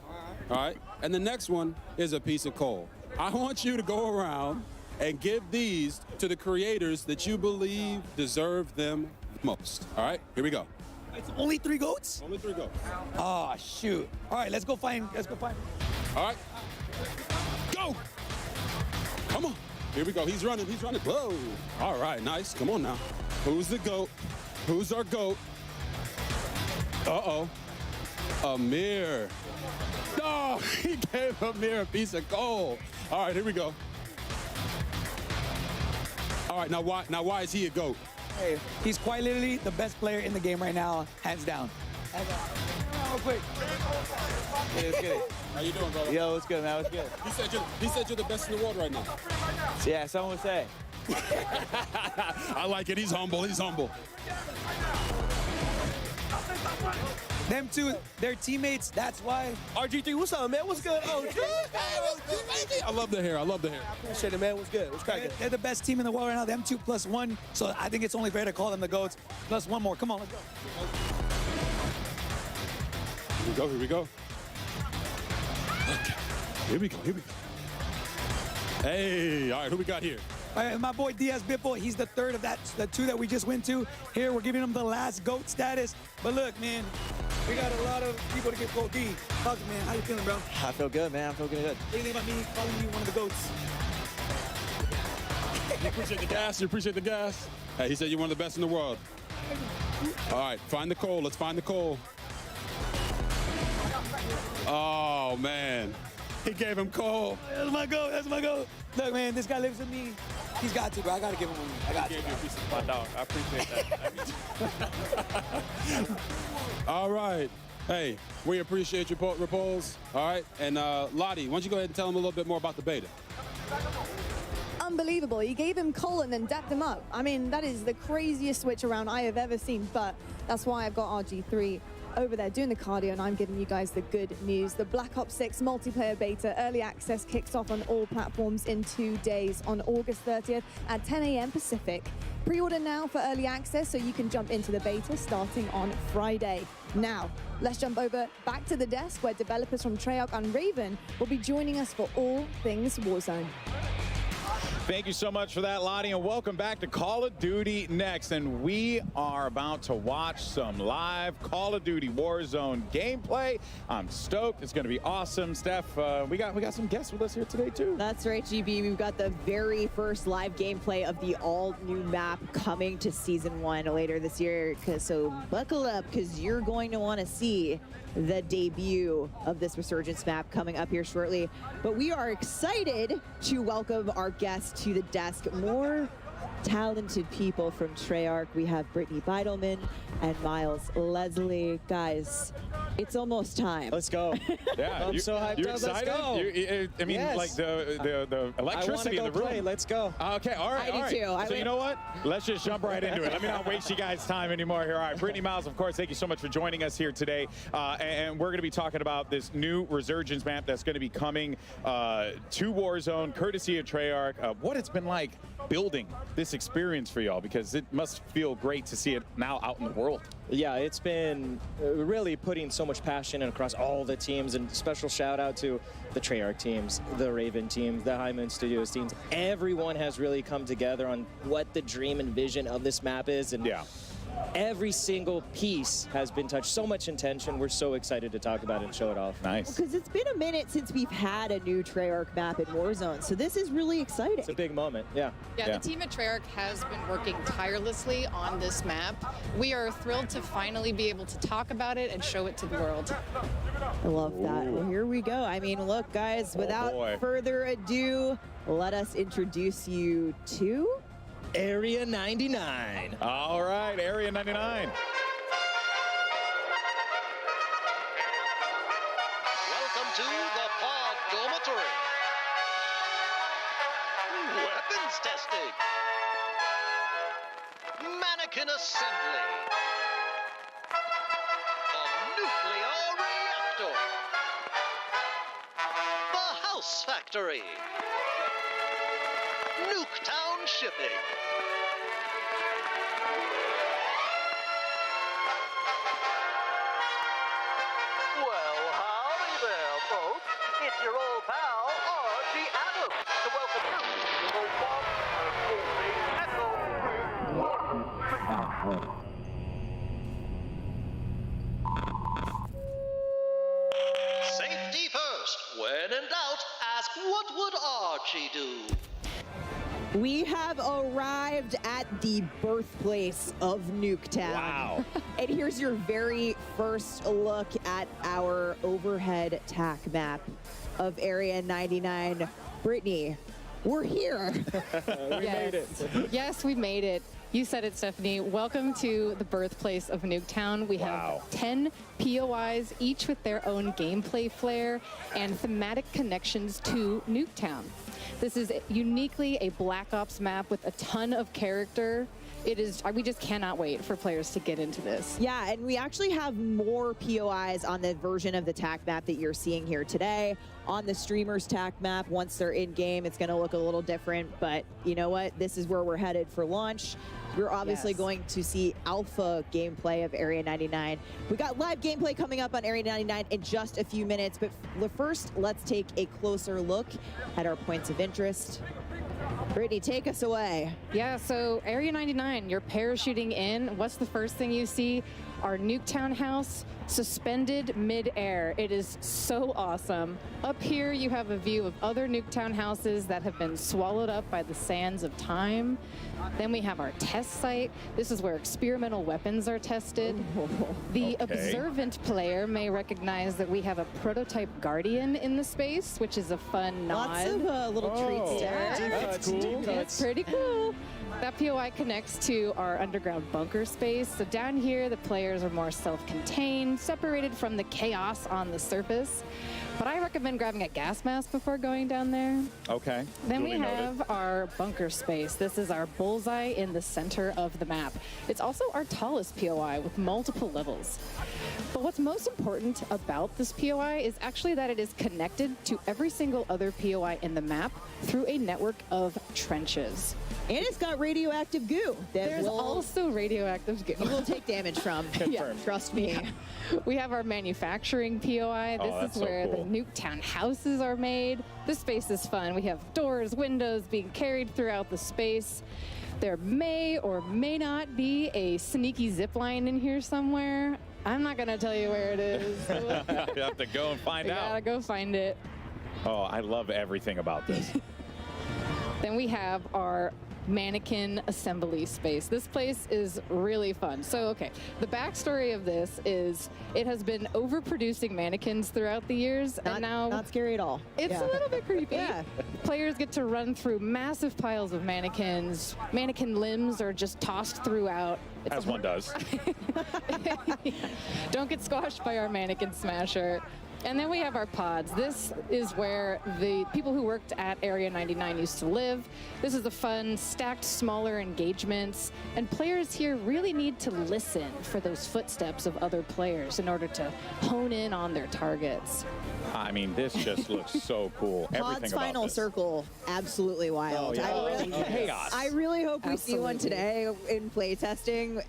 All right, and the next one is a piece of coal. I want you to go around and give these to the creators that you believe deserve them most. All right, here we go. It's only 3 GOATs? Only 3 GOATs. Oh, shoot. All right, let's go find. All right. Go! Come on. Here we go. He's running. Whoa. All right, nice. Come on now. Who's the GOAT? Who's our GOAT? Uh-oh. Amir. No, he gave Amir a piece of coal. All right, here we go. All right, now why is he a GOAT? Hey, he's quite literally the best player in the game right now, hands down. Real quick. It's good. How you doing, brother? Yo, what's good, man? What's good? He said you're the best in the world right now. Yeah, someone would say. I like it. He's humble. Them two, they're teammates. That's why. RG3, what's up, man? What's good? Oh, I love the hair. I appreciate it, man. What's good? What's cracking? They're the best team in the world right now. Them 2 plus 1. So I think it's only fair to call them the GOATs. Plus 1 more. Come on, let's go. Here we go. Okay. Here we go. Hey, all right, who we got here? All right, my boy Diaz Biffle, he's the 3rd of the 2 that we just went to. Here, we're giving him the last GOAT status. But look, man, we got a lot of people to get GOAT D. Talk to me, man. How you feeling, bro? I feel good, man. I feel good. What do you think about me calling you one of the GOATs? You appreciate the gas? Hey, he said you're one of the best in the world. All right, find the coal. Let's find the coal. Oh, man. He gave him coal. That's my GOAT. Look, man, this guy lives with me. He's got to, bro. I got to give him one. I got to. Gave you a piece of my dog. I appreciate that. All right. Hey, we appreciate your Repulse. All right. And Lottie, why don't you go ahead and tell him a little bit more about the beta? Unbelievable. He gave him coal and then dapped him up. I mean, that is the craziest switch around I have ever seen, but that's why I've got RG3 over there doing the cardio, and I'm giving you guys the good news. The Black Ops 6 multiplayer beta early access kicks off on all platforms in 2 days on August 30th at 10 a.m. Pacific. Pre-order now for early access so you can jump into the beta starting on Friday. Now, let's jump over back to the desk where developers from Treyarch and Raven will be joining us for all things Warzone. Thank you so much for that, Lottie, and welcome back to Call of Duty Next. And we are about to watch some live Call of Duty Warzone gameplay. I'm stoked. It's going to be awesome. Steph, we got some guests with us here today, too. That's right, GB. We've got the very first live gameplay of the all-new map coming to Season 1 later this year. So buckle up, because you're going to want to see the debut of this Resurgence map coming up here shortly. But we are excited to welcome our guests to the desk. More talented people from Treyarch. We have Brittany Beidelman and Miles Leslie. Guys, it's almost time. Let's go. Yeah, I'm so hyped you're up. Excited? Let's go. I mean, yes. like the electricity in the room. Play. Let's go. Okay, all right, I do too. So you know what? Let's just jump right into it. Let me not waste you guys' time anymore here. All right, Brittany, Miles, of course, thank you so much for joining us here today. And we're going to be talking about this new Resurgence map that's going to be coming to Warzone, courtesy of Treyarch. What it's been like building this experience for y'all, because it must feel great to see it now out in the world. Yeah, it's been really putting so much passion across all the teams, and special shout out to the Treyarch teams, the Raven teams, the High Moon Studios teams. Everyone has really come together on what the dream and vision of this map is, and every single piece has been touched. So much intention. We're so excited to talk about it and show it off. Nice. Because it's been a minute since we've had a new Treyarch map in Warzone, so this is really exciting. It's a big moment, yeah. Yeah, the team at Treyarch has been working tirelessly on this map. We are thrilled to finally be able to talk about it and show it to the world. I love that. Well, here we go. I mean, look, guys, without further ado, let us introduce you to Area 99. All right, Area 99. Welcome to the Pod Dormitory. Weapons testing. Mannequin assembly. A nuclear reactor. The House Factory. Nuketown shipping. Well, howdy there, folks. It's your old pal, R.G. Adams, to welcome you to the Echo. Safety first. When in doubt, ask what would Archie do? We have arrived at the birthplace of Nuketown. Wow. And here's your very first look at our overhead tac map of Area 99. Brittany, we're here. We made it. Yes, we made it. You said it, Stephanie. Welcome to the birthplace of Nuketown. We have 10 POIs, each with their own gameplay flair and thematic connections to Nuketown. This is uniquely a Black Ops map with a ton of character. It is, we just cannot wait for players to get into this. Yeah, and we actually have more POIs on the version of the TAC map that you're seeing here today. On the streamers TAC map, once they're in game, it's going to look a little different, but you know what? This is where we're headed for launch. We're obviously going to see alpha gameplay of Area 99. We got live gameplay coming up on Area 99 in just a few minutes, but first, let's take a closer look at our points of interest. Brittany, take us away. Yeah, so Area 99, you're parachuting in. What's the first thing you see? Our Nuketown house suspended mid-air. It is so awesome. Up here, you have a view of other Nuketown houses that have been swallowed up by the sands of time. Then we have our test site. This is where experimental weapons are tested. The observant player may recognize that we have a prototype Guardian in the space, which is a fun nod. Lots of little treats there. That's cool. It's pretty cool. That POI connects to our underground bunker space. So down here, the players are more self-contained, separated from the chaos on the surface. But I recommend grabbing a gas mask before going down there. Okay. Then we have our bunker space. This is our bullseye in the center of the map. It's also our tallest POI with multiple levels. But what's most important about this POI is actually that it is connected to every single other POI in the map through a network of trenches. And it's got radioactive goo. There's also radioactive goo. You will take damage from. Yeah. Trust me. Yeah. We have our manufacturing POI. This is where the Nuketown houses are made. This space is fun. We have doors, windows being carried throughout the space. There may or may not be a sneaky zip line in here somewhere. I'm not gonna tell you where it is. You have to go and find You out. gotta go find it. Oh, I love everything about this. Then we have our mannequin assembly space. This place is really fun. So, okay, the backstory of this is it has been overproducing mannequins throughout the years, and now not scary at all. It's Yeah. a little bit creepy. Yeah. Players get to run through massive piles of mannequins. Mannequin limbs are just tossed throughout. It's As one does. Don't get squashed by our mannequin smasher. And then we have our pods. This is where the people who worked at Area 99 used to live. This is the fun, stacked, smaller engagements. And players here really need to listen for those footsteps of other players in order to hone in on their targets. I mean, this just looks so cool. Pod's Everything about final this. circle, absolutely wild. I really hope we see one today in playtesting.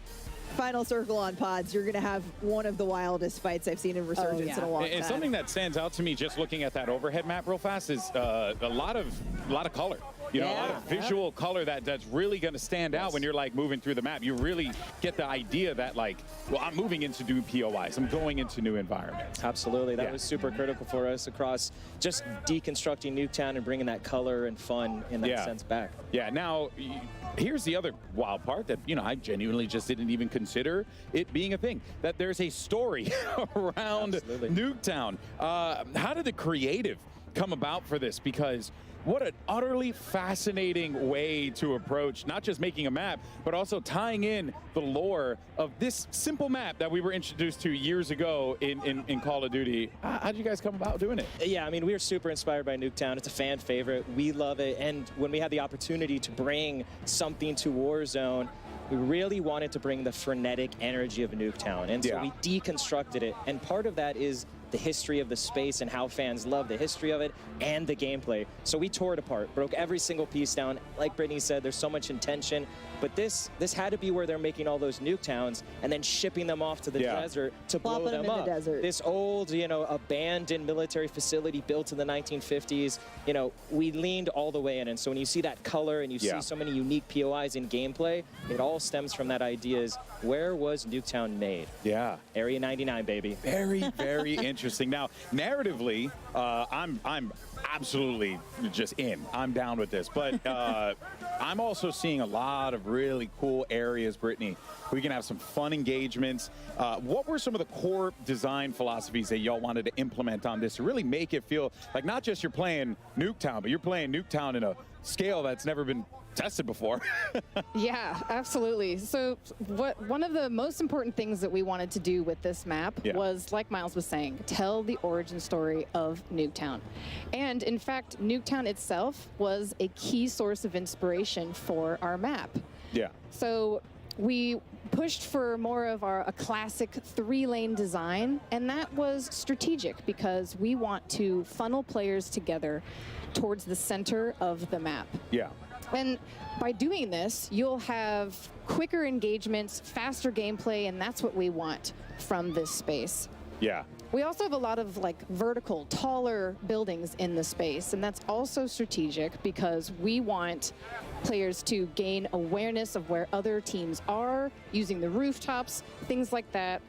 Final circle on pods, you're going to have one of the wildest fights I've seen in Resurgence in a long time. And something that stands out to me just looking at that overhead map real fast is a lot of color. You know, a lot of visual color that's really going to stand out when you're like moving through the map. You really get the idea that like, well, I'm moving into new POIs. I'm going into new environments. Absolutely. That was super critical for us across just deconstructing Nuketown and bringing that color and fun in that sense back. Yeah. Now, here's the other wild part that, you know, I genuinely just didn't even consider it being a thing, that there's a story around Nuketown. How did the creative come about for this? Because what an utterly fascinating way to approach not just making a map, but also tying in the lore of this simple map that we were introduced to years ago in Call of Duty. How did you guys come about doing it? Yeah, I mean, we are super inspired by Nuketown. It's a fan favorite. We love it. And when we had the opportunity to bring something to Warzone, we really wanted to bring the frenetic energy of Nuketown. And so we deconstructed it. And part of that is the history of the space and how fans love the history of it and the gameplay. So we tore it apart, broke every single piece down. Like Brittany said, there's so much intention, but this had to be where they're making all those Nuketowns and then shipping them off to the desert to blow them up. This old, you know, abandoned military facility built in the 1950s, you know, we leaned all the way in. And so when you see that color and you see so many unique POIs in gameplay, it all stems from that idea is, where was Nuketown made? Yeah. Area 99, baby. Very, very interesting. Now, narratively, I'm absolutely just in. I'm down with this. But I'm also seeing a lot of really cool areas, Brittany. We can have some fun engagements. What were some of the core design philosophies that y'all wanted to implement on this to really make it feel like not just you're playing Nuketown, but you're playing Nuketown in a scale that's never been tested before? Yeah, absolutely. So one of the most important things that we wanted to do with this map was, like Miles was saying, tell the origin story of Nuketown. And in fact, Nuketown itself was a key source of inspiration for our map. Yeah. So we pushed for more of a classic 3-lane design, and that was strategic because we want to funnel players together towards the center of the map. Yeah. And by doing this, you'll have quicker engagements, faster gameplay, and that's what we want from this space. Yeah. We also have a lot of like vertical, taller buildings in the space, and that's also strategic because we want players to gain awareness of where other teams are, using the rooftops, things like that,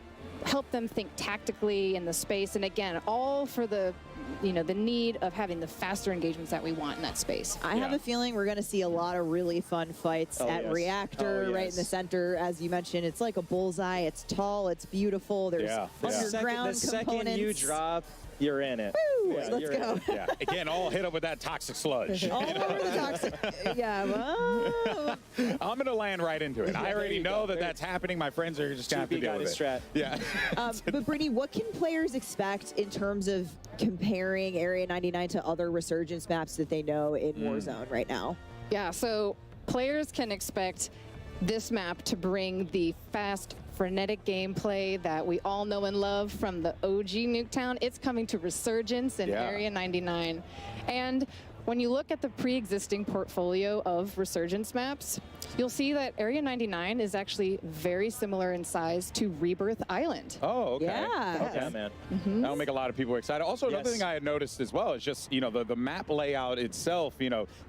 help them think tactically in the space, and again, all for the the need of having the faster engagements that we want in that space. I have a feeling we're going to see a lot of really fun fights at Reactor, right in the center. As you mentioned, it's like a bullseye. It's tall. It's beautiful. There's underground the components. second you drop, you're in it. Woo, let's go. Yeah. Again, all hit up with that toxic sludge. All over the toxic. Yeah. Well. I'm going to land right into it. I already know that that's happening. My friends are just going to have to deal with it. Yeah. But Brittany, what can players expect in terms of comparing Area 99 to other Resurgence maps that they know in Warzone right now? Yeah, so players can expect this map to bring the fast, frenetic gameplay that we all know and love from the OG Nuketown. It's coming to Resurgence in Area 99. And when you look at the pre-existing portfolio of Resurgence maps, you'll see that Area 99 is actually very similar in size to Rebirth Island. Oh, okay. Yeah. Okay. Yeah, man. That'll make a lot of people excited. Also, another Yes. thing I had noticed as well is just, the map layout itself,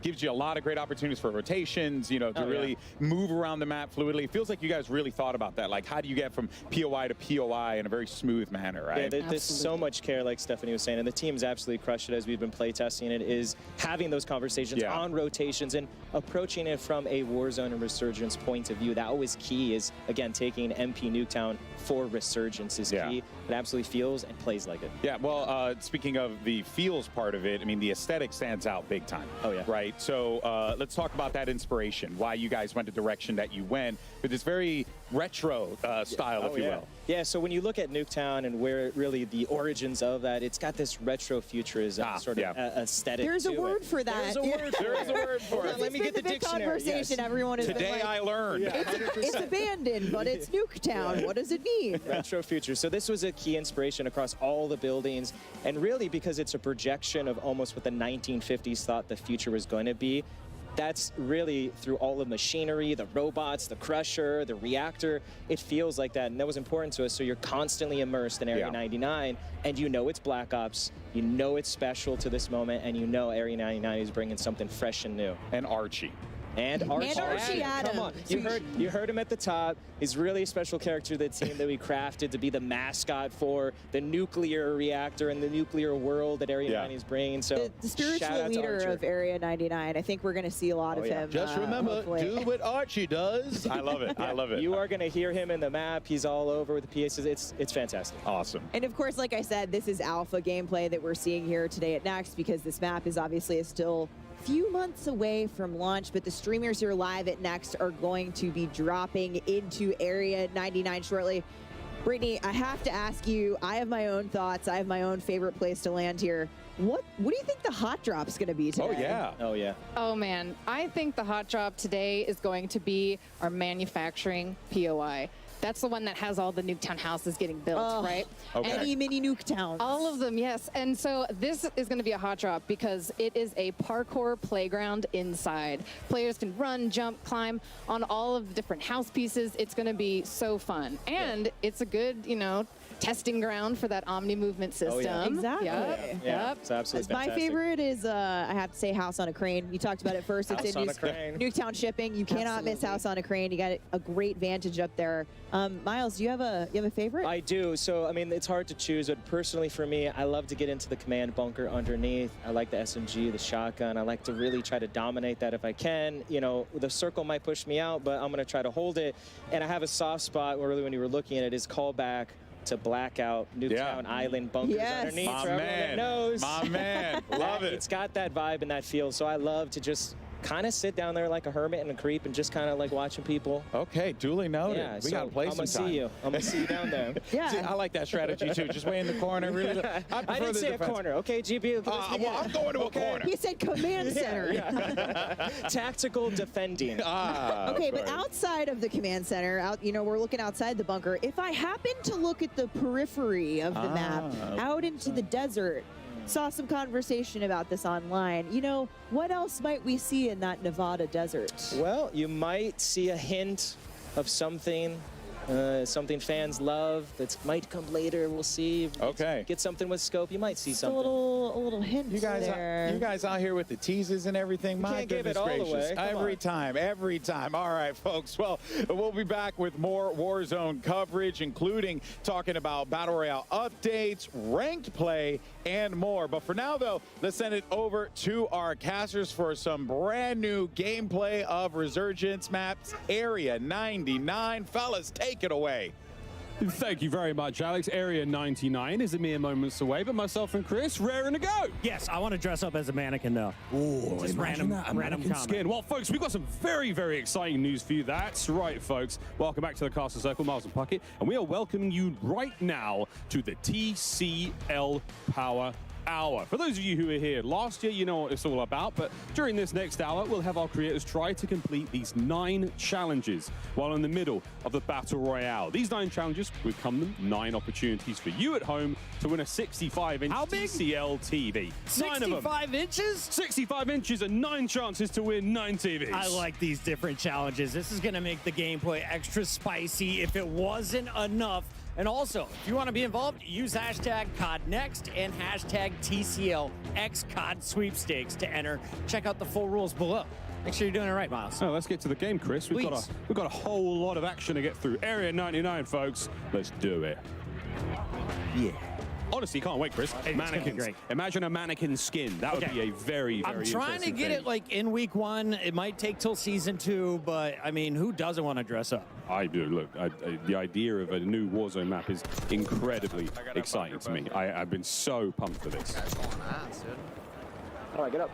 gives you a lot of great opportunities for rotations, to really move around the map fluidly. It feels like you guys really thought about that. Like, how do you get from POI to POI in a very smooth manner, right? Yeah, there's so much care, like Stephanie was saying, and the team's absolutely crushed it as we've been playtesting it, is having those conversations on rotations and approaching it from a Warzone and Resurgence point of view. That was key, is, again, taking MP Nuketown for Resurgence is key. It absolutely feels and plays like it. Yeah, well, speaking of the feels part of it, I mean, the aesthetic stands out big time. Oh, yeah. Right? So let's talk about that inspiration, why you guys went the direction that you went with this very retro style, if you will. Yeah, so when you look at Nuketown and where really the origins of that, it's got this retro futurism sort of aesthetic. There's a to word it. for that. There's a word. There is a word for it. Let me get the dictionary. Conversation. Everyone has Today been like, I learned. It's abandoned, but it's Nuketown. What does it mean? Retro future. So this was a key inspiration across all the buildings, and really because it's a projection of almost what the 1950s thought the future was going to be. That's really through all the machinery, the robots, the crusher, the reactor. It feels like that, and that was important to us. So you're constantly immersed in Area 99, and you know it's Black Ops, you know it's special to this moment, and you know Area 99 is bringing something fresh and new. And Archie. And Archie Adams. Come on, you heard him at the top. He's really a special character to the team that we crafted to be the mascot for the nuclear reactor and the nuclear world that Area 99 is bringing. So The shout spiritual out to leader Archer. of Area 99. I think we're going to see a lot of him. Just remember, hopefully. do what Archie does. I love it. I love it. You are going to hear him in the map. He's all over with the PSs. It's fantastic. Awesome. And of course, like I said, this is alpha gameplay that we're seeing here today at Next, because this map is obviously still few months away from launch, but the streamers here live at Next are going to be dropping into Area 99 shortly. Brittany, I have to ask you, I have my own thoughts. I have my own favorite place to land here. What do you think the hot drop's going to be today? Oh, yeah. Oh man, I think the hot drop today is going to be our manufacturing POI. That's the one that has all the Nuketown houses getting built, right? Okay. Any mini Nuketowns. All of them, yes. And so this is going to be a hot drop because it is a parkour playground inside. Players can run, jump, climb on all of the different house pieces. It's going to be so fun. And it's a good, testing ground for that Omni movement system. Oh, yeah. Exactly. Yep. It's absolutely My fantastic. favorite is, I have to say, House on a Crane. You talked about it first. It's House in on a Crane. Nuketown shipping. You cannot miss House on a Crane. You got a great vantage up there. Miles, do you have a favorite? I do. So, I mean, it's hard to choose, but personally for me, I love to get into the command bunker underneath. I like the SMG, the shotgun. I like to really try to dominate that if I can. The circle might push me out, but I'm going to try to hold it. And I have a soft spot where really when you were looking at it is callback to Blackout, Nuketown Island bunkers underneath. My for everyone that man. knows. My man. Love it. It's got that vibe and that feel. So I love to just kind of sit down there like a hermit and a creep and just kind of like watching people. Okay, duly noted. Yeah, We got to play I'm gonna sometime. see you. I'm gonna see you down there. Yeah. See, I like that strategy too. Just way in the corner. Really, I didn't say a corner. Okay, GB. Well, I'm going to a corner. He said command center. Tactical defending. Okay, but outside of the command center, we're looking outside the bunker. If I happen to look at the periphery of the map, out into the desert, saw some conversation about this online. What else might we see in that Nevada desert? Well, you might see a hint of something. Something fans love that might come later. We'll see. Okay. Get something with scope. You might see Just something. a little hint You guys, there. you guys out here with the teases and everything. My can't give goodness it all gracious! away. Come on. Every time. All right, folks. Well, we'll be back with more Warzone coverage, including talking about Battle Royale updates, ranked play, and more. But for now, though, let's send it over to our casters for some brand new gameplay of Resurgence maps, Area 99. Fellas, take it away. Thank you very much, Alex. Area 99 is a mere moments away, but myself and Chris, raring to go. Yes, I want to dress up as a mannequin, though. Ooh, just random comment. skin. Well, folks, we've got some very, very exciting news for you. That's right, folks. Welcome back to the Castle Circle, Miles and Puckett, and we are welcoming you right now to the TCL Power hour. For those of you who were here last year, you know what it's all about, but during this next hour, we'll have our creators try to complete these 9 challenges while in the middle of the Battle Royale. These 9 challenges will come them 9 opportunities for you at home to win a 65-inch TCL TV. 9 of them. 65 inches? 65 inches and 9 chances to win 9 TVs. I like these different challenges. This is going to make the gameplay extra spicy if it wasn't enough. And also, if you want to be involved, use hashtag CODNext and hashtag TCLXCOD sweepstakes to enter. Check out the full rules below. Make sure you're doing it right, Miles. So let's get to the game, Chris. We've got a whole lot of action to get through. Area 99, folks. Let's do it. Yeah. Honestly, can't wait, Chris. Mannequins. Great. Imagine a mannequin skin. That would be a very, very I'm trying to get it like in week 1. It might take till season 2, but I mean, who doesn't want to dress up? I do. Look, the idea of a new Warzone map is incredibly exciting to me. I've been so pumped for this. All right, get up.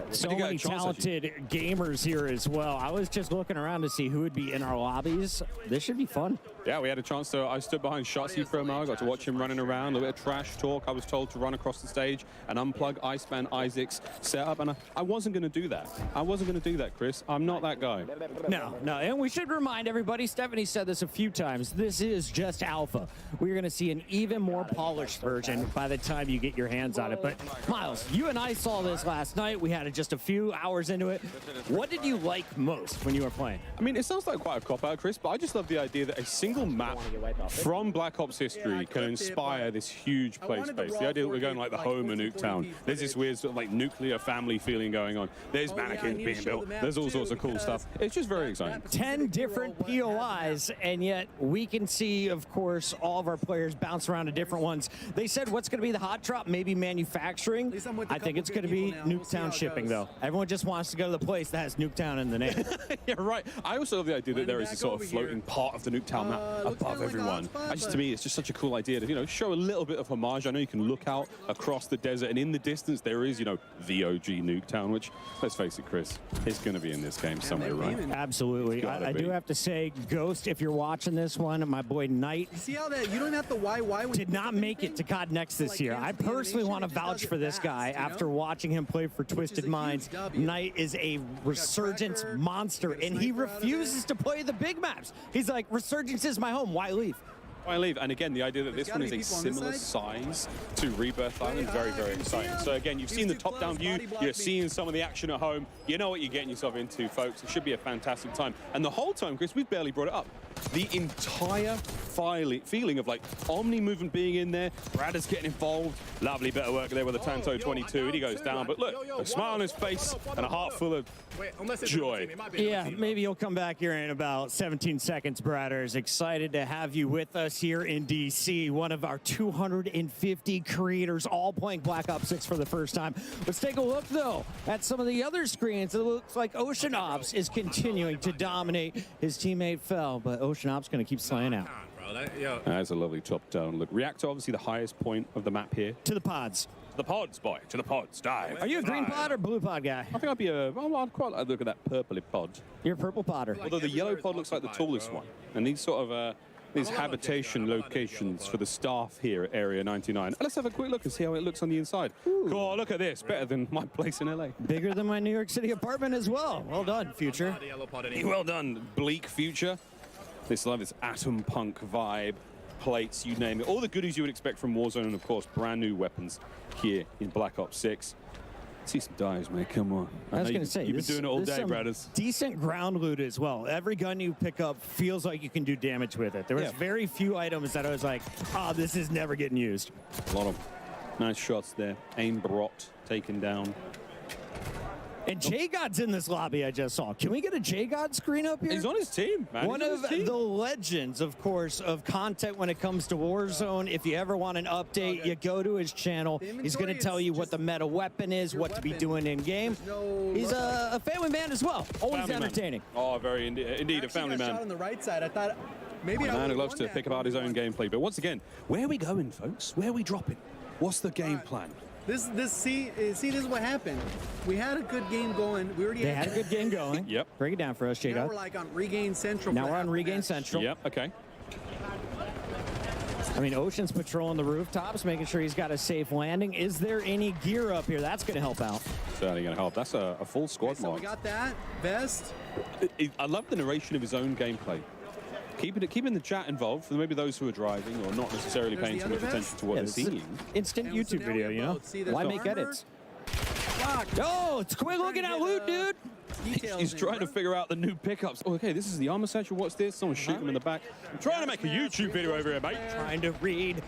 So many talented gamers here as well. I was just looking around to see who would be in our lobbies. This should be fun. Yeah, we had a chance to. I stood behind Shotzi for a while. I got to watch him running around. A little bit of trash talk. I was told to run across the stage and unplug Iceman Isaac's setup, and I wasn't going to do that. I wasn't going to do that, Chris. I'm not that guy. No. And we should remind everybody, Stephanie said this a few times, this is just alpha. We're going to see an even more polished version by the time you get your hands on it. But Miles, you and I saw this last night. We had just a few hours into it. What did you like most when you were playing? I mean, it sounds like quite a cop-out, Chris, but I just love the idea that a single map from Black Ops history can inspire this huge play space. The idea that we're going like the home of Nuketown. There's this weird sort of like nuclear family feeling going on. There's mannequins being built. There's all sorts of cool stuff. It's just very exciting. 10 different POIs, and yet we can see, of course, all of our players bounce around to different ones. They said what's going to be the hot drop? Maybe manufacturing. I think it's going to be Nuketown shipping, though. Everyone just wants to go to the place that has Nuketown in the name. Yeah, right. I also love the idea that there is a sort of floating part of the Nuketown map above everyone. To me, it's just such a cool idea to, you know, show a little bit of homage. I know you can look out across the desert, and in the distance there is, you know, the OG Nuketown, which, let's face it, Chris, is going to be in this game somewhere, right? Absolutely. I do have to say, Ghost, if you're watching this one, my boy Knight, see how that you don't have to why did not make it to CODNext this year. I personally want to vouch for this guy after watching him play for Twisted Minds. Knight is a resurgence monster, and he refuses to play the big maps. He's like, Resurgence is my home. Why leave? Why leave? And again, the idea that this one is a similar size to Rebirth Island, very, very exciting. So again, you've seen the top-down view, you're seeing some of the action at home. You know what you're getting yourself into, folks. It should be a fantastic time. And the whole time, Chris, we've barely brought it up. The entire feeling of like Omni movement being in there, Brad is getting involved. Lovely bit of work there with the Tanto 22, and he goes down. But look, a smile on his face and a heart full of joy. Yeah, maybe you'll come back here in about 17 seconds, Bradders. Excited to have you with us here in DC. One of our 250 creators all playing Black Ops 6 for the first time. Let's take a look, though, at some of the other screens. It looks like Ocean Ops is continuing to dominate. His teammate fell, but Ocean Ops going to keep slaying out. That's a lovely top-down look. Reactor, obviously the highest point of the map here. To the pods. The pods, boy. To the pods. Dive. Are you a green pod or blue pod guy? I think I'd be I'd quite like to look at that purpley pod. You're a purple podder. Although the yellow pod looks like the tallest one. And these sort of these habitation locations for the staff here at Area 99. Let's have a quick look and see how it looks on the inside. Cool, look at this. Better than my place in LA. Bigger than my New York City apartment as well. Well done, Future. Well done, Bleak Future. This love, this atom punk vibe, plates, you name it. All the goodies you would expect from Warzone, and of course, brand new weapons here in Black Ops 6. See some dives, mate. Come on. I was going to say, you've been doing it all day, Bradders. Decent ground loot as well. Every gun you pick up feels like you can do damage with it. There was very few items that I was like, this is never getting used. A lot of nice shots there. Aim brought, taken down. And J-God's in this lobby I just saw. Can we get a J-God screen up here? He's on his team, man. One of the legends, of course, of content when it comes to Warzone. If you ever want an update, you go to his channel. He's going to tell you what the meta weapon is, what to be doing in-game. He's a family man as well. Always entertaining. Oh, very indeed, a family man. Shot on the right side. I thought maybe a man who loves to pick apart his own gameplay. But once again, where are we going, folks? Where are we dropping? What's the game plan? See, this is what happened. We had a good game going. We already had a good game going. Yep. Break it down for us, J-God. Now we're like on Regain Central. Now we're on Regain Central. Yep. Okay. I mean, Ocean's patrolling the rooftops, making sure he's got a safe landing. Is there any gear up here? That's going to help out. Certainly going to help. That's a full squad So mark. we got that. Best. I love the narration of his own gameplay. Keeping the chat involved for maybe those who are driving or not necessarily paying too much attention to what they're seeing. Instant YouTube video, you know? Why make edits? Oh, it's quick looking at loot, dude. He's trying to figure out the new pickups. Oh, okay, this is the armor satchel. What's this? Someone's shooting him in the back. I'm trying to make a YouTube video over here, mate. Trying to read.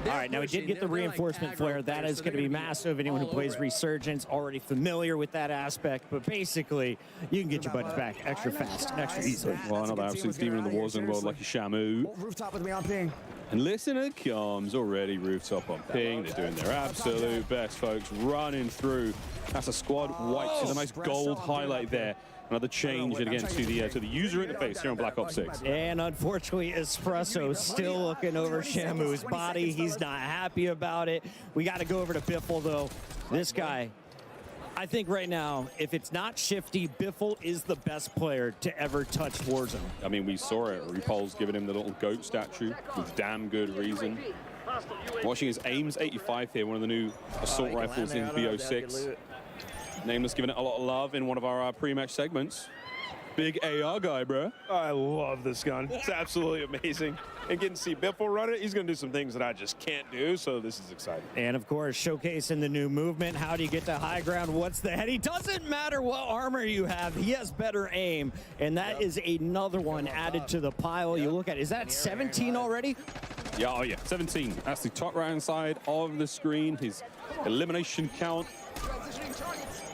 All right, now we did get the reinforcement flare. That is going to be massive. Anyone who plays Resurgence already familiar with that aspect. But basically, you can get your buddies back extra fast, extra easily. Well, another absolute demon in the Warzone world, like Shamu. Rooftop with me on ping. And listener comes already rooftop on ping. They're doing their absolute best, folks. Running through. That's a squad wipe. See the nice gold highlight there. Another change again to the user interface here on Black Ops 6. And unfortunately, Espresso still looking over Shamu's body. He's not happy about it. We got to go over to Biffle, though. This guy, I think right now, if it's not Shifty, Biffle is the best player to ever touch Warzone. I mean, we saw it. Repul's giving him the little goat statue with damn good reason. Watching his aims 85 here, one of the new assault rifles in BO6. Nameless giving it a lot of love in one of our pre-match segments. Big AR guy, bro. I love this gun. It's absolutely amazing. And getting to see Biffle run it, he's going to do some things that I just can't do, so this is exciting. And, of course, showcasing the new movement. How do you get to high ground? What's the head? He doesn't matter what armor you have. He has better aim, and that is another one added to the pile. You look at, is that 17 already? Yeah, oh yeah, 17. That's the top right-hand side of the screen. His elimination count.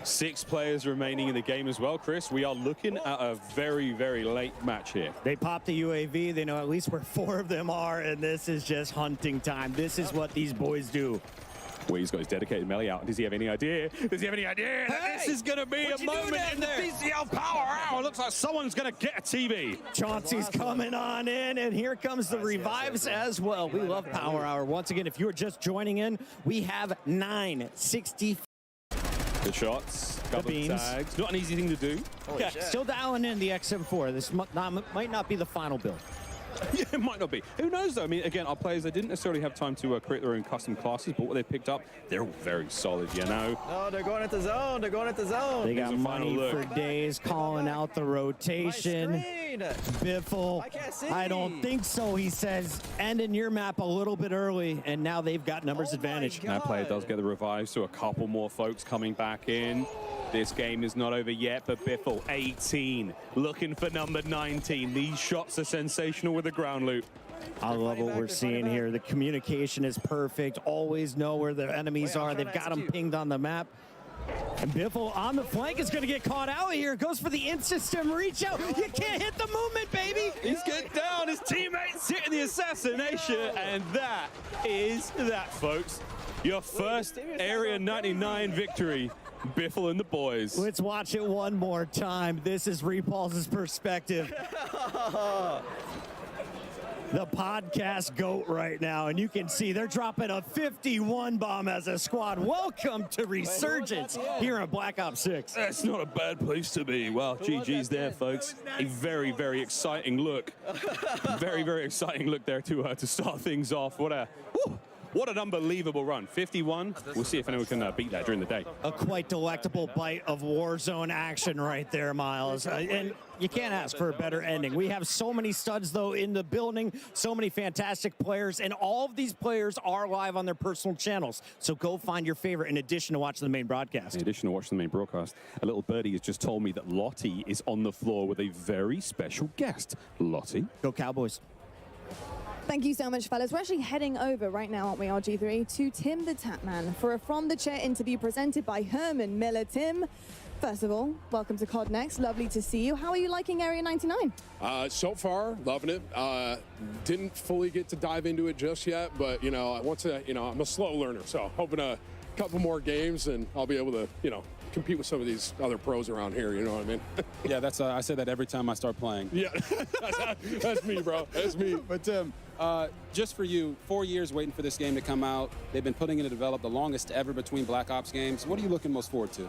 6 players remaining in the game as well, Chris. We are looking at a very, very late match here. They popped the UAV. They know at least where 4 of them are, and this is just hunting time. This is what these boys do. Well, he's got his dedicated melee out. Does he have any idea? Does he have any idea that this is going to be a moment in the BCL Power Hour? Looks like someone's going to get a TV. Chauncey's coming on in, and here comes the revives as well. We love Power Hour. Once again, if you're just joining in, we have 960. Good shots, couple of tags. Not an easy thing to do. Yeah, still dialing in the XM4. This might not be the final build. Yeah, it might not be. Who knows, though? I mean, again, our players, they didn't necessarily have time to create their own custom classes, but what they picked up, they're all very solid, you know? Oh, they're going at the zone. They're going at the zone. They got money for days, calling out the rotation. Biffle, I don't think so, he says. Ending your map a little bit early, and now they've got numbers advantage. That player does get the revive, so a couple more folks coming back in. This game is not over yet, but Biffle, 18, looking for number 19. These shots are sensational with the ground loot. I love what we're seeing here. The communication is perfect. Always know where the enemies are. They've got them pinged on the map. And Biffle on the flank is going to get caught out here. Goes for the in-system reach out. You can't hit the movement, baby. He's getting down. His teammates hitting the assassination. And that is that, folks. Your first Area 99 victory. Biffle and the boys. Let's watch it one more time. This is Repulse's perspective. The podcast GOAT right now, and you can see they're dropping a 51 bomb as a squad. Welcome to Resurgence here on Black Ops 6. That's not a bad place to be. Well, GG's there, folks. A very, very exciting look. Very, very exciting look there to start things off. What an unbelievable run. 51. We'll see if anyone can beat that during the day. A quite delectable bite of Warzone action right there, Miles. And you can't ask for a better ending. We have so many studs, though, in the building, so many fantastic players, and all of these players are live on their personal channels. So go find your favorite in addition to watching the main broadcast. In addition to watching the main broadcast, a little birdie has just told me that Lottie is on the floor with a very special guest. Lottie. Go Cowboys. Thank you so much, fellas. We're actually heading over right now, aren't we, RG3, to Tim the Tapman for a From the Chair interview presented by Herman Miller. Tim, first of all, welcome to COD Next. Lovely to see you. How are you liking Area 99? So far, loving it. Didn't fully get to dive into it just yet, but, I'm a slow learner, so hoping a couple more games and I'll be able to, compete with some of these other pros around here, you know what I mean? Yeah, that's I say that every time I start playing. Yeah, that's me, bro. That's me. But just for you, 4 years waiting for this game to come out. They've been putting it in develop, the longest ever between Black Ops games. What are you looking most forward to?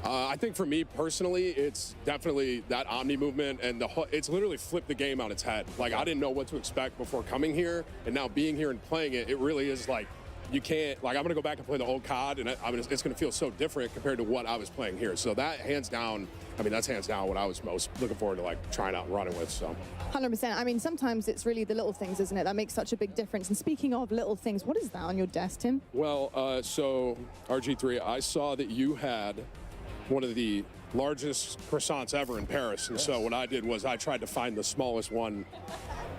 I think for me personally, it's definitely that Omni movement, and it's literally flipped the game on its head. Like, I didn't know what to expect before coming here, and now being here and playing it, it really is like, you can't, like, I'm going to go back and play the old COD, and it's going to feel so different compared to what I was playing here. So that, hands down, I mean, that's hands down what I was most looking forward to, like, trying out and running with, so. 100%. I mean, sometimes it's really the little things, isn't it, that makes such a big difference. And speaking of little things, what is that on your desk, Tim? Well, so, RG3, I saw that you had one of the largest croissants ever in Paris. And so what I did was I tried to find the smallest one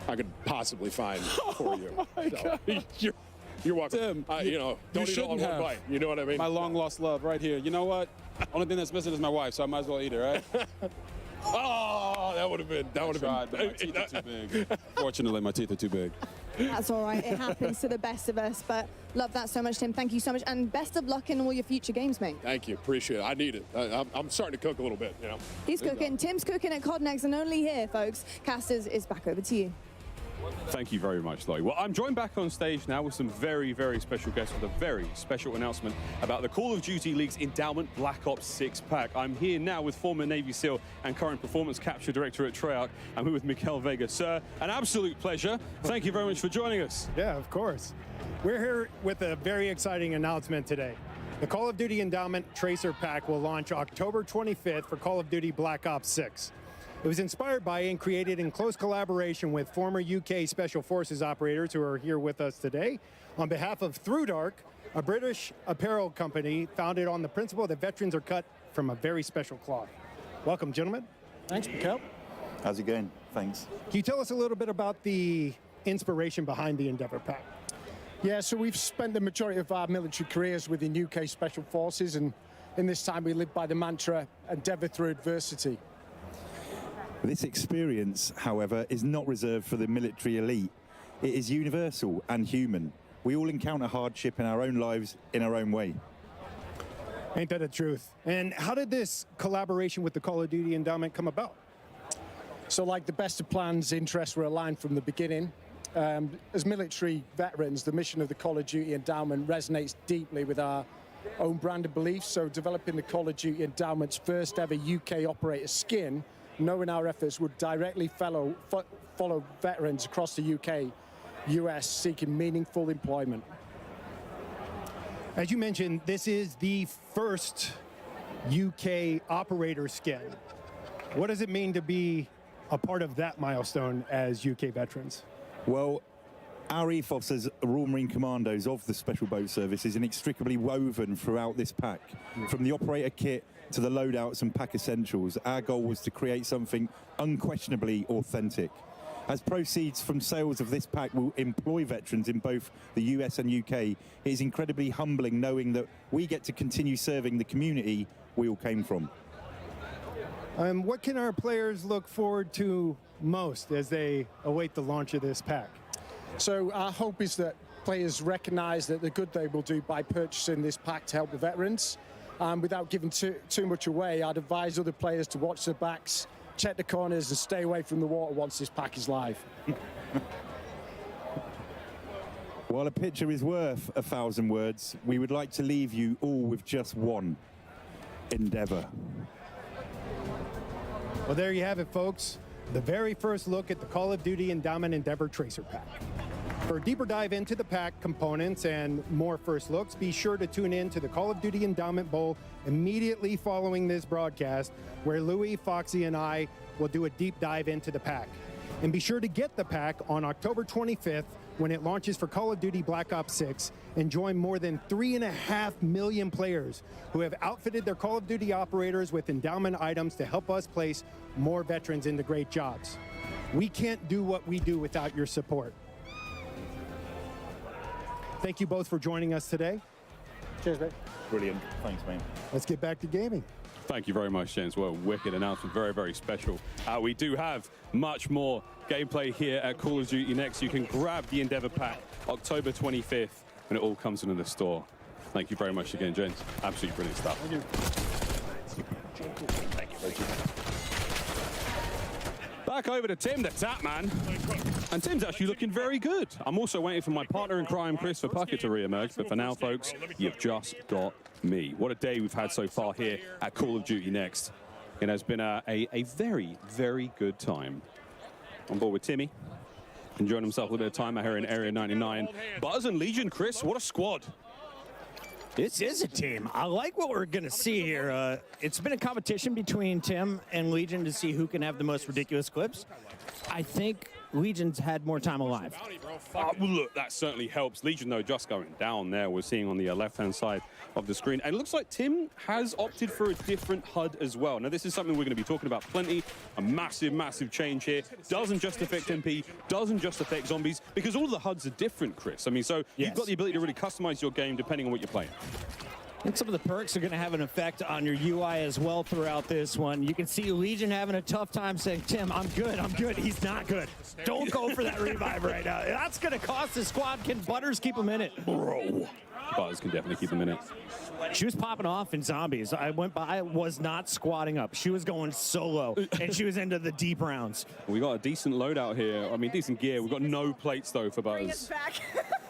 I could possibly find for you. Oh my God. You're welcome. Tim, you know, don't eat all in one bite. You know what I mean? My long lost love right here. You know what? Only thing that's missing is my wife, so I might as well eat it, right? Oh, that would have been. But my teeth are too big. Fortunately, my teeth are too big. That's all right. It happens to the best of us. But love that so much, Tim. Thank you so much. And best of luck in all your future games, mate. Thank you. Appreciate it. I need it. I'm starting to cook a little bit, you know. He's cooking. Tim's cooking at COD Next, and only here, folks. Casters is back over to you. Thank you very much, Lloyd. Well, I'm joined back on stage now with some very, very special guests with a very special announcement about the Call of Duty League's Endowment Black Ops 6 pack. I'm here now with former Navy SEAL and current Performance Capture Director at Treyarch. I'm here with Miguel Vega. Sir, an absolute pleasure. Thank you very much for joining us. Yeah, of course. We're here with a very exciting announcement today. The Call of Duty Endowment Tracer Pack will launch October 25th for Call of Duty Black Ops 6. It was inspired by and created in close collaboration with former UK Special Forces operators who are here with us today on behalf of Through Dark, a British apparel company founded on the principle that veterans are cut from a very special cloth. Welcome, gentlemen. Thanks, Miguel. How's it going? Thanks. Can you tell us a little bit about the inspiration behind the Endeavour Pack? Yeah, so we've spent the majority of our military careers within UK Special Forces, and in this time we live by the mantra, endeavour through adversity. This experience, however, is not reserved for the military elite. It is universal and human. We all encounter hardship in our own lives in our own way. Ain't that the truth? And how did this collaboration with the Call of Duty Endowment come about? So like the best of plans, interests were aligned from the beginning. As military veterans, the mission of the Call of Duty Endowment resonates deeply with our own brand and beliefs. So developing the Call of Duty Endowment's first ever UK operator skin, knowing our efforts would directly follow veterans across the UK, US seeking meaningful employment. As you mentioned, this is the first UK operator skin. What does it mean to be a part of that milestone as UK veterans? Well, our ethos as Royal Marine Commandos of the Special Boat Service is inextricably woven throughout this pack. From the operator kit to the loadouts and pack essentials, our goal was to create something unquestionably authentic. As proceeds from sales of this pack will employ veterans in both the US and UK, it is incredibly humbling knowing that we get to continue serving the community we all came from. What can our players look forward to most as they await the launch of this pack? So our hope is that players recognize that the good they will do by purchasing this pack to help the veterans. Without giving too much away, I'd advise other players to watch their backs, check the corners, and stay away from the water once this pack is live. While a picture is worth 1,000 words, we would like to leave you all with just one: endeavor. Well, there you have it, folks. The very first look at the Call of Duty Endowment Endeavor Tracer Pack. For a deeper dive into the pack components and more first looks, be sure to tune in to the Call of Duty Endowment Bowl immediately following this broadcast, where Louis, Foxy, and I will do a deep dive into the pack. And be sure to get the pack on October 25th when it launches for Call of Duty Black Ops 6 and join more than 3.5 million players who have outfitted their Call of Duty operators with endowment items to help us place more veterans into great jobs. We can't do what we do without your support. Thank you both for joining us today. Cheers, mate. Brilliant. Thanks, man. Let's get back to gaming. Thank you very much, James. Well, wicked announcement, very, very special. We do have much more gameplay here at Call of Duty Next. You can grab the Endeavor Pack October 25th when it all comes into the store. Thank you very much again, James. Absolutely brilliant stuff. Thank you. Thank you. Back over to Tim, the Tap Man. And Tim's actually looking very good. I'm also waiting for my partner in crime, Chris, for Puckett to re-emerge. But for now, folks, you've just got me. What a day we've had so far here at Call of Duty Next. It has been a very, very good time. On board with Timmy. Enjoying himself a little bit of time out here in Area 99. Buzz and Legion, Chris, what a squad. This is a team. I like what we're going to see here. It's been a competition between Tim and Legion to see who can have the most ridiculous clips. I think Legion's had more time alive. Well, look, that certainly helps. Legion, though, just going down there. We're seeing on the left-hand side of the screen. And it looks like Tim has opted for a different HUD as well. Now, this is something we're going to be talking about plenty. A massive, massive change here. Doesn't just affect MP, doesn't just affect zombies, because all of the HUDs are different, Chris. I mean, so you've got the ability to really customize your game depending on what you're playing. And some of the perks are going to have an effect on your UI as well throughout this one. You can see Legion having a tough time saying, Tim, I'm good, I'm good. He's not good. Don't go for that revive right now. That's going to cost the squad. Can Butters keep him in it? Bro. Butters can definitely keep him in it. She was popping off in zombies. I went by, was not squatting up. She was going solo, and she was into the deep rounds. We got a decent loadout here. I mean, decent gear. We've got no plates, though, for Butters.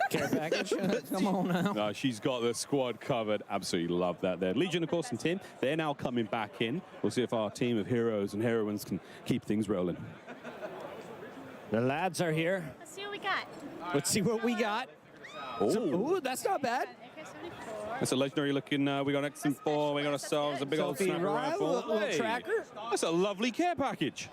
Care package? Come on now. No, she's got the squad covered. Absolutely love that there. Legion, of course, and Tim, they're now coming back in. We'll see if our team of heroes and heroines can keep things rolling. The lads are here. Let's see what we got. Let's see what we got. Ooh, that's not bad. That's a legendary looking, we got X4, we got ourselves a big old sniper rifle. Little tracker. That's a lovely care package.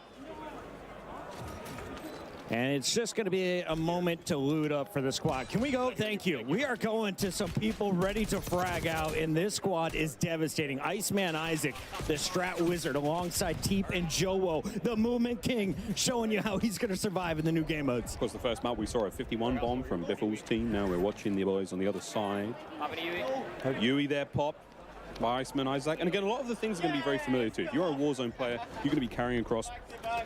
And it's just going to be a moment to loot up for the squad. Can we go? Thank you. We are going to some people ready to frag out, and this squad is devastating. Iceman Isaac, the Strat Wizard, alongside Teep and Jowo, the Movement King, showing you how he's going to survive in the new game modes. Of course, the first map we saw a 51 bomb from Biffle's team. Now we're watching the boys on the other side. Yui there, pop by Iceman Isaac. And again, a lot of the things are going to be very familiar to you. If you're a Warzone player, you're going to be carrying across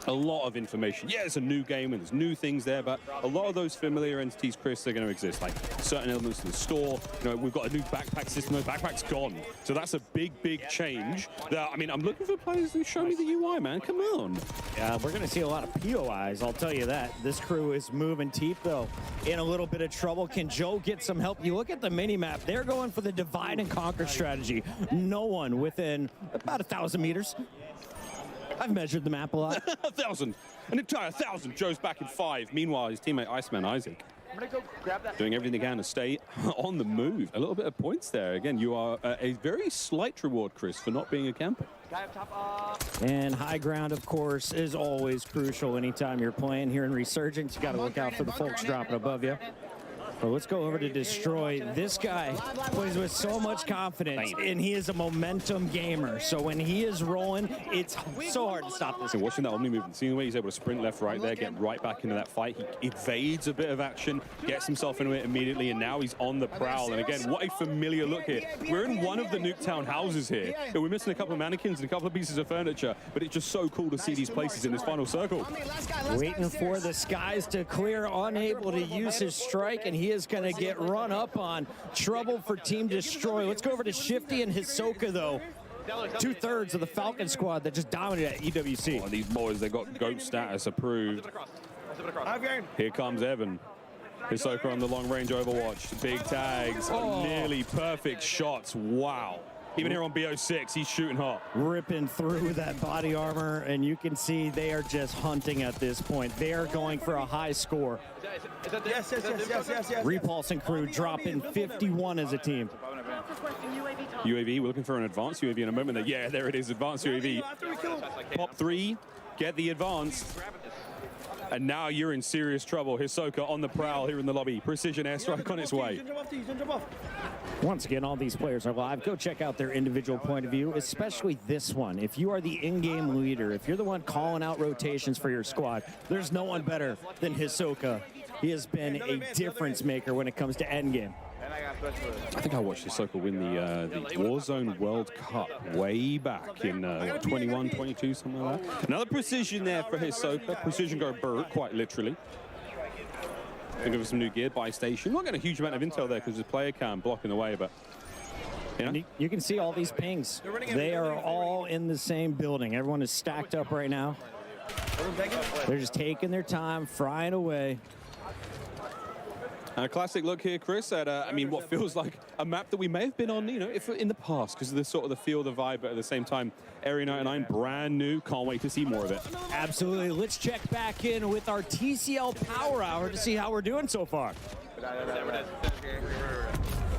a lot of information. Yeah, it's a new game and there's new things there, but a lot of those familiar entities, Chris, are going to exist. Like certain elements of the store. You know, we've got a new backpack system. The backpack's gone. So that's a big, big change. I mean, I'm looking for players to show me the UI, man. Come on. Yeah, we're going to see a lot of POIs, I'll tell you that. This crew is moving Teep, though, in a little bit of trouble. Can Joe get some help? You look at the mini-map. They're going for the divide and conquer strategy. No one within about 1,000 meters. I've measured the map a lot. 1,000. An entire 1,000. Joe's back in 5. Meanwhile, his teammate Iceman Isaac doing everything they can to stay on the move. A little bit of points there. Again, you are a very slight reward, Chris, for not being a camper. And high ground, of course, is always crucial anytime you're playing here in Resurgence. You got to look out for the folks dropping above you. Well, let's go over to Destroy. This guy plays with so much confidence, and he is a momentum gamer. So when he is rolling, it's so hard to stop this. And watching that Omni movement, seeing the way he's able to sprint left, right there, get right back into that fight. He evades a bit of action, gets himself into it immediately, and now he's on the prowl. And again, what a familiar look here. We're in one of the Nuketown houses here. And we're missing a couple of mannequins and a couple of pieces of furniture, but it's just so cool to see these places in this final circle. Waiting for the skies to clear, unable to use his strike, and he is going to get run up on. Trouble for Team Destroy. Let's go over to Shifty and Hisoka, though. 2/3 of the Falcon squad that just dominated at EWC. Oh, these boys, they got GOAT status approved. Here comes Evan. Hisoka on the long range Overwatch. Big tags, nearly perfect shots. Wow. Even here on BO6, he's shooting hot. Ripping through that body armor, and you can see they are just hunting at this point. They are going for a high score. Yes. Repulse and crew dropping 51 as a team. UAV, we're looking for an advanced UAV in a moment. Yeah, there it is, advanced UAV. Pop 3, get the advanced. And now you're in serious trouble. Hisoka on the prowl here in the lobby. Precision airstrike on its way. Once again, all these players are live. Go check out their individual point of view, especially this one. If you are the in-game leader, if you're the one calling out rotations for your squad, there's no one better than Hisoka. He has been a difference maker when it comes to endgame. I think I watched Hisoka win the Warzone World Cup way back in 21, 22, something like that. Another precision there for Hisoka. Precision go Burt, quite literally. Think of some new gear by station. Not getting a huge amount of intel there because the player cam blocking the way, but you know. You can see all these pings. They are all in the same building. Everyone is stacked up right now. They're just taking their time, frying away. And a classic look here, Chris, at, I mean, what feels like a map that we may have been on, you know, if in the past, because of the sort of the feel, the vibe, but at the same time, Area 99, brand new. Can't wait to see more of it. Absolutely. Let's check back in with our TCL Power Hour to see how we're doing so far.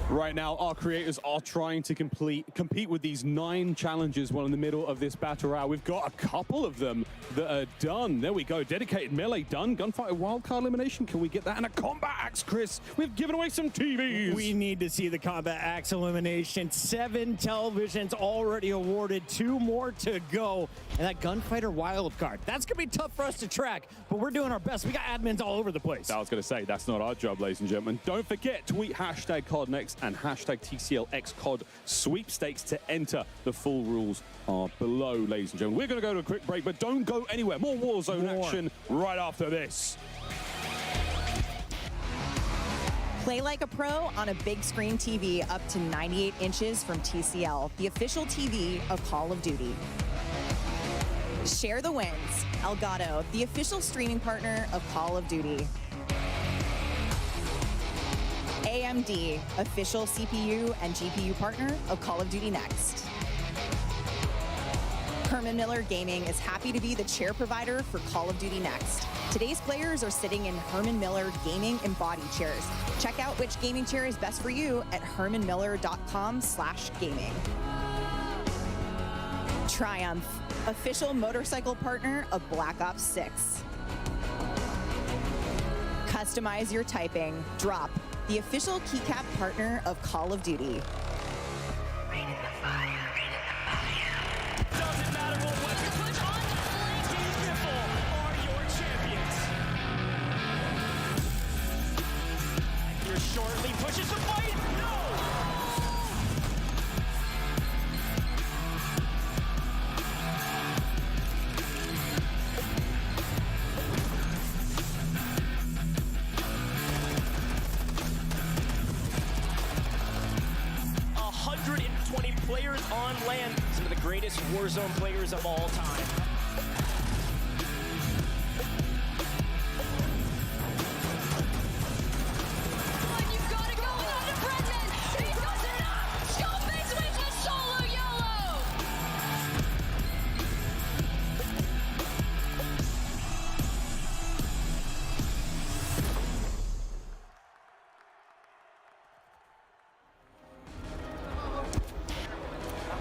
Right now, our creators are trying to compete with these 9 challenges while in the middle of this battle royale. We've got a couple of them that are done. There we go. Dedicated melee done. Gunfighter wildcard elimination. Can we get that? And a combat axe, Chris. We've given away some TVs. We need to see the combat axe elimination. 7 televisions already awarded. 2 more to go. And that gunfighter wildcard. That's going to be tough for us to track, but we're doing our best. We got admins all over the place. I was going to say, that's not our job, ladies and gentlemen. Don't forget, tweet hashtag CODNext and hashtag TCLXCOD sweepstakes to enter. The full rules are below, ladies and gentlemen. We're going to go to a quick break, but don't go anywhere. More Warzone action right after this. Play like a pro on a big screen TV up to 98 inches from TCL, the official TV of Call of Duty. Share the wins. Elgato, the official streaming partner of Call of Duty. AMD, official CPU and GPU partner of Call of Duty Next. Herman Miller Gaming is happy to be the chair provider for Call of Duty Next. Today's players are sitting in Herman Miller Gaming embodied chairs. Check out which gaming chair is best for you at hermanmiller.com/gaming. Triumph, official motorcycle partner of Black Ops 6. Customize your typing. Drop, the official keycap partner of Call of Duty. Doesn't matter what weapon you put on, Team Ripple are your champions. Here shortly pushes the fight. No! 120 players on land, some of the greatest Warzone players of all time.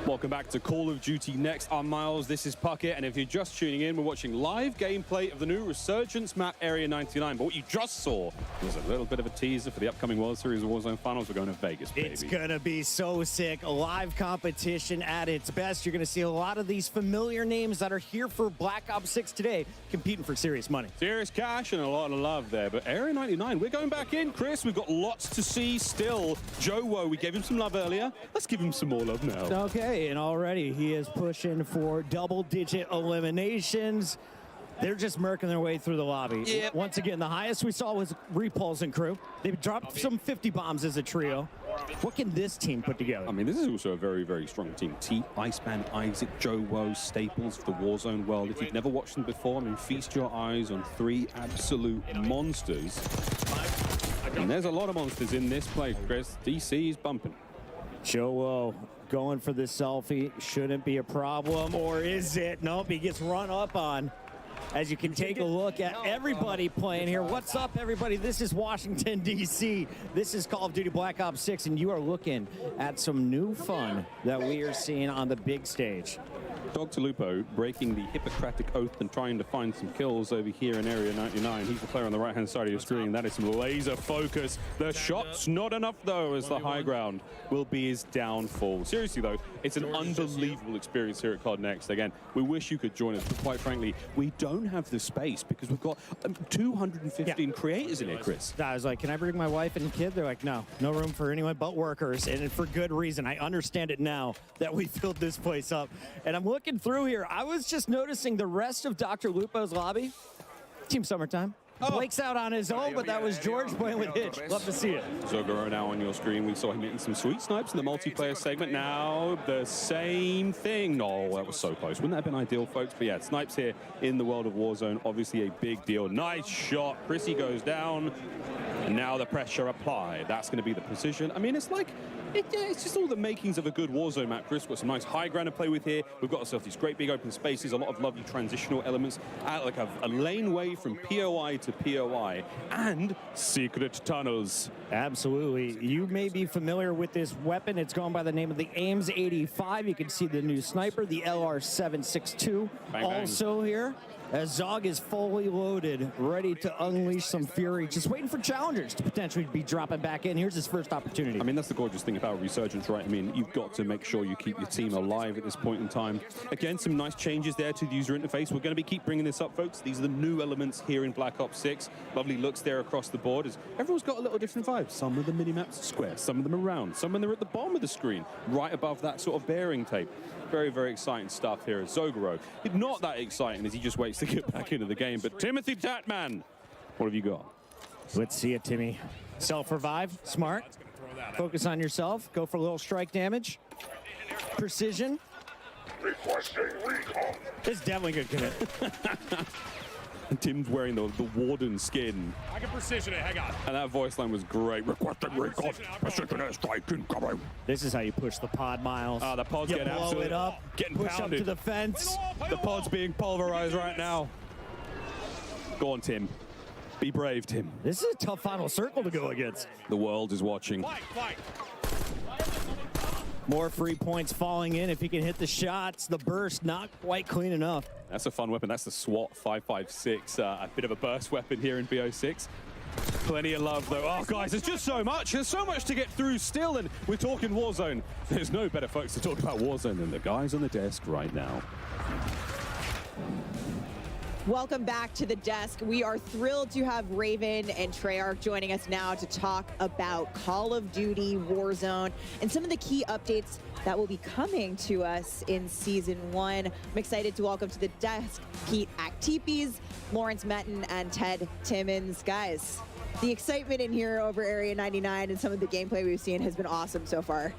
Welcome back to Call of Duty Next. I'm Miles, this is Puckett, and if you're just tuning in, we're watching live gameplay of the new Resurgence map, Area 99. But what you just saw was a little bit of a teaser for the upcoming World Series Warzone Finals. We're going to Vegas, baby. It's going to be so sick. A live competition at its best. You're going to see a lot of these familiar names that are here for Black Ops 6 today, competing for serious money. Serious cash and a lot of love there. But Area 99, we're going back in, Chris. We've got lots to see still. Joe Woe, we gave him some love earlier. Let's give him some more love now. Okay, and already he is pushing for double-digit eliminations. They're just murking their way through the lobby. Yep. Once again, the highest we saw was Repulse and crew. They've dropped some 50 bombs as a trio. What can this team put together? I mean, this is also a very, very strong team. T, Iceman, Isaac, Joe Woe, staples of the Warzone world. If you've never watched them before, I mean, feast your eyes on 3 absolute monsters. And there's a lot of monsters in this play, Chris. DC is bumping. Joe Woe going for the selfie. Shouldn't be a problem, or is it? Nope, he gets run up on. As you can take a look at everybody playing here. What's up, everybody? This is Washington, D.C. This is Call of Duty Black Ops 6, and you are looking at some new fun that we are seeing on the big stage. Dr. Lupo breaking the Hippocratic Oath and trying to find some kills over here in Area 99. He's the player on the right-hand side of your screen. That is some laser focus. The shot's not enough, though, as the high ground will be his downfall. Seriously, though, it's an unbelievable experience here at COD Next. Again, we wish you could join us, but quite frankly, we don't have the space because we've got 215 creators in here, Chris. I was like, can I bring my wife and kid? They're like, no room for anyone but workers, and for good reason. I understand it now that we filled this place up. And I'm looking through here. I was just noticing the rest of Dr. Lupo's lobby. Team Summertime. Blake's out on his own, but that was George playing with Hitch. Love to see it. Zogoro now on your screen. We saw him hitting some sweet snipes in the multiplayer segment. Now the same thing. Oh, that was so close. Wouldn't that have been ideal, folks? But yeah, snipes here in the world of Warzone, obviously a big deal. Nice shot. Chrissy goes down. And now the pressure applied. That's going to be the precision. I mean, it's like, it's just all the makings of a good Warzone map, Chris. Got some nice high ground to play with here. We've got ourselves these great big open spaces, a lot of lovely transitional elements, like a laneway from POI to POI, and secret tunnels. Absolutely. You may be familiar with this weapon. It's gone by the name of the Ames 85. You can see the new sniper, the LR762, bang, also here. As Zog is fully loaded, ready to unleash some fury, just waiting for challengers to potentially be dropping back in. Here's his first opportunity. I mean, that's the gorgeous thing about Resurgence, right? I mean, you've got to make sure you keep your team alive at this point in time. Again, some nice changes there to the user interface. We're going to keep bringing this up, folks. These are the new elements here in Black Ops 6. Lovely looks there across the board. As everyone's got a little different vibe. Some of the mini-maps are square, some of them are round, some of them are at the bottom of the screen, right above that sort of bearing tape. Very, very exciting stuff here at Zogoro. Not that exciting as he just waits to get back into the game. But Timothy Tatman, what have you got? Let's see it, Timmy. Self-revive, smart. Focus on yourself. Go for a little strike damage. Precision. Requesting recon. It's definitely good commit. And Tim's wearing the Warden skin. I can precision it, hang on. And that voice line was great. Requesting recon. Precision airstrike incoming. This is how you push the pod, Miles. The pod's you getting blow absolutely it up, getting push pounded. up to the fence. The pod's being pulverized right now. Go on, Tim. Be brave, Tim. This is a tough final circle to go against. The world is watching. Fight. More free points falling in if he can hit the shots. The burst not quite clean enough. That's a fun weapon. That's the SWAT 556. A bit of a burst weapon here in BO6. Plenty of love, though. Oh, guys, there's just so much. There's so much to get through still, and we're talking Warzone. There's no better folks to talk about Warzone than the guys on the desk right now. Welcome back to the desk. We are thrilled to have Raven and Treyarch joining us now to talk about Call of Duty Warzone and some of the key updates that will be coming to us in Season 1. I'm excited to welcome to the desk Pete Actipes, Lawrence Metten, and Ted Timmons. Guys, the excitement in here over Area 99 and some of the gameplay we've seen has been awesome so far.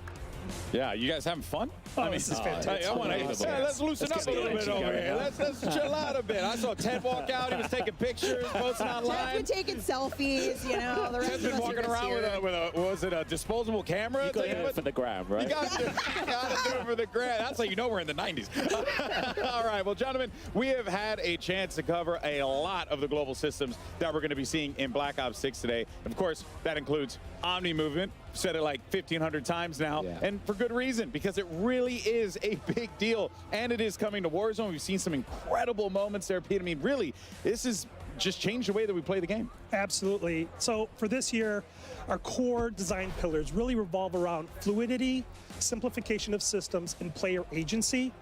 Yeah, you guys having fun? Oh, this is fantastic. Let's loosen up a little bit over here. Let's chill out a bit. I saw Ted walk out. He was taking pictures, posting online. Ted's been taking selfies, you know. The rest Ted's of been us are walking just around here. with a, was it a disposable camera? You got to do it for the gram, right? You got to do it for the gram. That's how you know we're in the 90s. All right, well, gentlemen, we have had a chance to cover a lot of the global systems that we're going to be seeing in Black Ops 6 today. Of course, that includes Omni movement. Said it like 1,500 times now, and for good reason, because it really is a big deal, and it is coming to Warzone. We've seen some incredible moments there, Pete. I mean, really, this has just changed the way that we play the game. Absolutely. So for this year, our core design pillars really revolve around fluidity, simplification of systems, and player agency.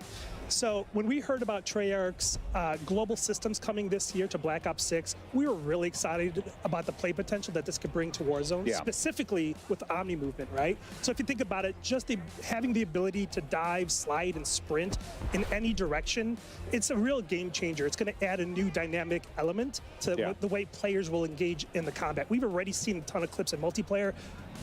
So when we heard about Treyarch's global systems coming this year to Black Ops 6, we were really excited about the play potential that this could bring to Warzone, specifically with Omni movement, right? So if you think about it, just having the ability to dive, slide, and sprint in any direction, it's a real game changer. It's going to add a new dynamic element to the way players will engage in the combat. We've already seen a ton of clips in multiplayer.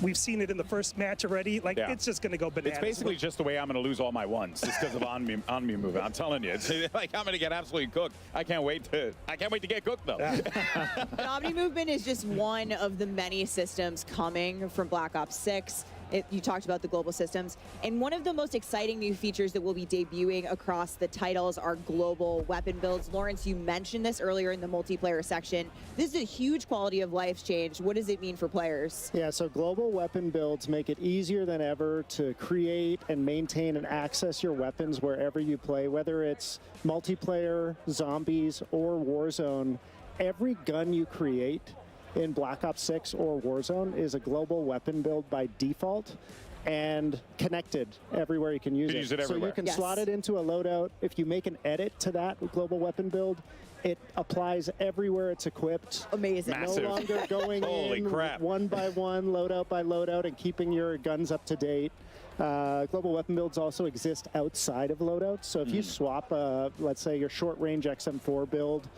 We've seen it in the first match already. Like, it's just going to go bananas. It's basically just the way I'm going to lose all my ones. It's because of Omni movement. I'm telling you, it's like I'm going to get absolutely cooked. I can't wait to get cooked though. But Omni movement is just one of the many systems coming from Black Ops 6. You talked about the global systems. And one of the most exciting new features that will be debuting across the titles are global weapon builds. Lawrence, you mentioned this earlier in the multiplayer section. This is a huge quality of life change. What does it mean for players? Yeah, so global weapon builds make it easier than ever to create and maintain and access your weapons wherever you play, whether it's multiplayer, zombies, or Warzone. Every gun you create in Black Ops 6 or Warzone is a global weapon build by default and connected everywhere you can use it. So you can slot it into a loadout. If you make an edit to that global weapon build, it applies everywhere it's equipped. Amazing. No longer going in one by one, loadout by loadout, and keeping your guns up to date. Global weapon builds also exist outside of loadouts. So if you swap, let's say, your short-range XM4 build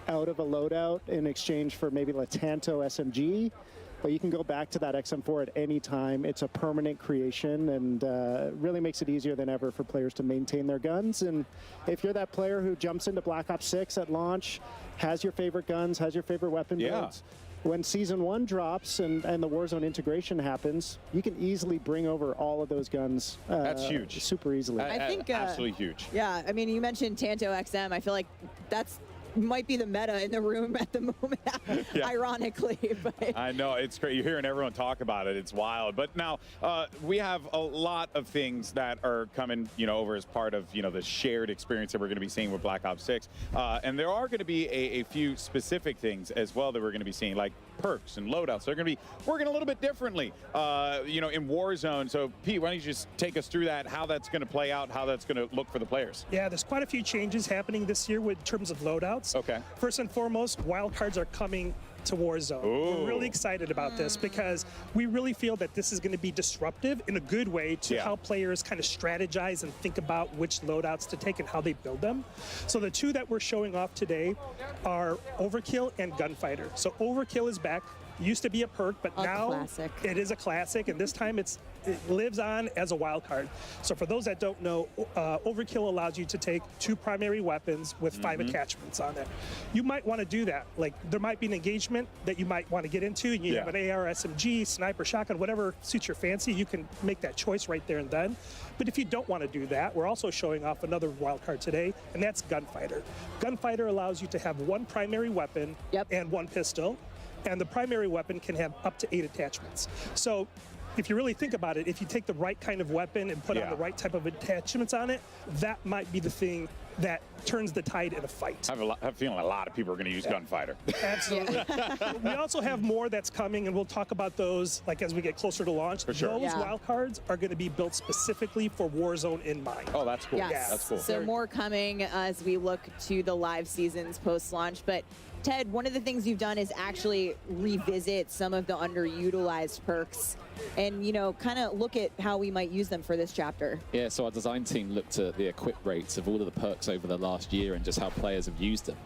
out of a loadout in exchange for maybe a Tanto SMG. But you can go back to that XM4 at any time. It's a permanent creation, and really makes it easier than ever for players to maintain their guns. And if you're that player who jumps into Black Ops 6 at launch, has your favorite guns, has your favorite weapon builds, when Season 1 drops and the Warzone integration happens, you can easily bring over all of those guns. That's huge. Super easily. I think absolutely huge. Yeah, I mean, you mentioned Tanto XM. I feel like that's might be the meta in the room at the moment, ironically. But I know, it's great. You're hearing everyone talk about it. It's wild. But now we have a lot of things that are coming, over as part of, the shared experience that we're going to be seeing with Black Ops 6. And there are going to be a few specific things as well that we're going to be seeing, like perks and loadouts. They're going to be working a little bit differently, in Warzone. So, Pete, why don't you just take us through that, how that's going to play out, how that's going to look for the players? Yeah, there's quite a few changes happening this year in terms of loadouts. Okay. First and foremost, wildcards are coming to Warzone. Ooh. We're really excited about this because we really feel that this is going to be disruptive in a good way to how players kind of strategize and think about which loadouts to take and how they build them. So the two that we're showing off today are Overkill and Gunfighter. So Overkill is back. Used to be a perk, but now it is a classic, and this time it lives on as a wild card. So for those that don't know, Overkill allows you to take 2 primary weapons with 5 attachments on it. You might want to do that. Like, there might be an engagement that you might want to get into, and you have an AR, SMG, sniper, shotgun, whatever suits your fancy. You can make that choice right there and then. But if you don't want to do that, we're also showing off another wild card today, and that's Gunfighter. Gunfighter allows you to have 1 primary weapon and 1 pistol. And the primary weapon can have up to 8 attachments. So if you really think about it, if you take the right kind of weapon and put on the right type of attachments on it, that might be the thing that turns the tide in a fight. I have a feeling a lot of people are going to use Gunfighter. Absolutely. We also have more that's coming, and we'll talk about those as we get closer to launch. For sure. Those wild cards are going to be built specifically for Warzone in mind. Oh, that's cool. Yes. Yeah, that's cool. So more coming as we look to the live seasons post-launch. But Ted, one of the things you've done is actually revisit some of the underutilized perks and, kind of look at how we might use them for this chapter. Yeah, so our design team looked at the equip rates of all of the perks over the last year and just how players have used them.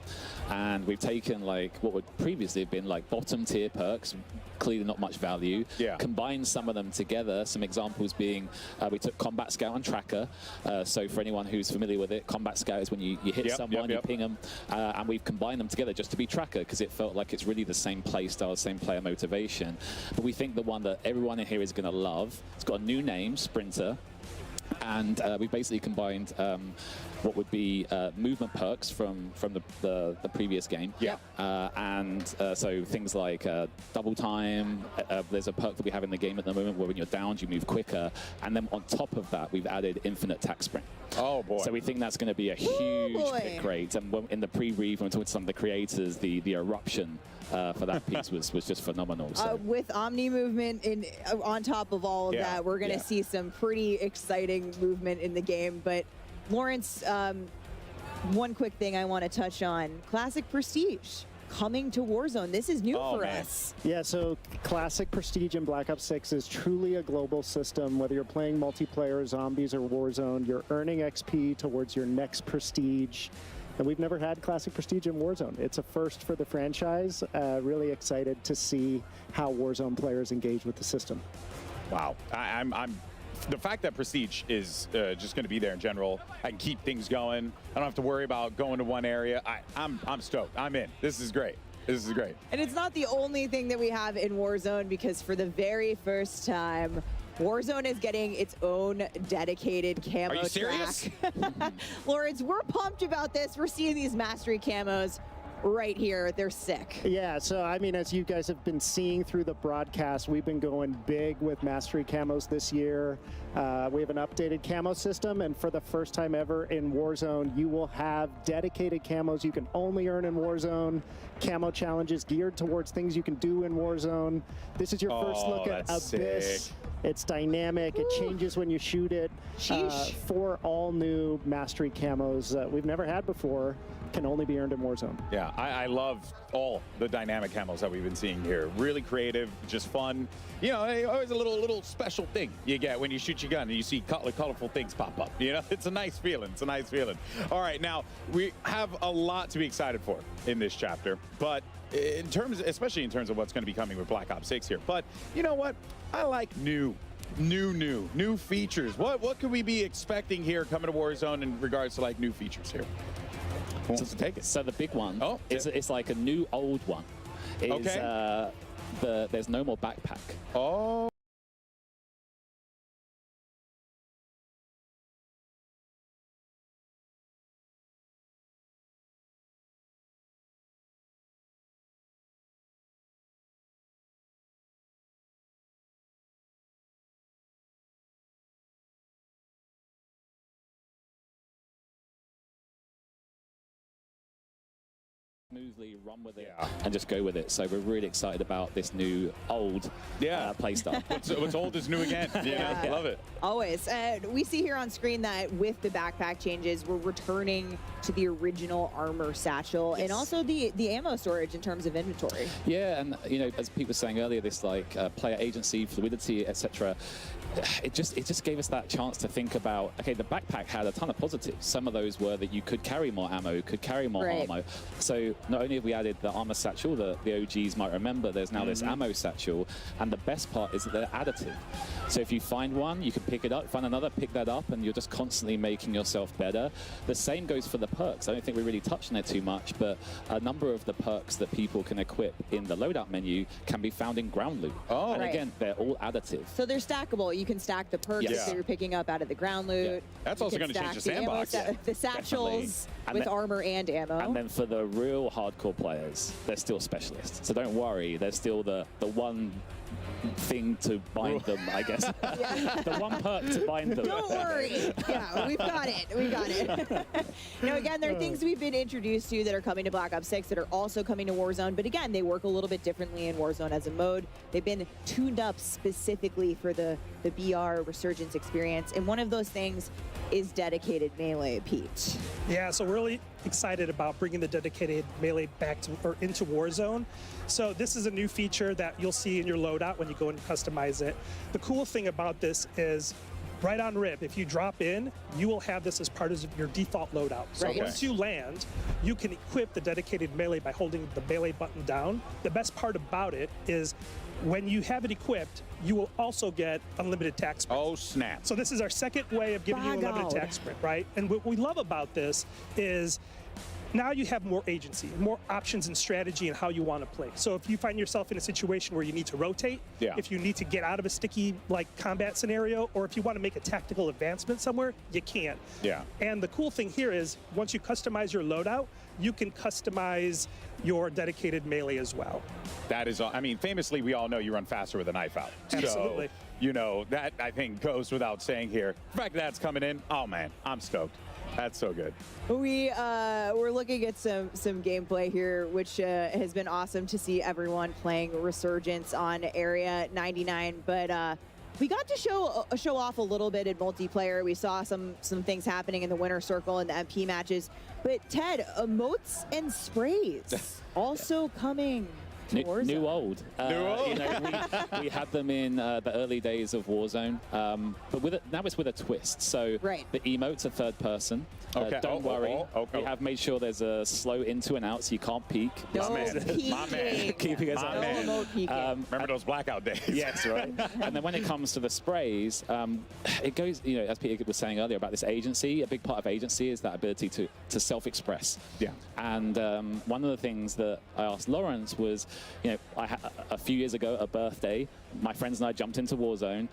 And we've taken what would previously have been bottom tier perks, clearly not much value, combined some of them together. Some examples being we took Combat Scout and Tracker. So for anyone who's familiar with it, Combat Scout is when you hit someone, you ping them, and we've combined them together just to be Tracker because it felt like it's really the same play style, same player motivation. But we think the one that everyone in here is going to love, it's got a new name, Sprinter. And we basically combined what would be movement perks from the previous game. So things like double time. There's a perk that we have in the game at the moment where when you're downed, you move quicker. And then on top of that, we've added infinite tack sprint. Oh, boy. So we think that's going to be a huge pick rate. And in the pre-brief, when we talked to some of the creators, the eruption for that piece was just phenomenal. So. With Omni movement on top of all of that, we're going to see some pretty exciting movement in the game. But Lawrence, one quick thing I want to touch on. Classic Prestige coming to Warzone. This is new for us. Yeah, so Classic Prestige in Black Ops 6 is truly a global system. Whether you're playing multiplayer, zombies, or Warzone, you're earning XP towards your next Prestige. And we've never had Classic Prestige in Warzone. It's a first for the franchise. Really excited to see how Warzone players engage with the system. Wow. The fact that Prestige is just going to be there in general, I can keep things going. I don't have to worry about going to one area. I'm stoked. I'm in. This is great. This is great. And it's not the only thing that we have in Warzone, because for the very first time, Warzone is getting its own dedicated camo track. Are you serious? Lawrence, we're pumped about this. We're seeing these mastery camos right here. They're sick. Yeah, so I mean, as you guys have been seeing through the broadcast, we've been going big with mastery camos this year. We have an updated camo system, and for the first time ever in Warzone, you will have dedicated camos you can only earn in Warzone. Camo challenges geared towards things you can do in Warzone. This is your first look at Abyss. Sick. It's dynamic. It changes when you shoot it. 4 all new mastery camos we've never had before. can only be earned in Warzone. Yeah, I love all the dynamic camos that we've been seeing here. Really creative, just fun. You know, always a little special thing you get when you shoot your gun and you see colorful things pop up. You know, it's a nice feeling. It's a nice feeling. All right, now we have a lot to be excited for in this chapter, but in terms, especially in terms of what's going to be coming with Black Ops 6 here. But you know what? I like new features. What could we be expecting here coming to Warzone in regards to like new features here? Who wants to take it? So the big one, is it's like a new old one. Is, there's no more backpack. Oh. Smoothly run with it and just go with it. So we're really excited about this new old play style. What's old is new again. I love it. Always. We see here on screen that with the backpack changes, we're returning to the original armor satchel and also the ammo storage in terms of inventory. Yeah, and you know, as Pete was saying earlier, this like player agency, fluidity, etc. It just gave us that chance to think about, okay, the backpack had a ton of positives. Some of those were that you could carry more ammo, could carry more ammo. So not only have we added the armor satchel that the OGs might remember, there's now this ammo satchel, and the best part is that they're additive. So if you find one, you can pick it up, find another, pick that up, and you're just constantly making yourself better. The same goes for the perks. I don't think we really touched on it too much, but a number of the perks that people can equip in the loadout menu can be found in ground loot. And again, they're all additive. So they're stackable. You can stack the perks that you're picking up out of the ground loot. That's also going to change the sandbox. The satchels with armor and ammo. And then for the real hardcore players, they're still specialists. So don't worry, there's still the one thing to bind them, I guess. The one perk to bind them. Don't worry. Yeah, we've got it. We got it. You know, again, there are things we've been introduced to that are coming to Black Ops 6 that are also coming to Warzone. But again, they work a little bit differently in Warzone as a mode. They've been tuned up specifically for the BR Resurgence experience. And one of those things is dedicated melee, Pete. Yeah, so we're really excited about bringing the dedicated melee back to or into Warzone. So this is a new feature that you'll see in your loadout when you go and customize it. The cool thing about this is right on rip, if you drop in, you will have this as part of your default loadout. So once you land, you can equip the dedicated melee by holding the melee button down. The best part about it is when you have it equipped, you will also get unlimited attack sprint. Oh, snap. So this is our second way of giving you unlimited attack sprint, right? And what we love about this is now you have more agency, more options and strategy in how you want to play. So if you find yourself in a situation where you need to rotate, if you need to get out of a sticky like combat scenario, or if you want to make a tactical advancement somewhere, you can. And the cool thing here is once you customize your loadout, you can customize your dedicated melee as well. That is, I mean, famously, we all know you run faster with a knife out. Absolutely. So, you know, that I think goes without saying here. The fact that that's coming in, oh man, I'm stoked. That's so good. We're looking at some gameplay here, which has been awesome to see everyone playing Resurgence on Area 99. But we got to show off a little bit in multiplayer. We saw some things happening in the winner circle and the MP matches. But Ted, emotes and sprays also coming. New old. You know, we had them in the early days of Warzone, but now it's with a twist. So the emotes are third person. Don't worry. We have made sure there's a slow into and out, so you can't peek. No peeking. My man. Keeping us My man. Remember those blackout days? Yes, right. And then when it comes to the sprays, it goes, you know, as Peter was saying earlier about this agency, a big part of agency is that ability to self-express. And one of the things that I asked Lawrence was, you know, a few years ago, a birthday, my friends and I jumped into Warzone.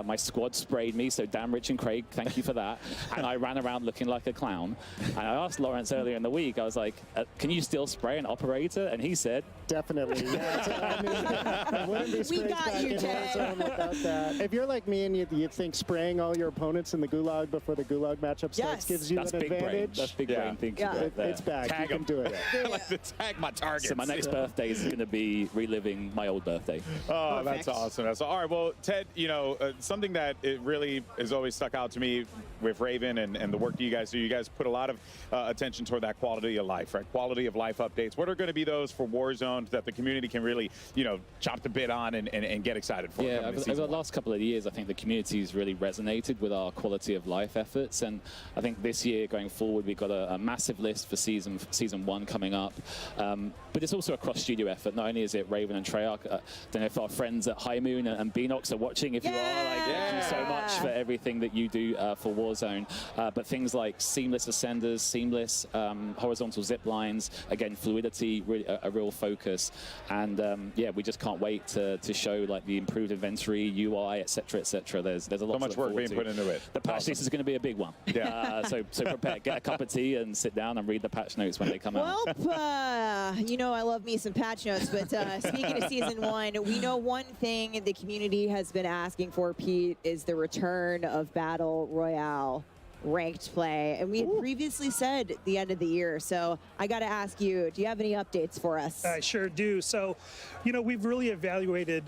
My squad sprayed me, so Dan, Rich, and Craig, thank you for that. And I ran around looking like a clown. And I asked Lawrence earlier in the week, I was like, can you still spray an operator? And he said, definitely. I mean, I wouldn't be sprayed back in Warzone without that. If you're like me and you think spraying all your opponents in the Gulag before the Gulag matchup starts gives you an advantage. That's big brain thinking. It's back. Tag you can do it. I like to tag my targets. So my next birthday is going to be reliving my old birthday. Oh, that's awesome. That's all right. Well, Ted, you know, something that it really has always stuck out to me with Raven and the work that you guys do, you guys put a lot of attention toward that quality of life, right? Quality of life updates. What are going to be those for Warzone that the community can really, you know, chop the bit on and get excited for? Yeah, over the last couple of years, I think the community's really resonated with our quality of life efforts, and I think this year going forward, we've got a massive list for season 1 coming up. But it's also a cross-studio effort. Not only is it Raven and Treyarch, I don't know if our friends at High Moon and Beanox are watching. If you are, like, thank you so much for everything that you do for Warzone. But things like seamless ascenders, seamless horizontal zip lines, again, fluidity, really a real focus. And yeah, we just can't wait to show like the improved inventory, UI, etc., etc. There's a lot. So much work being put into it. The patch list is going to be a big one. Yeah. So prepare, get a cup of tea, and sit down and read the patch notes when they come out. Well, you know I love me some patch notes, but speaking of Season 1, we know one thing the community has been asking for, Pete, is the return of Battle Royale ranked play. And we had previously said the end of the year, so I got to ask you, do you have any updates for us? I sure do. So, you know, we've really evaluated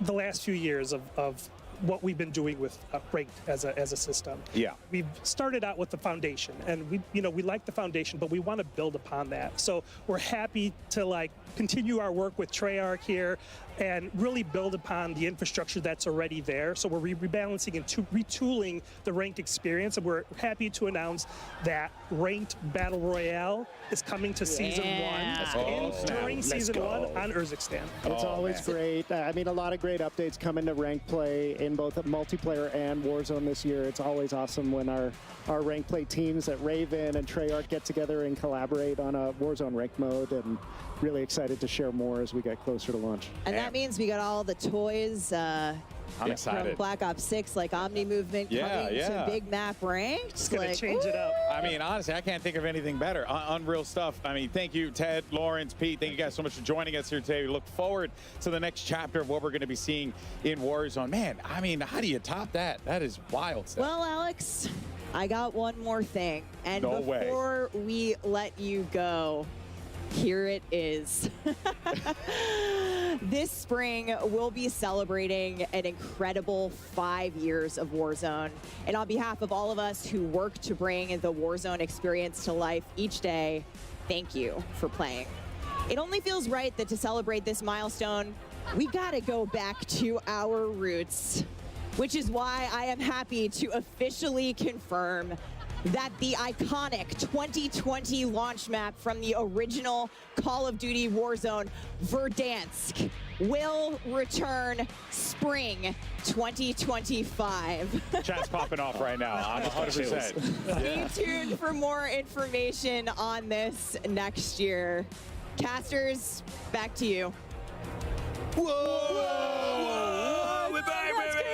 the last few years of what we've been doing with ranked as a system. Yeah. We've started out with the foundation, and we like the foundation, but we want to build upon that. So we're happy to like continue our work with Treyarch here and really build upon the infrastructure that's already there. So we're rebalancing and retooling the ranked experience, and we're happy to announce that ranked Battle Royale is coming to Season 1 and during Season 1 on Urzikstan. It's always great. I mean, a lot of great updates coming to ranked play in both multiplayer and Warzone this year. It's always awesome when our ranked play teams at Raven and Treyarch get together and collaborate on a Warzone ranked mode, and really excited to share more as we get closer to launch. And that means we got all the toys I'm excited. from Black Ops 6, like Omni Movement coming to Big Map ranked. It's going to like, change it up. I mean, honestly, I can't think of anything better. Unreal stuff. I mean, thank you, Ted, Lawrence, Pete. Thank you guys so much for joining us here today. We look forward to the next chapter of what we're going to be seeing in Warzone. Man, I mean, how do you top that? That is wild stuff. Well, Alex, I got one more thing. And No way. before we let you go, here it is. This spring, we'll be celebrating an incredible 5 years of Warzone. And on behalf of all of us who work to bring the Warzone experience to life each day, thank you for playing. It only feels right that to celebrate this milestone, we gotta go back to our roots, which is why I am happy to officially confirm that the iconic 2020 launch map from the original Call of Duty Warzone, Verdansk, will return spring 2025. Chat's popping off right now. I'm 100%. Stay tuned for more information on this next year. Casters, back to you. Whoa! We're back, baby!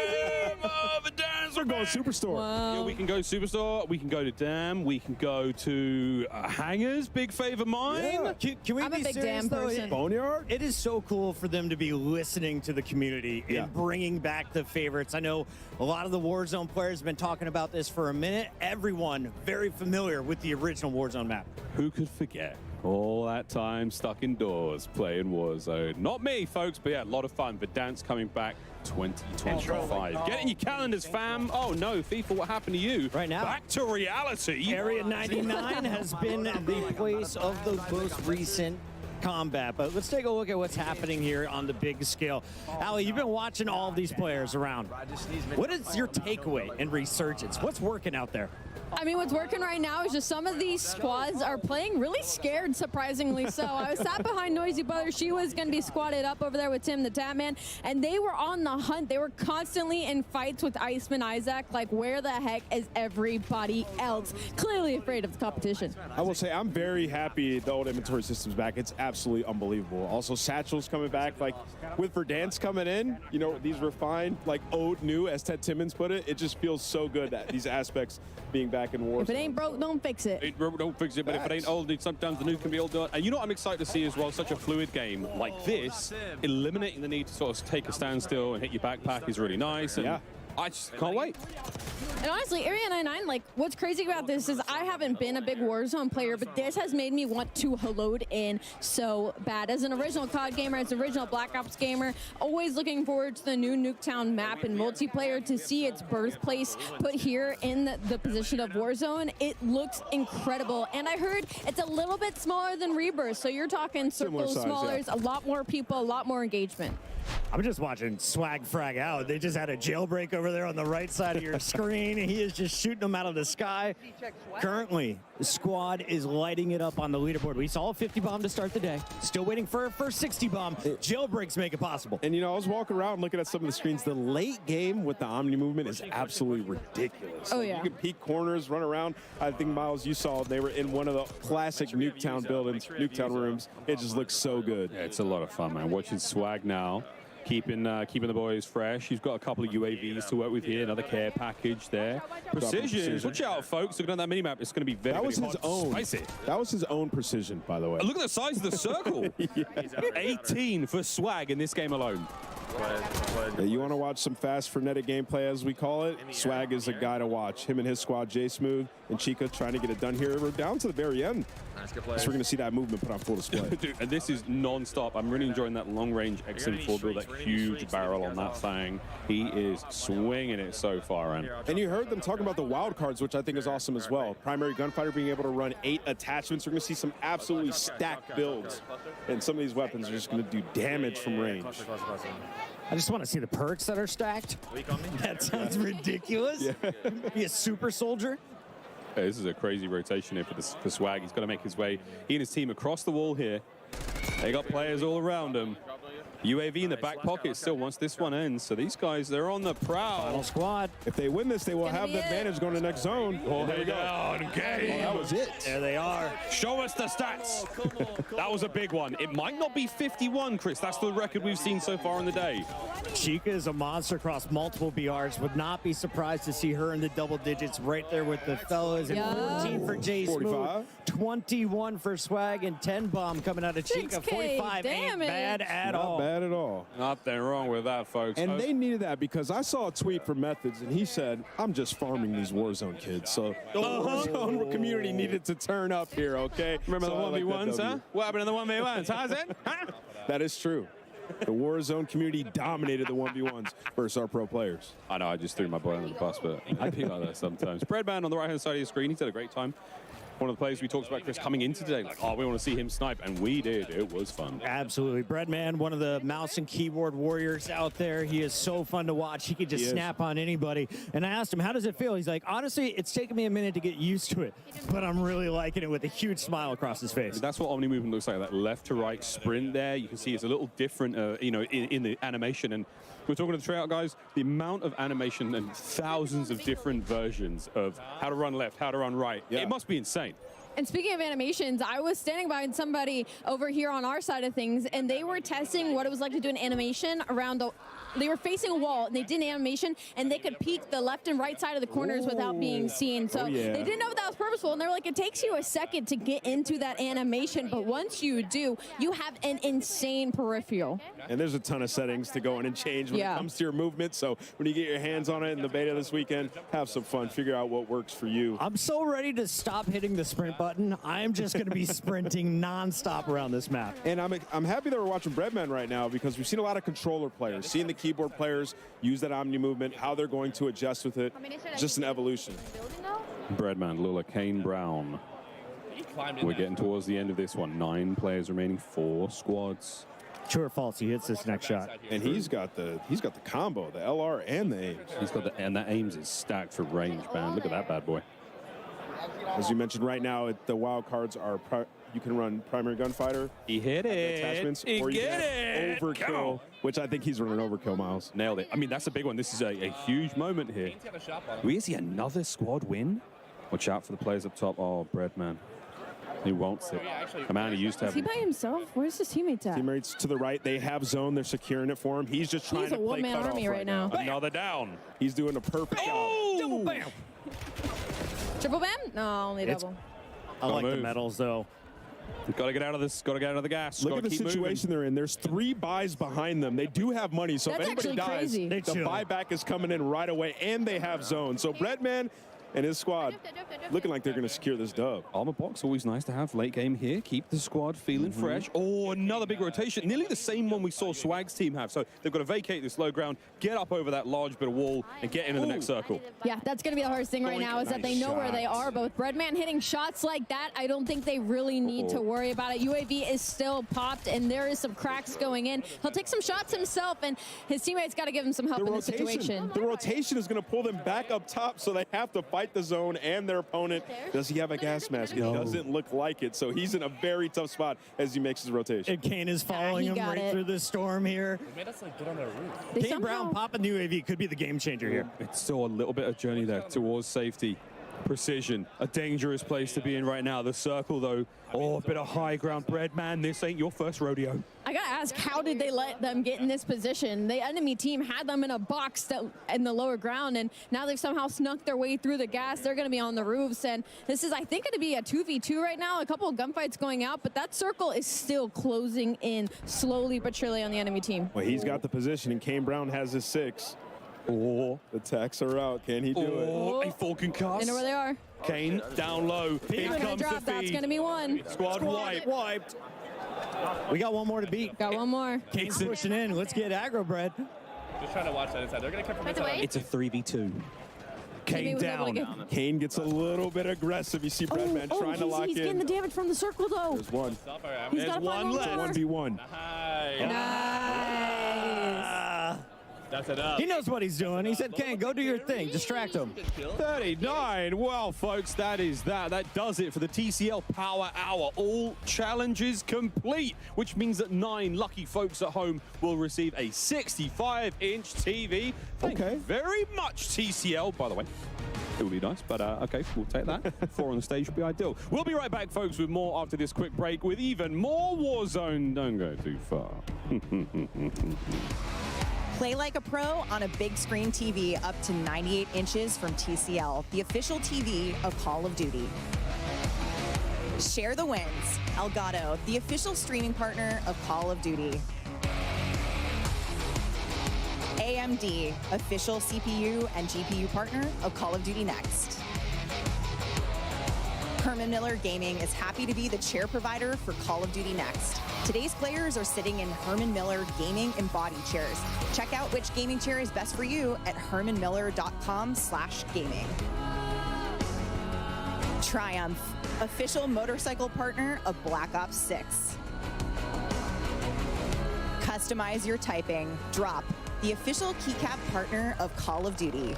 Oh, the dance, we're going Superstore. Yeah, we can go Superstore, we can go to Dam, we can go to Hangers, big fave of mine. Can we I'm a be big serious, Dam though? person. Boneyard? It is so cool for them to be listening to the community and bringing back the favorites. I know a lot of the Warzone players have been talking about this for a minute. Everyone very familiar with the original Warzone map. Who could forget all that time stuck indoors playing Warzone? Not me, folks, but yeah, a lot of fun. But dance coming back 2025. Get in your calendars, fam. Oh no, FIFA, what happened to you? Right now. Back to reality. Area 99 has been the place of the most recent combat. But let's take a look at what's happening here on the big scale. Ali, you've been watching all of these players around. What is your takeaway in Resurgence? What's working out there? I mean, what's working right now is just some of these squads are playing really scared, surprisingly so. I was sat behind Noisy Brother. She was going to be squatted up over there with Tim the Tatman, and they were on the hunt. They were constantly in fights with Iceman Isaac. Like, where the heck is everybody else? Clearly afraid of the competition. I will say I'm very happy the old inventory system's back. It's absolutely unbelievable. Also, Satchel's coming back. Like, with Verdansk coming in, you know, these refined, like, old new, as Ted Timmons put it, it just feels so good that these aspects being back in Warzone. If it ain't broke, don't fix it. Don't fix it, but if it ain't old, sometimes the new can be old. And you know what I'm excited to see as well? Such a fluid game like this, eliminating the need to sort of take a standstill and hit your backpack is really nice. And I just can't wait. And honestly, Area 99, like, what's crazy about this is I haven't been a big Warzone player, but this has made me want to load in so bad. As an original COD gamer, as an original Black Ops gamer, always looking forward to the new Nuketown map and multiplayer to see its birthplace put here in the position of Warzone. It looks incredible. And I heard it's a little bit smaller than Rebirth, so you're talking circles smaller, a lot more people, a lot more engagement. I'm just watching Swag frag out. They just had a jailbreak over there on the right side of your screen. He is just shooting them out of the sky. Currently, the squad is lighting it up on the leaderboard. We saw a 50 bomb to start the day. Still waiting for a first 60 bomb. Jailbreaks make it possible. And, you know, I was walking around looking at some of the screens. The late game with the Omni movement is absolutely ridiculous. Oh, yeah. You can peek corners, run around. I think, Miles, you saw they were in one of the classic Nuketown buildings, Nuketown rooms. It just looks so good. Yeah, it's a lot of fun, man. Watching Swag now. Keeping the boys fresh. He's got a couple of UAVs to work with here. Another care package there. Precision. Watch out, folks. Looking at that minimap, it's going to be very, that was very his hard to own. spice it. That was his own precision, by the way. Look at the size of the circle. 18 for Swag in this game alone. Yeah, you want to watch some fast, frenetic gameplay, as we call it? Swag is a guy to watch. Him and his squad, J Smooth and Chica, trying to get it done here. We're down to the very end. So we're going to see that movement put on full display. Dude, and this is non-stop. I'm really enjoying that long-range XM4 build, that huge barrel on that thing. He is swinging it so far in. And you heard them talking about the wild cards, which I think is awesome as well. Primary gunfighter being able to run 8 attachments. We're going to see some absolutely stacked builds. And some of these weapons are just going to do damage from range. I just want to see the perks that are stacked. That sounds ridiculous. Yeah. Be a super soldier. Yeah, this is a crazy rotation here for Swag. He's got to make his way, he and his team, across the wall here. They got players all around him. UAV in the back pocket still once this one ends. So these guys, they're on the prowl. Final squad. If they win this, they will have the advantage going to the next zone. Oh, there we go. Okay. That was it. There they are. Show us the stats. That was a big one. It might not be 51, Chris. That's the record we've seen so far in the day. Chica is a monster across multiple BRs. Would not be surprised to see her in the double digits right there with the fellas. And 14 for J Smooth, 21 for Swag, and 10 bomb coming out of Chica. 45 ain't bad at all. Not bad at all. Nothing wrong with that, folks. And they needed that because I saw a tweet from Methods, and he said, I'm just farming these Warzone kids. So the Warzone community needed to turn up here, okay? Remember so the 1v1s, huh? What happened in the 1v1s, huh, Zen? That is true. The Warzone community dominated the 1v1s versus our pro players. I know, I just threw my boy under the bus, but I be like that sometimes. Breadman on the right-hand side of your screen, he's had a great time. One of the players we talked about, Chris, coming in today, like, oh, we want to see him snipe, and we did. It was fun. Absolutely. Breadman, one of the mouse and keyboard warriors out there. He is so fun to watch. He could just snap on anybody. And I asked him, how does it feel? He's like, honestly, it's taken me a minute to get used to it, but I'm really liking it, with a huge smile across his face. That's what Omni movement looks like, that left to right sprint there. You can see it's a little different, you know, in the animation. And we're talking to the tryout guys, the amount of animation and thousands of different versions of how to run left, how to run right. Yeah. It must be insane. And speaking of animations, I was standing by somebody over here on our side of things, and they were testing what it was like to do an animation around the... They were facing a wall, and they did an animation, and they could peek the left and right side of the corners without being seen. So they didn't know if that was purposeful, and they were like, it takes you a second to get into that animation, but once you do, you have an insane peripheral. And there's a ton of settings to go in and change when it comes to your movement. So when you get your hands on it in the beta this weekend, have some fun, figure out what works for you. I'm so ready to stop hitting the sprint button. I'm just going to be sprinting nonstop around this map. And I'm happy that we're watching Breadman right now, because we've seen a lot of controller players, seeing the keyboard players use that Omni movement, how they're going to adjust with it. Just an evolution. Breadman, Lula, Kane Brown. We're getting towards the end of this one. 9 players remaining, 4 squads. True or false, he hits this next shot. And he's got the combo, the LR and the aims. He's got and that aims is stacked for range, man. Look at that bad boy. As you mentioned, right now, the wild cards are you can run primary gunfighter. He hit it. Attachments, or you get overkill, which I think he's running overkill, Miles. Nailed it. I mean, that's a big one. This is a huge moment here. We see another squad win. Watch out for the players up top. Oh, Breadman. He wants it. A man who used to have... Is he by himself? Where's his teammates at? Teammates to the right. They have zone. They're securing it for him. He's just trying to play cutoff army right now. Another down. He's doing a perfect job. Double bam. Triple bam? No, only double. I like the medals, though. Got to get out of this. Got to get out of the gas. Look at the situation they're in. There's 3 buys behind them. They do have money, so That's if anybody actually dies, crazy. the buyback is coming in right away, and they have zone. So Breadman and his squad looking like they're going to secure this dub. Armor box, always nice to have late game here. Keep the squad feeling fresh. Oh, another big rotation. Nearly the same one we saw Swag's team have. So they've got to vacate this low ground, get up over that large bit of wall, and get into the next circle. Yeah, that's going to be the hardest thing right now is that they know where they are. But with Breadman hitting shots like that, I don't think they really need to worry about it. UAV is still popped, and there is some cracks going in. He'll take some shots himself, and his teammates got to give him some help in this situation. The rotation is going to pull them back up top, so they have to fight the zone and their opponent. Does he have a gas mask? It doesn't look like it, so he's in a very tough spot as he makes his rotation. And Kane is following him right through the storm here. They made us like get on their roof. Kane Brown popping the UAV could be the game changer here. It's still a little bit of journey there towards safety. Precision, a dangerous place to be in right now. The circle, though, oh, a bit of high ground. Breadman, this ain't your first rodeo. I gotta ask, how did they let them get in this position? The enemy team had them in a box in the lower ground, and now they've somehow snuck their way through the gas. They're gonna be on the roofs, and this is, I think, gonna be a 2v2 right now. A couple of gunfights going out, but that circle is still closing in slowly but surely on the enemy team. Well, he's got the position, and Kane Brown has his 6. Oh, the attacks are out. Can he do it? Oh, a full concuss. They know where they are. Kane down low. Here comes the feed. That's gonna be one. Squad wiped. We got one more to beat. Got one more. Kane's pushing in. Let's get aggro bread. Just trying to watch that inside. They're gonna come from inside. It's a 3v2. Kane down. Kane gets a little bit aggressive. You see Breadman trying to lock in. He's getting the damage from the circle, though. There's one. He's got one left. It's a 1v1. Nice. That's it up. He knows what he's doing. He said, Kane, go do your thing. Distract him. 39. Well, folks, that is that. That does it for the TCL Power Hour. All challenges complete, which means that 9 lucky folks at home will receive a 65-inch TV. Thank you very much, TCL, by the way. It would be nice, but okay, we'll take that. 4 on the stage would be ideal. We'll be right back, folks, with more after this quick break with even more Warzone. Don't go too far. Play like a pro on a big screen TV up to 98 inches from TCL, the official TV of Call of Duty. Share the wins. Elgato, the official streaming partner of Call of Duty. AMD, official CPU and GPU partner of Call of Duty Next. Herman Miller Gaming is happy to be the chair provider for Call of Duty Next. Today's players are sitting in Herman Miller Gaming embodied chairs. Check out which gaming chair is best for you at hermanmiller.com/gaming. Triumph, official motorcycle partner of Black Ops 6. Customize your typing. Drop, the official keycap partner of Call of Duty.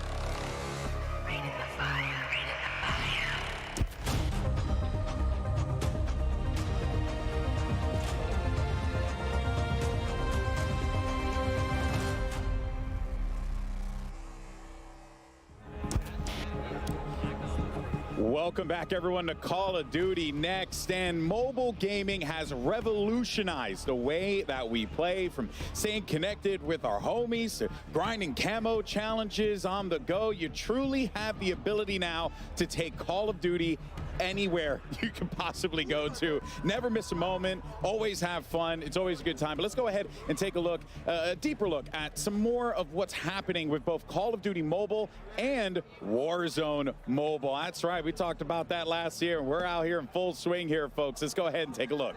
Welcome back, everyone, to Call of Duty Next. And mobile gaming has revolutionized the way that we play, from staying connected with our homies to grinding camo challenges on the go. You truly have the ability now to take Call of Duty anywhere you can possibly go to. Never miss a moment, always have fun. It's always a good time. But let's go ahead and take a look, a deeper look at some more of what's happening with both Call of Duty Mobile and Warzone Mobile. That's right, we talked about that last year, and we're out here in full swing here, folks. Let's go ahead and take a look.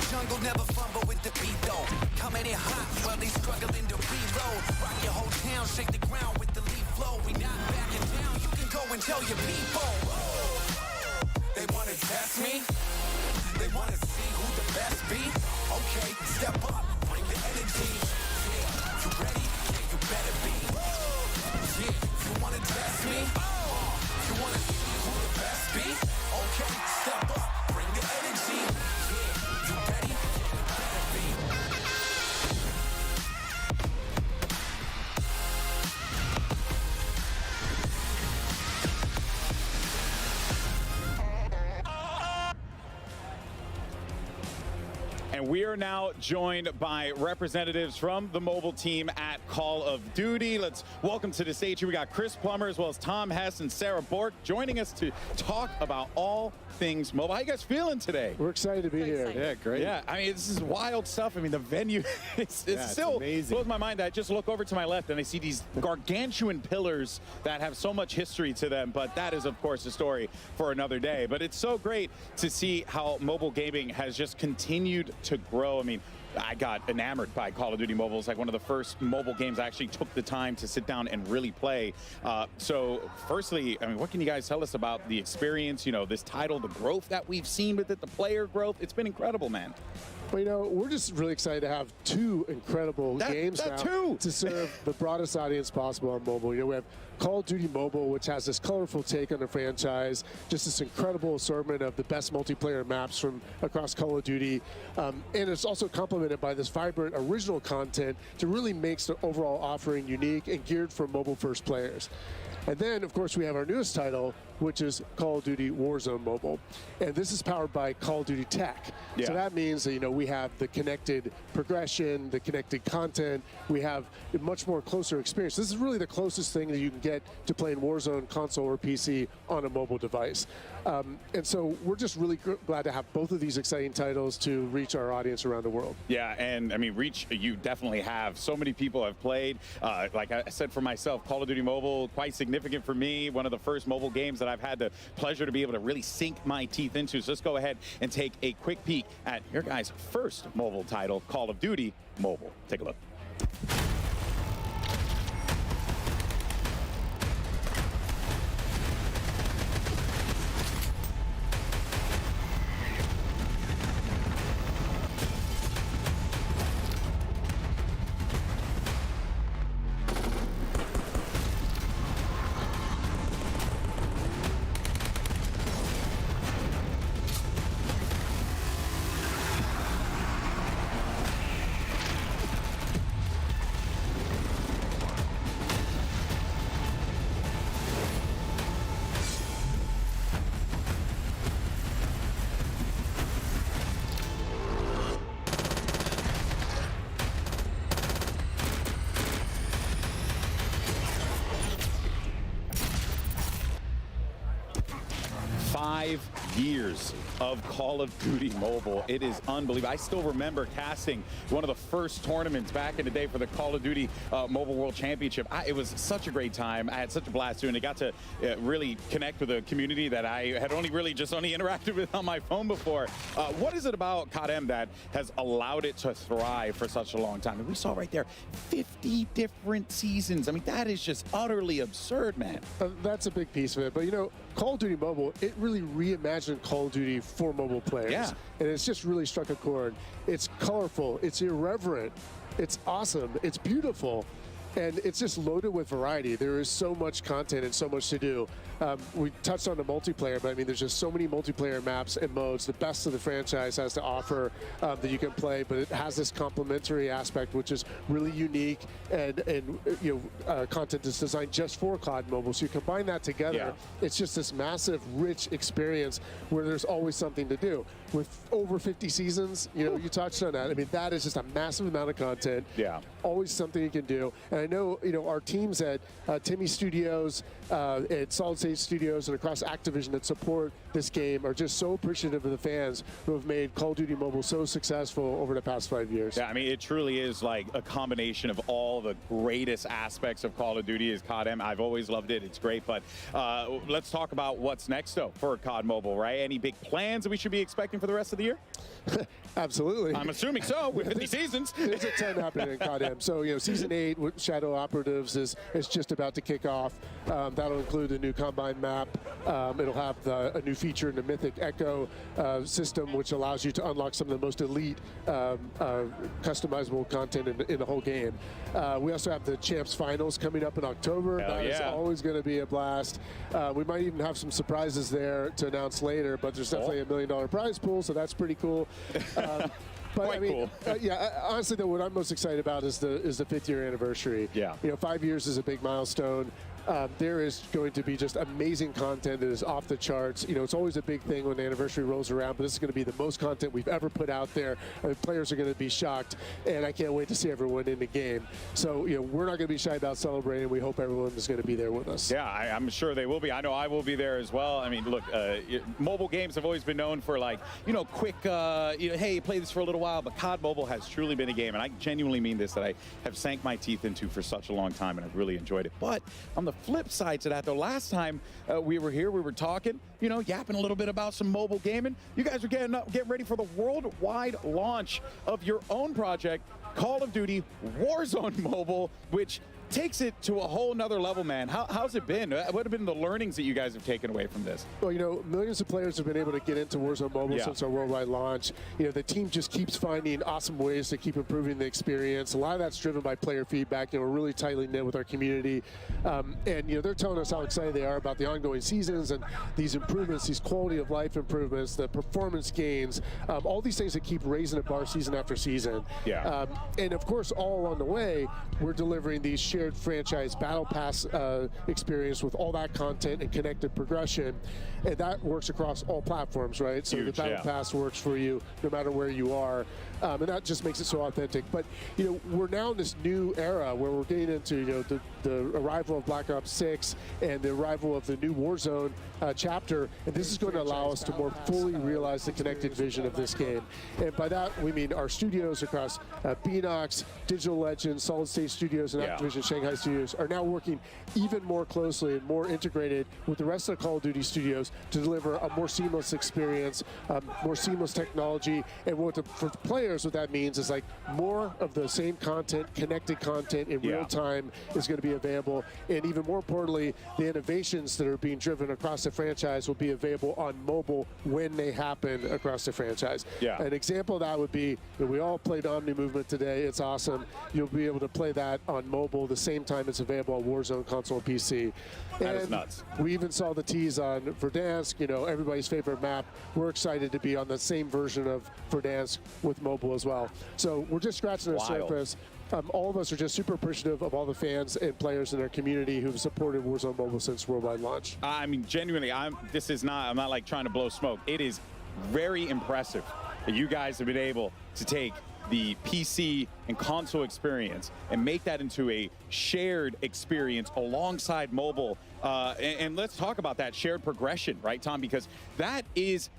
Jungle never fumble with the beat though. Coming in hot while they struggling to reload. Rock your whole town, shake the ground with the leaf flow. We not backing down, you can go and tell your people. They wanna test me, they wanna see who the best be. Okay, step up, bring the energy. Yeah, you ready? Yeah, you better be. Yeah, you wanna test me? You wanna see who the best be? Okay, step up, bring the energy. we are now joined by representatives from the mobile team at Call of Duty. Let's welcome to the stage here. We got Chris Plummer as well as Tom Hess and Sarah Bork joining us to talk about all things mobile. How you guys feeling today? We're excited to be here. Yeah, great. Yeah, I mean, this is wild stuff. I mean, the venue, it's still amazing. blows my mind. I just look over to my left and I see these gargantuan pillars that have so much history to them, but that is, of course, a story for another day. But it's so great to see how mobile gaming has just continued to grow. I mean, I got enamored by Call of Duty Mobile. It's like one of the first mobile games I actually took the time to sit down and really play. So firstly, I mean, what can you guys tell us about the experience, you know, this title, the growth that we've seen with it, the player growth? It's been incredible, man. Well, you know, we're just really excited to have two incredible games now to serve the broadest audience possible on mobile. You know, we have Call of Duty Mobile, which has this colorful take on the franchise, just this incredible assortment of the best multiplayer maps from across Call of Duty. And it's also complemented by this vibrant original content to really make the overall offering unique and geared for mobile-first players. And then, of course, we have our newest title, which is Call of Duty Warzone Mobile. And this is powered by Call of Duty Tech. Yeah. So that means that, you know, we have the connected progression, the connected content. We have a much more closer experience. This is really the closest thing that you can get to playing Warzone console or PC on a mobile device. And so we're just really glad to have both of these exciting titles to reach our audience around the world. Yeah, and I mean, reach, you definitely have. So many people have played. Like I said for myself, Call of Duty Mobile, quite significant for me. One of the first mobile games that I've had the pleasure to be able to really sink my teeth into. So let's go ahead and take a quick peek at your guys' first mobile title, Call of Duty Mobile. Take a look. 5 years of Call of Duty Mobile. It is unbelievable. I still remember casting one of the first tournaments back in the day for the Call of Duty Mobile World Championship. It was such a great time. I had such a blast doing it. I got to really connect with a community that I had only interacted with on my phone before. What is it about COD-M that has allowed it to thrive for such a long time? And we saw right there 50 different seasons. I mean, that is just utterly absurd, man. That's a big piece of it. But, you know, Call of Duty Mobile, it really reimagined Call of Duty for mobile players. Yeah. And it's just really struck a chord. It's colorful, it's irreverent, it's awesome, it's beautiful, and it's just loaded with variety. There is so much content and so much to do. We touched on the multiplayer, but I mean, there's just so many multiplayer maps and modes. The best of the franchise has to offer that you can play, but it has this complementary aspect, which is really unique and you know, content that's designed just for COD Mobile. So you combine that together, it's just this massive, rich experience where there's always something to do. With over 50 seasons, you know, you touched on that. I mean, that is just a massive amount of content. Yeah. Always something you can do. And I know, you know, our teams at Timmy Studios, at Solid State Studios, and across Activision that support this game are just so appreciative of the fans who have made Call of Duty Mobile so successful over the past 5 years. Yeah, I mean, it truly is like a combination of all the greatest aspects of Call of Duty is COD-M. I've always loved it. It's great. But let's talk about what's next, though, for COD Mobile, right? Any big plans that we should be expecting for the rest of the year? Absolutely. I'm assuming so, with 50 seasons. There's a ton happening in COD-M. So, you know, Season 8 with Shadow Operatives is just about to kick off. That'll include a new Combine map. It'll have a new feature in the Mythic Echo system, which allows you to unlock some of the most elite customizable content in the whole game. We also have the Champs Finals coming up in October. That is always going to be a blast. We might even have some surprises there to announce later, but there's definitely $1 million prize pool, so that's pretty cool. But Quite I mean, cool. Honestly, though, what I'm most excited about is the 5th year anniversary. Yeah. You know, 5 years is a big milestone. there is going to be just amazing content that is off the charts. You know, it's always a big thing when the anniversary rolls around, but this is going to be the most content we've ever put out there. Players are going to be shocked, and I can't wait to see everyone in the game. So, you know, we're not going to be shy about celebrating. We hope everyone is going to be there with us. Yeah, I'm sure they will be. I know I will be there as well. I mean, look, mobile games have always been known for, like, you know, quick, you know, hey, play this for a little while, but COD Mobile has truly been a game, and I genuinely mean this, that I have sank my teeth into for such a long time, and I've really enjoyed it. But on the flip side to that, though, last time we were here, we were talking, you know, yapping a little bit about some mobile gaming. You guys are getting ready for the worldwide launch of your own project, Call of Duty Warzone Mobile, which takes it to a whole nother level, man. How's it been? What have been the learnings that you guys have taken away from this? Well, you know, millions of players have been able to get into Warzone Mobile since our worldwide launch. You know, the team just keeps finding awesome ways to keep improving the experience. A lot of that's driven by player feedback. You know, we're really tightly knit with our community. And, you know, they're telling us how excited they are about the ongoing seasons and these improvements, these quality of life improvements, the performance gains, all these things that keep raising the bar season after season. Yeah. And, of course, all along the way, we're delivering these shared franchise battle pass experience with all that content and connected progression, and that works across all platforms, right? So the battle pass works for you no matter where you are, and that just makes it so authentic. But, you know, we're now in this new era where we're getting into, you know, the arrival of Black Ops 6 and the arrival of the new Warzone chapter, and this is going to allow us to more fully realize the connected vision of this game. And by that we mean our studios across Beanox, Digital Legends, Solid State Studios, and Activision Shanghai Studios are now working even more closely and more integrated with the rest of the Call of Duty studios to deliver a more seamless experience, more seamless technology. And for players, what that means is, like, more of the same content, connected content in real time is going to be available. And even more importantly, the innovations that are being driven across the franchise will be available on mobile when they happen across the franchise. An example of that would be, you know, we all played Omni Movement today. It's awesome. You'll be able to play that on mobile the same time it's available on Warzone console and PC. That is nuts. We even saw the tease on Verdansk, you know, everybody's favorite map. We're excited to be on the same version of Verdansk with mobile as well. So we're just scratching the surface. All of us are just super appreciative of all the fans and players in our community who've supported Warzone Mobile since worldwide launch. I mean, genuinely, I'm not like trying to blow smoke. It is very impressive that you guys have been able to take the PC and console experience and make that into a shared experience alongside mobile. And let's talk about that shared progression, right, Tom? Because that is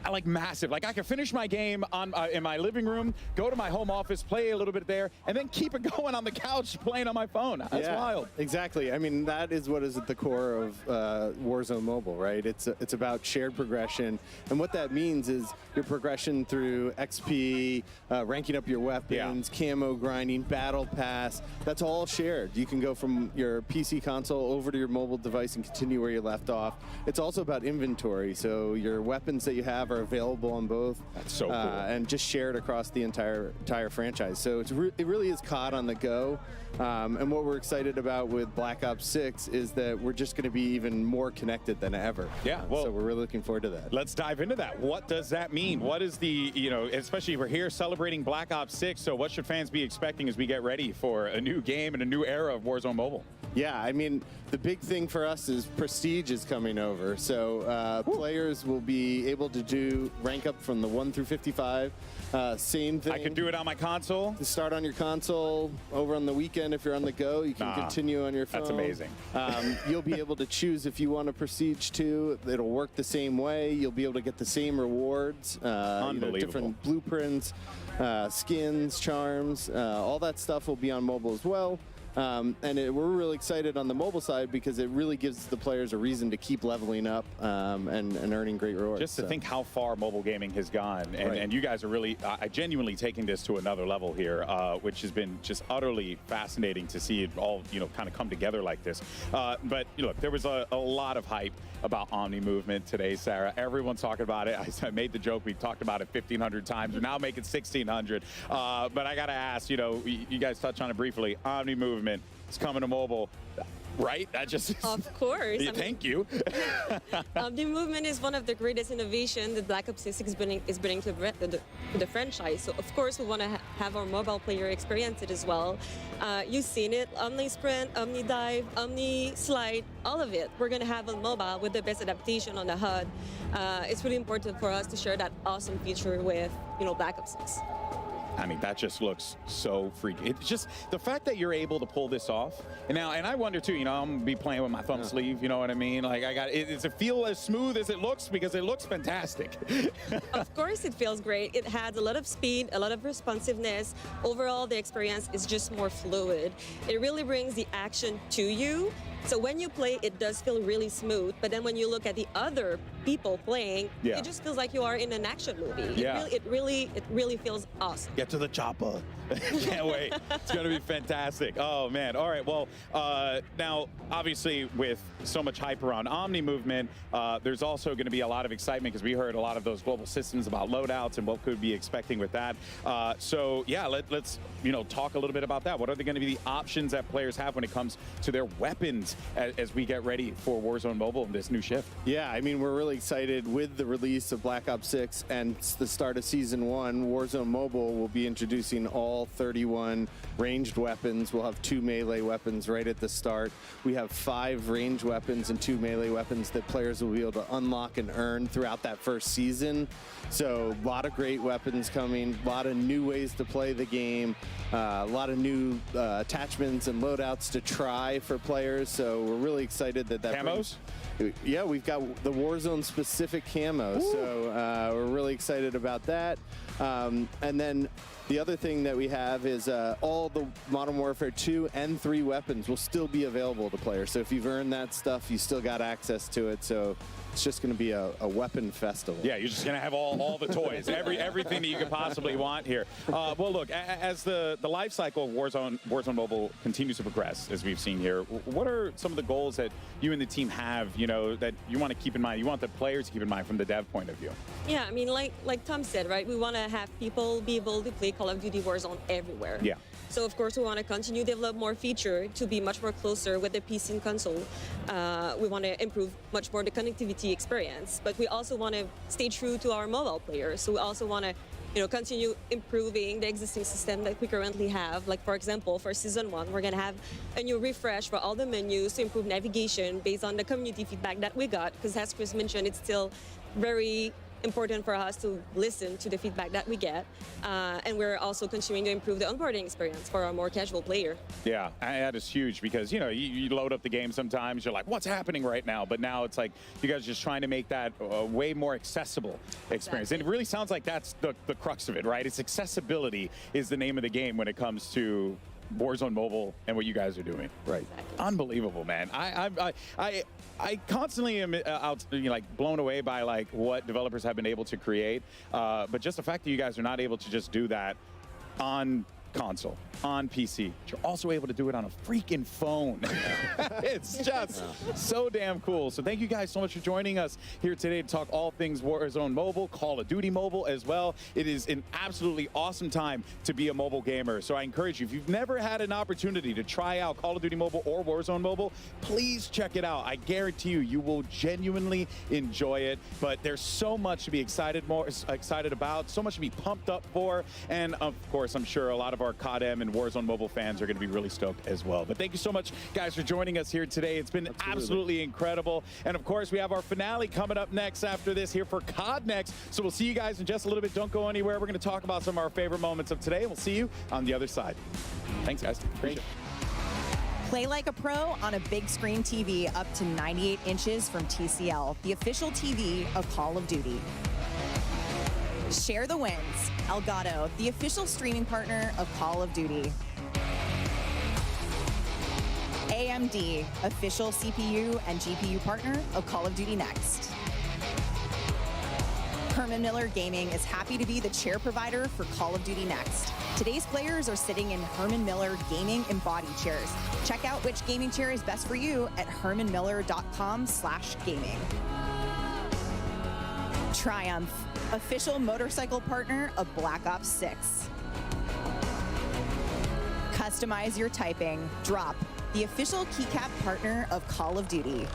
like massive. Like, I can finish my game on in my living room, go to my home office, play a little bit there, and then keep it going on the couch playing on my phone. That's wild. Exactly. I mean, that is what is at the core of Warzone Mobile, right? It's about shared progression, and what that means is your progression through XP, ranking up your weapons, camo grinding, battle pass. That's all shared. You can go from your PC console over to your mobile device and continue where you left off. It's also about inventory, so your weapons that you have are available on both. That's so cool. And just shared across the entire franchise. So it really is COD on the go. And what we're excited about with Black Ops 6 is that we're just going to be even more connected than ever. Yeah, well, so we're really looking forward to that. Let's dive into that. What does that mean? What is the, you know, especially we're here celebrating Black Ops 6, so what should fans be expecting as we get ready for a new game and a new era of Warzone Mobile? Yeah, I mean, the big thing for us is Prestige is coming over. So players will be able to do rank up from the 1 through 55. Same thing. I can do it on my console? Start on your console. Over on the weekend, if you're on the go, you can continue on your phone. That's amazing. You'll be able to choose if you want a Prestige 2. It'll work the same way. You'll be able to get the same rewards. Unbelievable. You know, different blueprints, skins, charms. All that stuff will be on mobile as well. We're really excited on the mobile side because it really gives the players a reason to keep leveling up and earning great rewards. Just to think how far mobile gaming has gone, and you guys are really genuinely taking this to another level here, which has been just utterly fascinating to see it all, you know, kind of come together like this. But you know, look, there was a lot of hype about Omni Movement today, Sarah. Everyone's talking about it. I made the joke, we talked about it 1,500 times. We're now making 1,600. But I got to ask, you know, you guys touched on it briefly. Omni Movement is coming to mobile. right? That just Of course. Yeah, thank you. The movement is one of the greatest innovations that Black Ops 6 is bringing to the franchise. So of course we want to have our mobile player experience it as well. You've seen it, Omni Sprint, Omni Dive, Omni Slide, all of it. We're going to have on mobile with the best adaptation on the HUD. It's really important for us to share that awesome feature with, Black Ops 6. I mean, that just looks so freaky. It's just the fact that you're able to pull this off. And I wonder too, I'm gonna be playing with my thumb sleeve, you know what I mean? Like does it feel as smooth as it looks? Because it looks fantastic. Of course it feels great. It has a lot of speed, a lot of responsiveness. Overall, the experience is just more fluid. It really brings the action to you. So when you play, it does feel really smooth. But then when you look at the other people playing, it just feels like you are in an action movie. Yeah. It really feels awesome. Get to the chopper. Can't wait. It's going to be fantastic. Oh, man. All right. Well, now, obviously, with so much hype around Omni movement, there's also going to be a lot of excitement because we heard a lot of those global systems about loadouts and what could be expecting with that. So, yeah, let's talk a little bit about that. What are going to be the options that players have when it comes to their weapons as we get ready for Warzone Mobile and this new shift? Yeah, I mean, we're really excited with the release of Black Ops 6 and the start of Season 1. Warzone Mobile will be introducing all 31 ranged weapons. We'll have 2 melee weapons right at the start. We have 5 ranged weapons and 2 melee weapons that players will be able to unlock and earn throughout that first season. So a lot of great weapons coming, a lot of new ways to play the game, a lot of new attachments and loadouts to try for players. So we're really excited that camos? Yeah, we've got the Warzone specific camo. So we're really excited about that. And then the other thing that we have is all the Modern Warfare 2 and 3 weapons will still be available to players. So if you've earned that stuff, you still got access to it. So it's just going to be a weapon festival. Yeah, you're just going to have all the toys, everything that you could possibly want here. Well, look, as the life cycle of Warzone Mobile continues to progress, as we've seen here, what are some of the goals that you and the team have, that you want to keep in mind, you want the players to keep in mind from the dev point of view? Yeah, I mean, like Tom said, right? We want to have people be able to play Call of Duty Warzone everywhere. Yeah. So of course we want to continue to develop more feature to be much more closer with the PC and console. We want to improve much more the connectivity experience, but we also want to stay true to our mobile players. So we also want to continue improving the existing system that we currently have. Like for example, for Season 1, we're going to have a new refresh for all the menus to improve navigation based on the community feedback that we got, because as Chris mentioned, it's still very important for us to listen to the feedback that we get, and we're also continuing to improve the onboarding experience for our more casual player. Yeah, that is huge because you load up the game sometimes, you're like, what's happening right now? But now it's like you guys are just trying to make that a way more accessible experience. And it really sounds like that's the crux of it, right? It's accessibility is the name of the game when it comes to Warzone Mobile and what you guys are doing. Right. Unbelievable, man. I constantly am blown away by what developers have been able to create, but just the fact that you guys are not able to just do that on console, on PC. But you're also able to do it on a freaking phone. It's just so damn cool. So thank you guys so much for joining us here today to talk all things Warzone Mobile, Call of Duty Mobile as well. It is an absolutely awesome time to be a mobile gamer. So I encourage you, if you've never had an opportunity to try out Call of Duty Mobile or Warzone Mobile, please check it out. I guarantee you will genuinely enjoy it. But there's so much to be excited about, so much to be pumped up for. And of course, I'm sure a lot of our CODM and Warzone Mobile fans are going to be really stoked as well. But thank you so much, guys, for joining us here today. It's been absolutely incredible. And of course, we have our finale coming up next after this here for COD Next. So we'll see you guys in just a little bit. Don't go anywhere. We're going to talk about some of our favorite moments of today. We'll see you on the other side. Thanks, guys. Appreciate it. Play like a pro on a big screen TV up to 98 inches from TCL, the official TV of Call of Duty. Share the wins. Elgato, the official streaming partner of Call of Duty. AMD, official CPU and GPU partner of Call of Duty Next. Herman Miller Gaming is happy to be the chair provider for Call of Duty Next. Today's players are sitting in Herman Miller Gaming embodied chairs. Check out which gaming chair is best for you at hermanmiller.com/gaming. Triumph, official motorcycle partner of Black Ops 6. Customize your typing. Drop the official keycap partner of Call of Duty.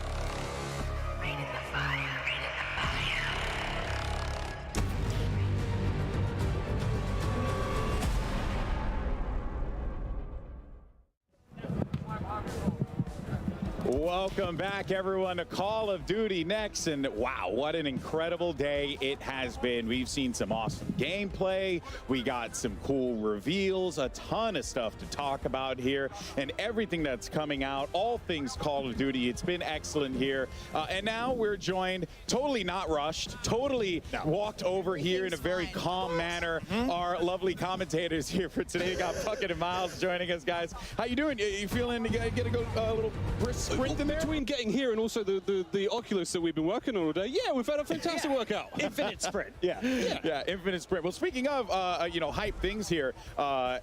Welcome back, everyone, to Call of Duty next. And wow, what an incredible day it has been. We've seen some awesome gameplay. We got some cool reveals, a ton of stuff to talk about here, and everything that's coming out, all things Call of Duty. It's been excellent here. And now we're joined, totally not rushed, totally walked over here in a very calm manner. Our lovely commentators here for today. We got Puckett and Miles joining us, guys. How you doing? You feeling to get a go a little brisk sprint in there? Between getting here and also the Oculus that we've been working on all day, yeah, we've had a fantastic workout. Infinite sprint. Yeah, infinite sprint. Well, speaking of, you know, hype things here, why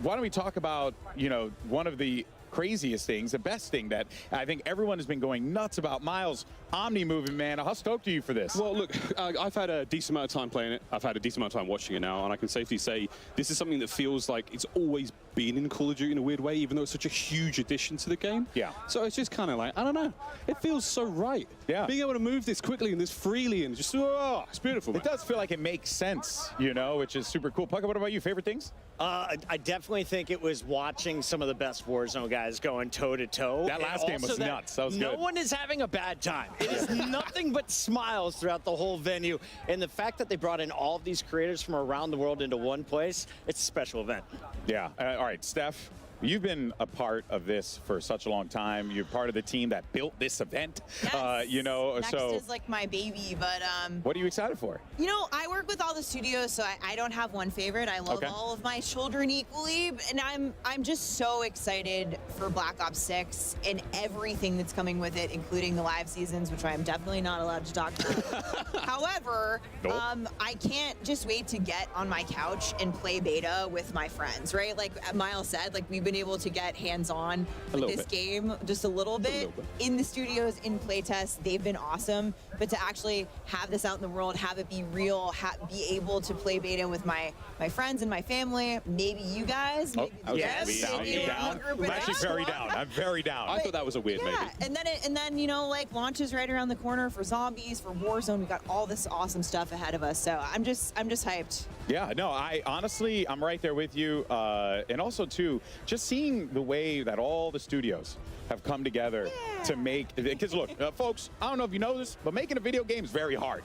don't we talk about, you know, one of the craziest things, the best thing that I think everyone has been going nuts about. Miles, Omni movement, man. How stoked are you for this? Well, look, I've had a decent amount of time playing it. I've had a decent amount of time watching it now, and I can safely say this is something that feels like it's always been in Call of Duty in a weird way, even though it's such a huge addition to the game. Yeah. So it's just kind of like, I don't know. It feels so right. Yeah. Being able to move this quickly and this freely and just, oh, it's beautiful, man. It does feel like it makes sense, you know, which is super cool. Puckett, what about you? Favorite things? I definitely think it was watching some of the best Warzone guys going toe-to-toe. That last game was nuts. That was good. No one is having a bad time. It is nothing but smiles throughout the whole venue. And the fact that they brought in all of these creators from around the world into one place, it's a special event. Yeah. All right, Steph. You've been a part of this for such a long time. You're part of the team that built this event. Yes. You know, Next so is like my baby, but what are you excited for? you know, I work with all the studios, so I don't have one favorite. I love all of my children equally, and I'm just so excited for Black Ops 6 and everything that's coming with it, including the live seasons, which I am definitely not allowed to talk about. However, I can't just wait to get on my couch and play beta with my friends, right? Like Miles said, like we've been able to get hands-on with this game just a little bit in the studios, in playtests. They've been awesome, but to actually have this out in the world, have it be real, be able to play beta with my friends and my family, maybe you guys, maybe I'm actually very down. I'm very down. I thought that was a weird maybe. And then you know, like launches right around the corner for zombies, for Warzone. We got all this awesome stuff ahead of us, so I'm just hyped. Yeah, no, I'm right there with you. And also too, just seeing the way that all the studios have come together to make, because look, folks, I don't know if you know this, but making a video game is very hard.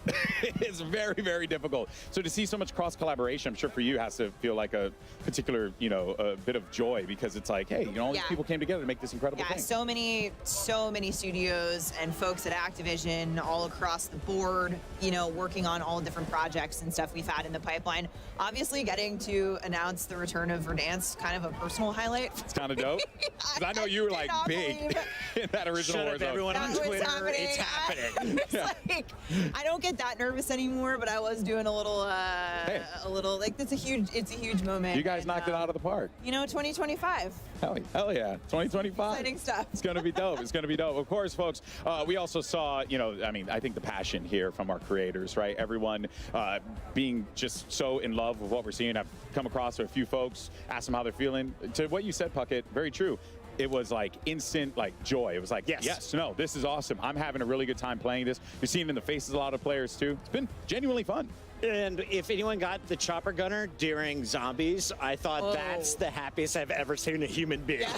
It's very, very difficult. So to see so much cross collaboration, I'm sure for you has to feel like a particular, you know, a bit of joy, because it's like, hey, you know, all these people came together to make this incredible thing. So many studios and folks at Activision all across the board, you know, working on all different projects and stuff we've had in the pipeline. Obviously, getting to announce the return of Verdansk, kind of a personal highlight. It's kind of dope. Because I know you were like big in that original Warzone. Everyone on Twitter, it's happening. Like, I don't get that nervous anymore, but I was doing a little, like it's a huge moment. You guys knocked it out of the park. You know, 2025. Hell yeah, 2025. Exciting stuff. It's going to be dope. It's going to be dope. Of course, folks, we also saw, you know, I mean, I think the passion here from our creators, right? Everyone being just so in love with what we're seeing. I've come across a few folks, asked them how they're feeling. To what you said, Puckett, very true. It was like instant, like joy. It was like, yes, no, this is awesome. I'm having a really good time playing this. You're seeing it in the faces of a lot of players too. It's been genuinely fun. And if anyone got the chopper gunner during zombies, I thought that's the happiest I've ever seen a human being.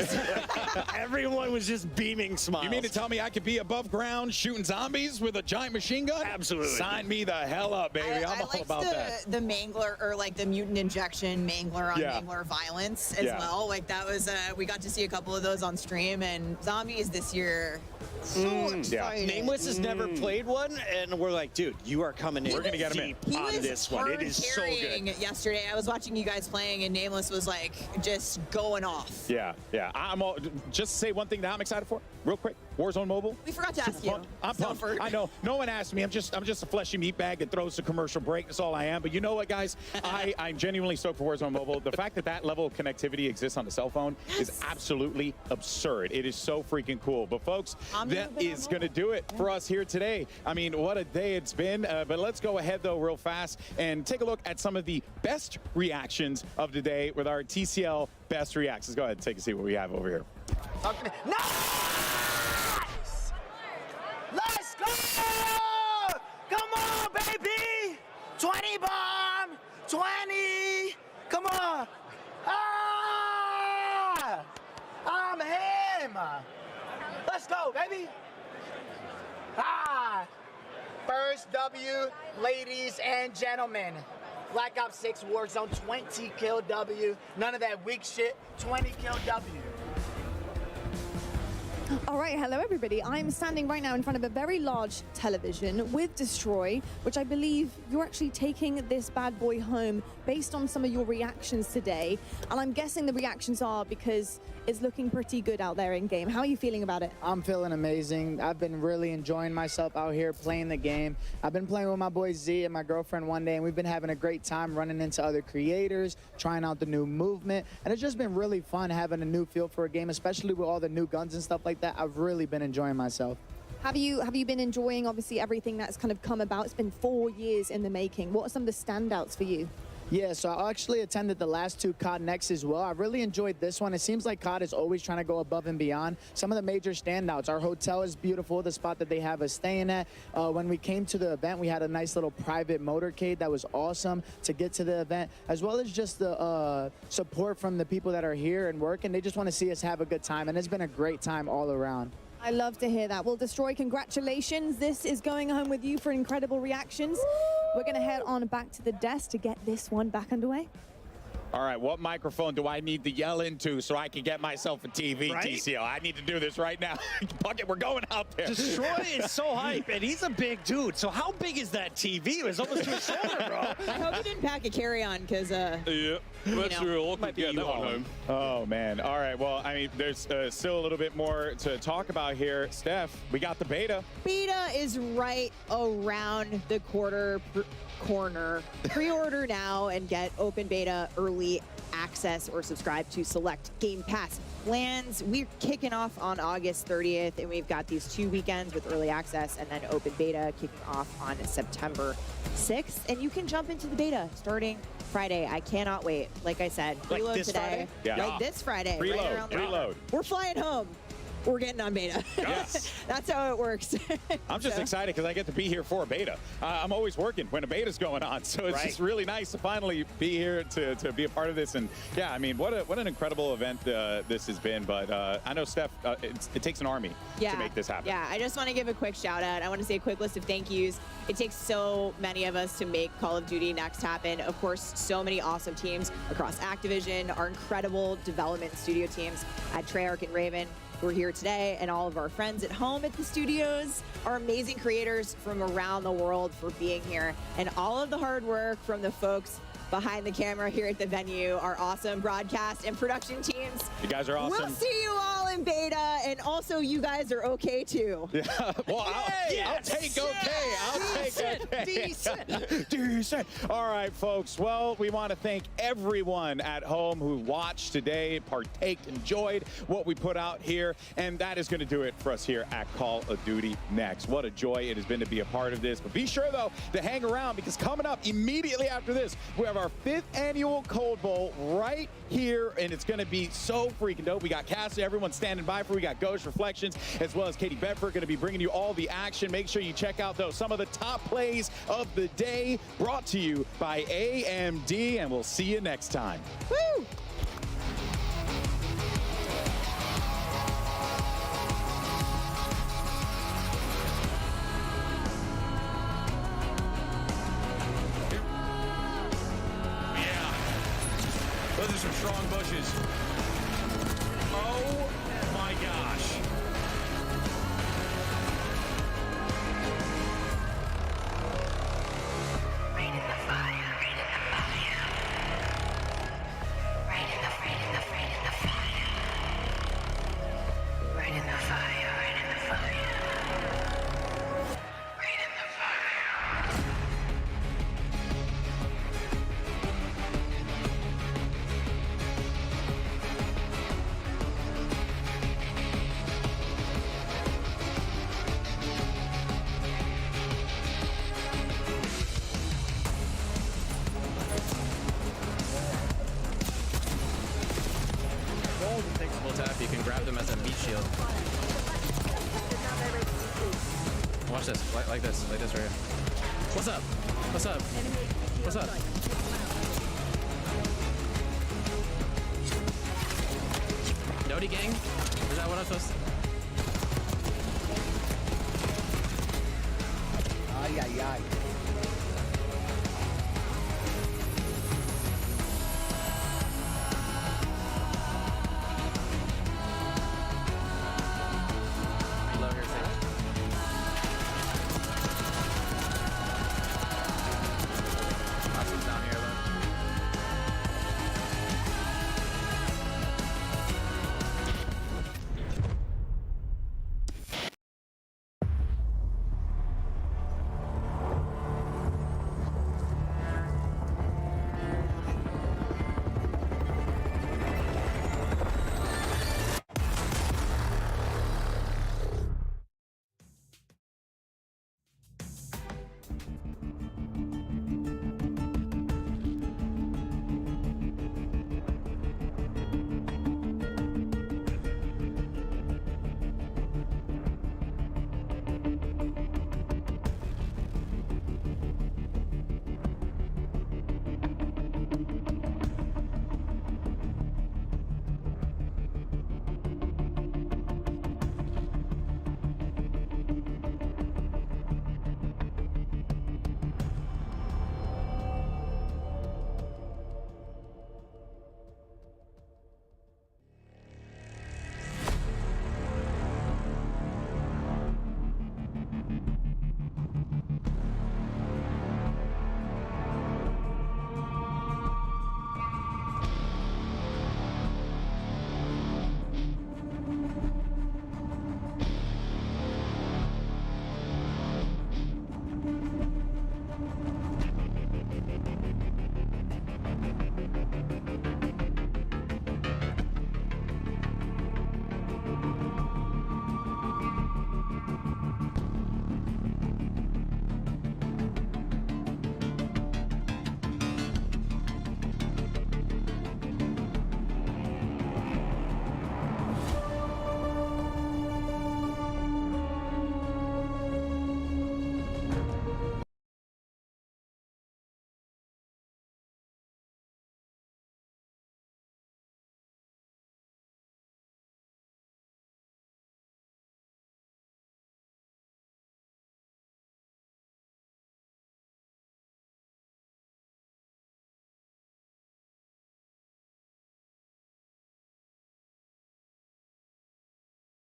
Everyone was just beaming smiles. You mean to tell me I could be above ground shooting zombies with a giant machine gun? Absolutely. Sign me the hell up, baby. I'm all about that. The mangler, or like the mutant injection mangler on mangler violence as well. Like that was, we got to see a couple of those on stream, and zombies this year. So exciting. Nameless has never played one, and we're like, dude, you are coming in. We're gonna get him in on this one. It is so good. Yesterday, I was watching you guys playing, and Nameless was like just going off. Yeah. I'm all, just to say one thing that I'm excited for, real quick. Warzone Mobile. We forgot to ask you. I'm pumped. I know. No one asked me. I'm just a fleshy meat bag that throws the commercial break. That's all I am. But you know what, guys? I'm genuinely stoked for Warzone Mobile. The fact that level of connectivity exists on the cell phone is absolutely absurd. It is so freaking cool. But folks, that is going to do it for us here today. I mean, what a day it's been. But let's go ahead, though, real fast and take a look at some of the best reactions of the day with our TCL Best Reacts. Let's go ahead and take a see what we have over here. Talk to me. Nice! Let's go! Come on, baby! 20 bomb! 20! Come on! Ah! I'm him! Let's go, baby! Ah! First W, ladies and gentlemen. Black Ops 6 Warzone, 20 kill W. None of that weak shit. 20 kill W. All right, hello everybody. I'm standing right now in front of a very large television with Destroy, which I believe you're actually taking this bad boy home based on some of your reactions today. And I'm guessing the reactions are because it's looking pretty good out there in game. How are you feeling about it? I'm feeling amazing. I've been really enjoying myself out here playing the game. I've been playing with my boy Z and my girlfriend one day, and we've been having a great time running into other creators, trying out the new movement. And it's just been really fun having a new feel for a game, especially with all the new guns and stuff like that. I've really been enjoying myself. Have you been enjoying, obviously, everything that's kind of come about? It's been 4 years in the making. What are some of the standouts for you? Yeah, so I actually attended the last two COD Next as well. I really enjoyed this one. It seems like COD is always trying to go above and beyond. Some of the major standouts, our hotel is beautiful, the spot that they have us staying at. When we came to the event, we had a nice little private motorcade that was awesome to get to the event, as well as just the support from the people that are here and working. They just want to see us have a good time, and it's been a great time all around. I love to hear that. Well, Destroy, congratulations. This is going home with you for incredible reactions. We're going to head on back to the desk to get this one back underway. All right, what microphone do I need to yell into so I can get myself a TV, Right? TCL? I need to do this right now. Bucket, we're going out there. Destroy is so hype, and he's a big dude. So how big is that TV? It was almost to his shoulder, bro. I hope you didn't pack a carry-on, because, Yeah, that's real. Might be getting that one home. Oh, man. All right, well, I mean, there's still a little bit more to talk about here. Steph, we got the beta. Beta is right around the corner. Pre-order now and get open beta, early access, or subscribe to select Game Pass plans. We're kicking off on August 30th, and we've got these 2 weekends with early access and then open beta kicking off on September 6th. And you can jump into the beta starting Friday. I cannot wait. Like I said, Like preload this today. Friday? Yeah. Like this Friday. Preload, Right around the corner. preload. We're flying home. We're getting on beta. Yes. That's how it works. I'm just excited because I get to be here for a beta. I'm always working when a beta's going on, so it's just really nice to finally be here to be a part of this. And yeah, I mean, what an incredible event this has been. But I know, Steph, it takes an army to make this happen. Yeah, I just want to give a quick shout out. I want to say a quick list of thank yous. It takes so many of us to make Call of Duty Next happen. Of course, so many awesome teams across Activision, our incredible development studio teams at Treyarch and Raven. We're here today, and all of our friends at home at the studios, our amazing creators from around the world for being here, and all of the hard work from the folks behind the camera here at the venue, our awesome broadcast and production teams. You guys are awesome. We'll see you all in beta, and also you guys are okay too. Yeah, well, I'll take okay. I'll take okay. Decent. All right, folks. Well, we want to thank everyone at home who watched today, partaked, enjoyed what we put out here, and that is going to do it for us here at Call of Duty Next. What a joy it has been to be a part of this. But be sure, though, to hang around, because coming up immediately after this, we have our 5th annual Cold Bowl right here, and it's going to be so freaking dope. We got Cassie, everyone standing by for. We got Ghost Reflections, as well as Katie Bedford, going to be bringing you all the action. Make sure you check out, though, some of the top plays of the day, brought to you by AMD, and we'll see you next time. Woo! Those are some strong bushes. Oh my gosh. double tap, you can grab them as a meat shield. Watch this, like this right here. What's up? What's up? What's up? Nody gang? Is that what I'm supposed to? Ay, ay, ay.